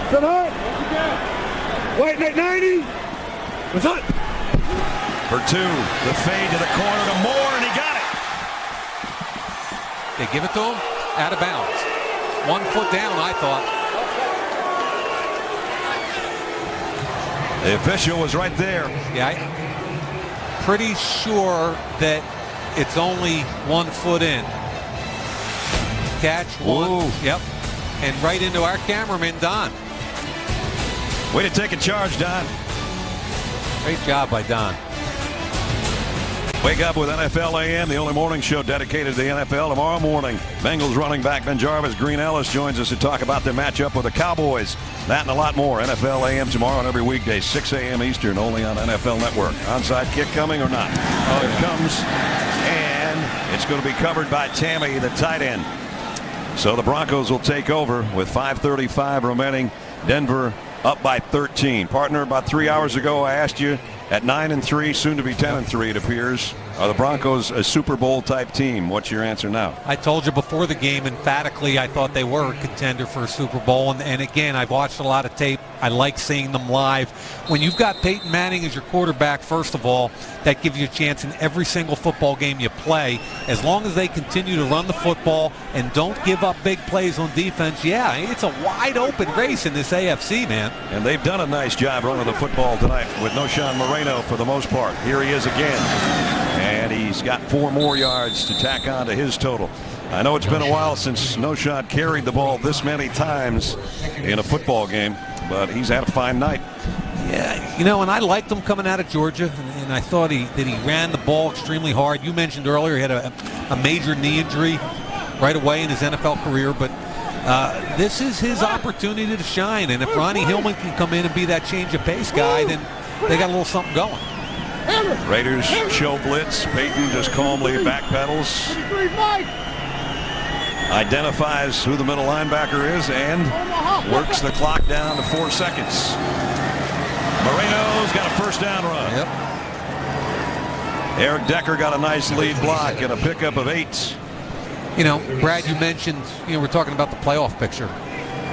Set hard. Wait, 90. What's up? For 2. The fade to the corner to Moore, and he got it. They give it to him out of bounds. 1 foot down, I thought. The official was right there. Yeah, I'm pretty sure that it's only 1 foot in. Catch 1. Whoa. Yep. And right into our cameraman, Don. Way to take a charge, Don. Great job by Don. Wake up with NFL AM, the only morning show dedicated to the NFL. Tomorrow morning, Bengals running back Ben Jarvis, Green Ellis joins us to talk about their matchup with the Cowboys. That and a lot more. NFL AM tomorrow and every weekday, 6 a.m. Eastern, only on NFL Network. Onside kick coming or not? Oh, here it comes. And it's going to be covered by Tammy, the tight end. So the Broncos will take over with 5:35 remaining. Denver up by 13. Partner, about 3 hours ago, I asked you at 9-3, soon to be 10-3, it appears. Are the Broncos a Super Bowl type team? What's your answer now? I told you before the game emphatically I thought they were a contender for a Super Bowl. And again, I've watched a lot of tape. I like seeing them live. When you've got Peyton Manning as your quarterback, first of all, that gives you a chance in every single football game you play. As long as they continue to run the football and don't give up big plays on defense, yeah, it's a wide open race in this AFC, man. And they've done a nice job running the football tonight with Knowshon Moreno for the most part. Here he is again. And he's got 4 more yards to tack on to his total. I know it's been a while since Knowshon carried the ball this many times in a football game, but he's had a fine night. Yeah, you know, and I liked him coming out of Georgia, and I thought he ran the ball extremely hard. You mentioned earlier he had a major knee injury right away in his NFL career, but this is his opportunity to shine. And if Ronnie Hillman can come in and be that change of pace guy, then they got a little something going. Raiders show blitz. Peyton just calmly backpedals, identifies who the middle linebacker is, and works the clock down to 4 seconds. Moreno's got a first down run. Yep. Eric Decker got a nice lead block and a pickup of 8. You know, Brad, you mentioned, we're talking about the playoff picture,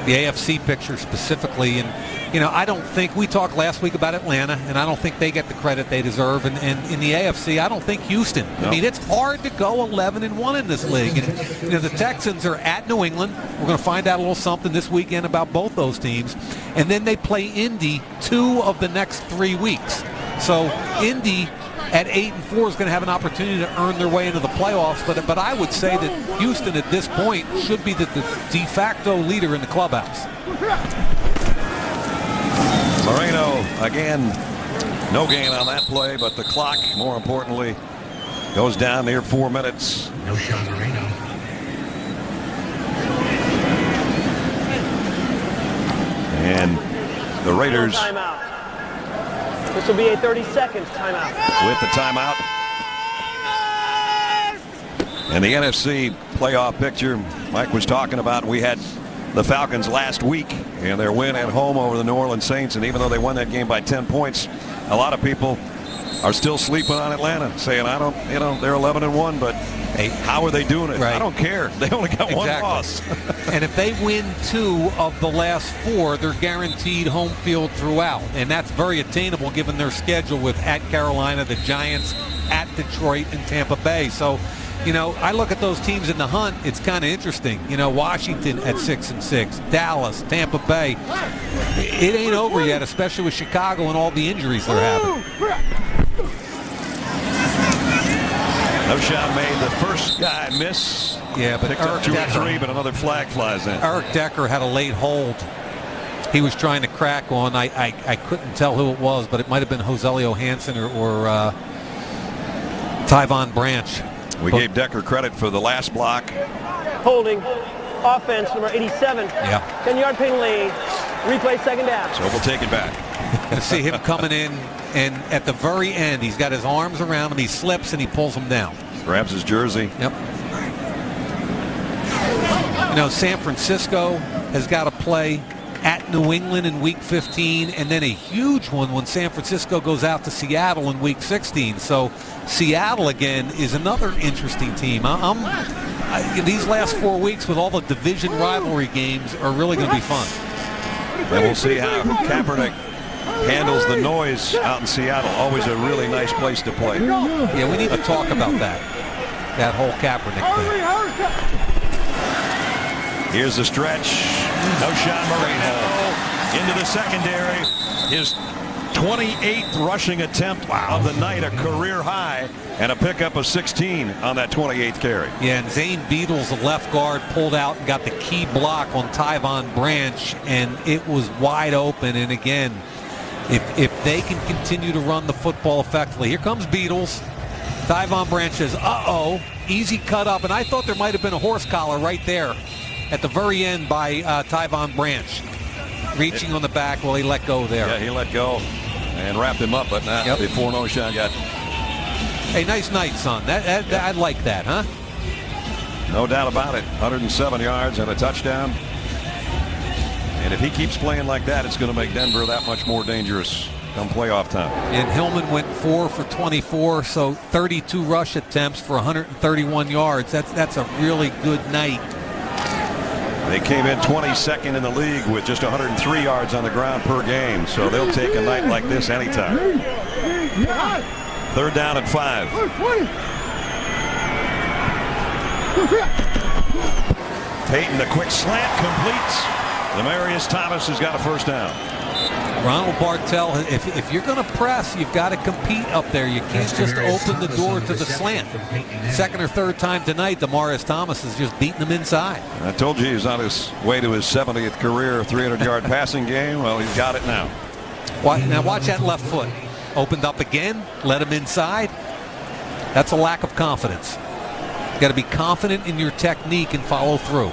the AFC picture specifically, and I don't think, we talked last week about Atlanta, and I don't think they get the credit they deserve. And in the AFC, I don't think Houston. No. I mean, it's hard to go 11-1 in this league. And the Texans are at New England. We're going to find out a little something this weekend about both those teams. And then they play Indy 2 of the next 3 weeks. So Indy at 8-4 is going to have an opportunity to earn their way into the playoffs. But I would say that Houston at this point should be the de facto leader in the clubhouse. Moreno, again, no gain on that play, but the clock, more importantly, goes down near 4 minutes. No shot, Moreno. And the Raiders Timeout. This will be a 30-second timeout. with the timeout. And the NFC playoff picture Mike was talking about, we had the Falcons last week and their win at home over the New Orleans Saints. And even though they won that game by 10 points, a lot of people are still sleeping on Atlanta, saying, I don't, they're 11-1, but hey, how are they doing it? Right. I don't care. They only got one loss. And if they win 2 of the last 4, they're guaranteed home field throughout. And that's very attainable given their schedule with at Carolina, the Giants, at Detroit, and Tampa Bay. So, I look at those teams in the hunt. It's kind of interesting. Washington at 6-6, Dallas, Tampa Bay. It ain't over yet, especially with Chicago and all the injuries they're having. No shot made. The first guy miss. Yeah, but picked up 2 or 3, but another flag flies in. Eric Decker had a late hold. He was trying to crack on. I couldn't tell who it was, but it might have been Joselio Hansen or Tyvon Branch. We gave Decker credit for the last block. Holding. Offense, number 87. Yeah. 10-yard penalty. Replay second down. So we'll take it back. To see him coming in, and at the very end, he's got his arms around him. He slips and he pulls him down. Grabs his jersey. Yep. San Francisco has got to play at New England in Week 15, and then a huge one when San Francisco goes out to Seattle in Week 16. So Seattle, again, is another interesting team. These last 4 weeks with all the division rivalry games are really going to be fun. And we'll see how Kaepernick handles the noise out in Seattle. Always a really nice place to play. Yeah, we need to talk about that whole Kaepernick thing. Here's the stretch. No shot, Moreno into the secondary. His 28th rushing attempt of the night, a career high, and a pickup of 16 on that 28th carry. Yeah, and Zane Beadles, the left guard, pulled out and got the key block on Tyvon Branch, and it was wide open. And again, if they can continue to run the football effectively, here comes Beadles. Tyvon Branch says, easy cut up, and I thought there might have been a horse collar right there at the very end by Tyvon Branch, reaching on the back while he let go there. Yeah, he let go and wrapped him up, but now before no shot got. Hey, nice night, son. I like that, huh? No doubt about it. 107 yards and a touchdown. And if he keeps playing like that, it's going to make Denver that much more dangerous come playoff time. And Hillman went 4 for 24, so 32 rush attempts for 131 yards. That's a really good night. They came in 22nd in the league with just 103 yards on the ground per game, so they'll take a night like this anytime. 3rd down and 5. Peyton, the quick slant completes. Demaryius Thomas has got a first down. Ronald Bartel, if you're going to press, you've got to compete up there. You can't just open the door to the slant. 2nd or 3rd time tonight, Demaryius Thomas is just beating him inside. I told you he's on his way to his 70th career 300-yard passing game. Well, he's got it now. Now watch that left foot. Opened up again, let him inside. That's a lack of confidence. You got to be confident in your technique and follow through.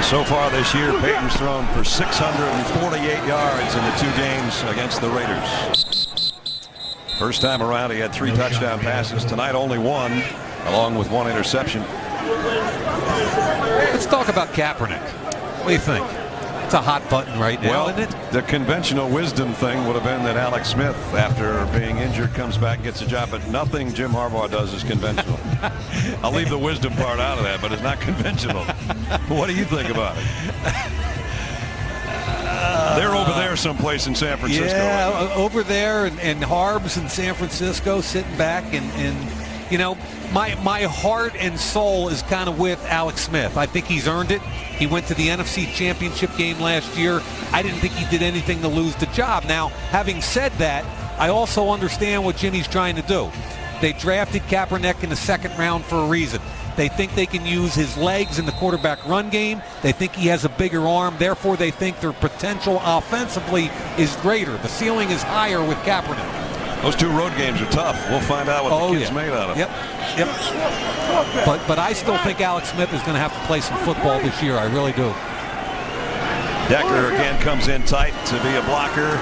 So far this year, Peyton's thrown for 648 yards in the 2 games against the Raiders. First time around, he had 3 touchdown passes. Tonight, only 1, along with 1 interception. Let's talk about Kaepernick. What do you think? It's a hot button right now, isn't it? The conventional wisdom thing would have been that Alex Smith, after being injured, comes back and gets a job, but nothing Jim Harbaugh does is conventional. I'll leave the wisdom part out of that, but it's not conventional. What do you think about it? They're over there someplace in San Francisco. Yeah, over there, and Harbs in San Francisco sitting back and You know, my heart and soul is kind of with Alex Smith. I think he's earned it. He went to the NFC Championship game last year. I didn't think he did anything to lose the job. Now, having said that, I also understand what Jimmy's trying to do. They drafted Kaepernick in the second round for a reason. They think they can use his legs in the quarterback run game. They think he has a bigger arm. Therefore, they think their potential offensively is greater. The ceiling is higher with Kaepernick. Those 2 road games are tough. We'll find out what the kid's made out of. Yep. But I still think Alex Smith is going to have to play some football this year. I really do. Decker again comes in tight to be a blocker.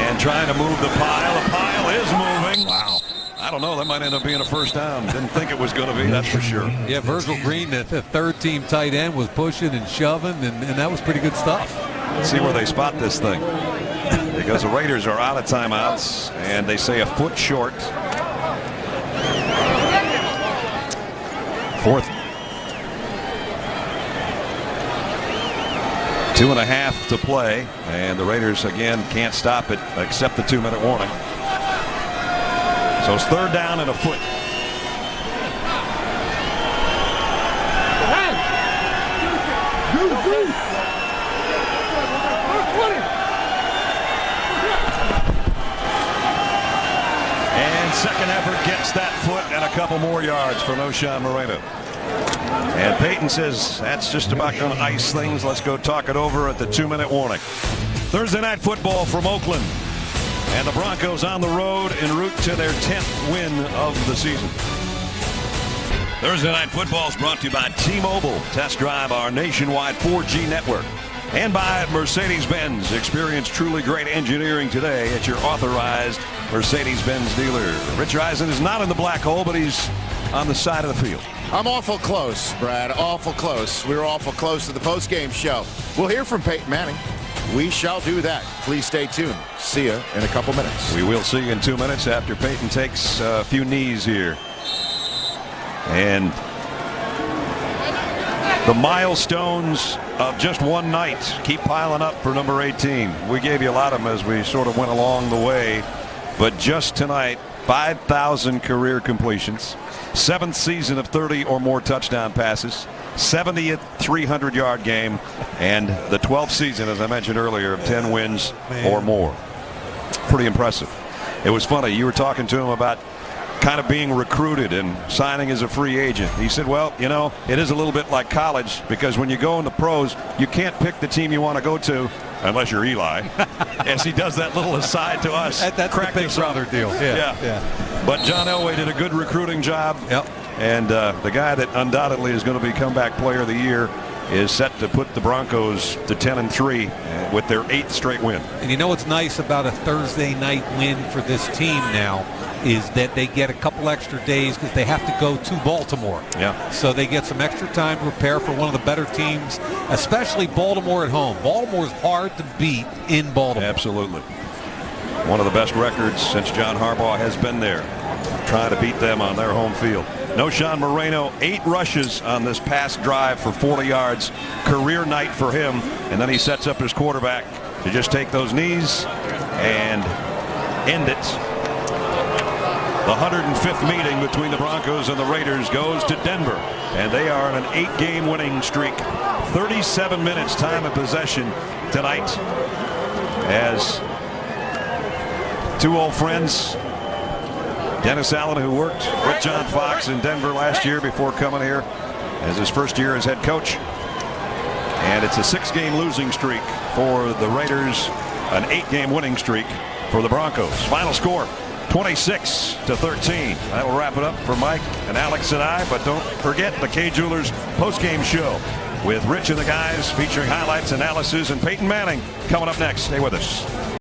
And trying to move the pile. The pile is moving. Wow. I don't know. That might end up being a first down. Didn't think it was going to be, that's for sure. Yeah, Virgil Green, the third-team tight end, was pushing and shoving, and that was pretty good stuff. Let's see where they spot this thing. Because the Raiders are out of timeouts, and they say a foot short. 4th. 2.5 to play, and the Raiders again can't stop it except the 2-minute warning. So it's 3rd down and a foot. And second effort gets that foot and a couple more yards for Knowshon Moreno. And Peyton says that's just about going to ice things. Let's go talk it over at the 2-minute warning. Thursday night football from Oakland. And the Broncos on the road en route to their 10th win of the season. Thursday night football is brought to you by T-Mobile. Test drive our nationwide 4G network. And by Mercedes-Benz. Experience truly great engineering today at your authorized Mercedes-Benz dealer. Rich Eisen is not in the black hole, but he's on the side of the field. I'm awful close, Brad. Awful close. We were awful close to the postgame show. We'll hear from Peyton Manning. We shall do that. Please stay tuned. See you in a couple minutes. We will see you in 2 minutes after Peyton takes a few knees here. And the milestones of just one night keep piling up for number 18. We gave you a lot of them as we sort of went along the way. But just tonight, 5,000 career completions. 7th season of 30 or more touchdown passes. 70th 300-yard game, and the 12th season, as I mentioned earlier, of 10 wins or more. Pretty impressive. It was funny. You were talking to him about kind of being recruited and signing as a free agent. He said, well, you know, it is a little bit like college because when you go in the pros, you can't pick the team you want to go to unless you're Eli. As he does that little aside to us. That's the big brother deal. Yeah. But John Elway did a good recruiting job. Yep. And the guy that undoubtedly is going to be comeback player of the year is set to put the Broncos to 10-3 with their 8th straight win. And you know what's nice about a Thursday night win for this team now is that they get a couple extra days because they have to go to Baltimore. Yeah. So they get some extra time to prepare for one of the better teams, especially Baltimore at home. Baltimore's hard to beat in Baltimore. Absolutely. One of the best records since John Harbaugh has been there, trying to beat them on their home field. Knowshon Moreno, 8 rushes on this past drive for 40 yards. Career night for him. And then he sets up his quarterback to just take those knees and end it. The 105th meeting between the Broncos and the Raiders goes to Denver. And they are on an 8-game winning streak. 37 minutes time of possession tonight as 2 old friends, Dennis Allen, who worked with John Fox in Denver last year before coming here as his first year as head coach. And it's a 6-game losing streak for the Raiders, an 8-game winning streak for the Broncos. Final score, 26-13. That'll wrap it up for Mike and Alex and I. But don't forget the Kay Jewelers postgame show with Rich and the guys featuring highlights, analysis, and Peyton Manning coming up next. Stay with us.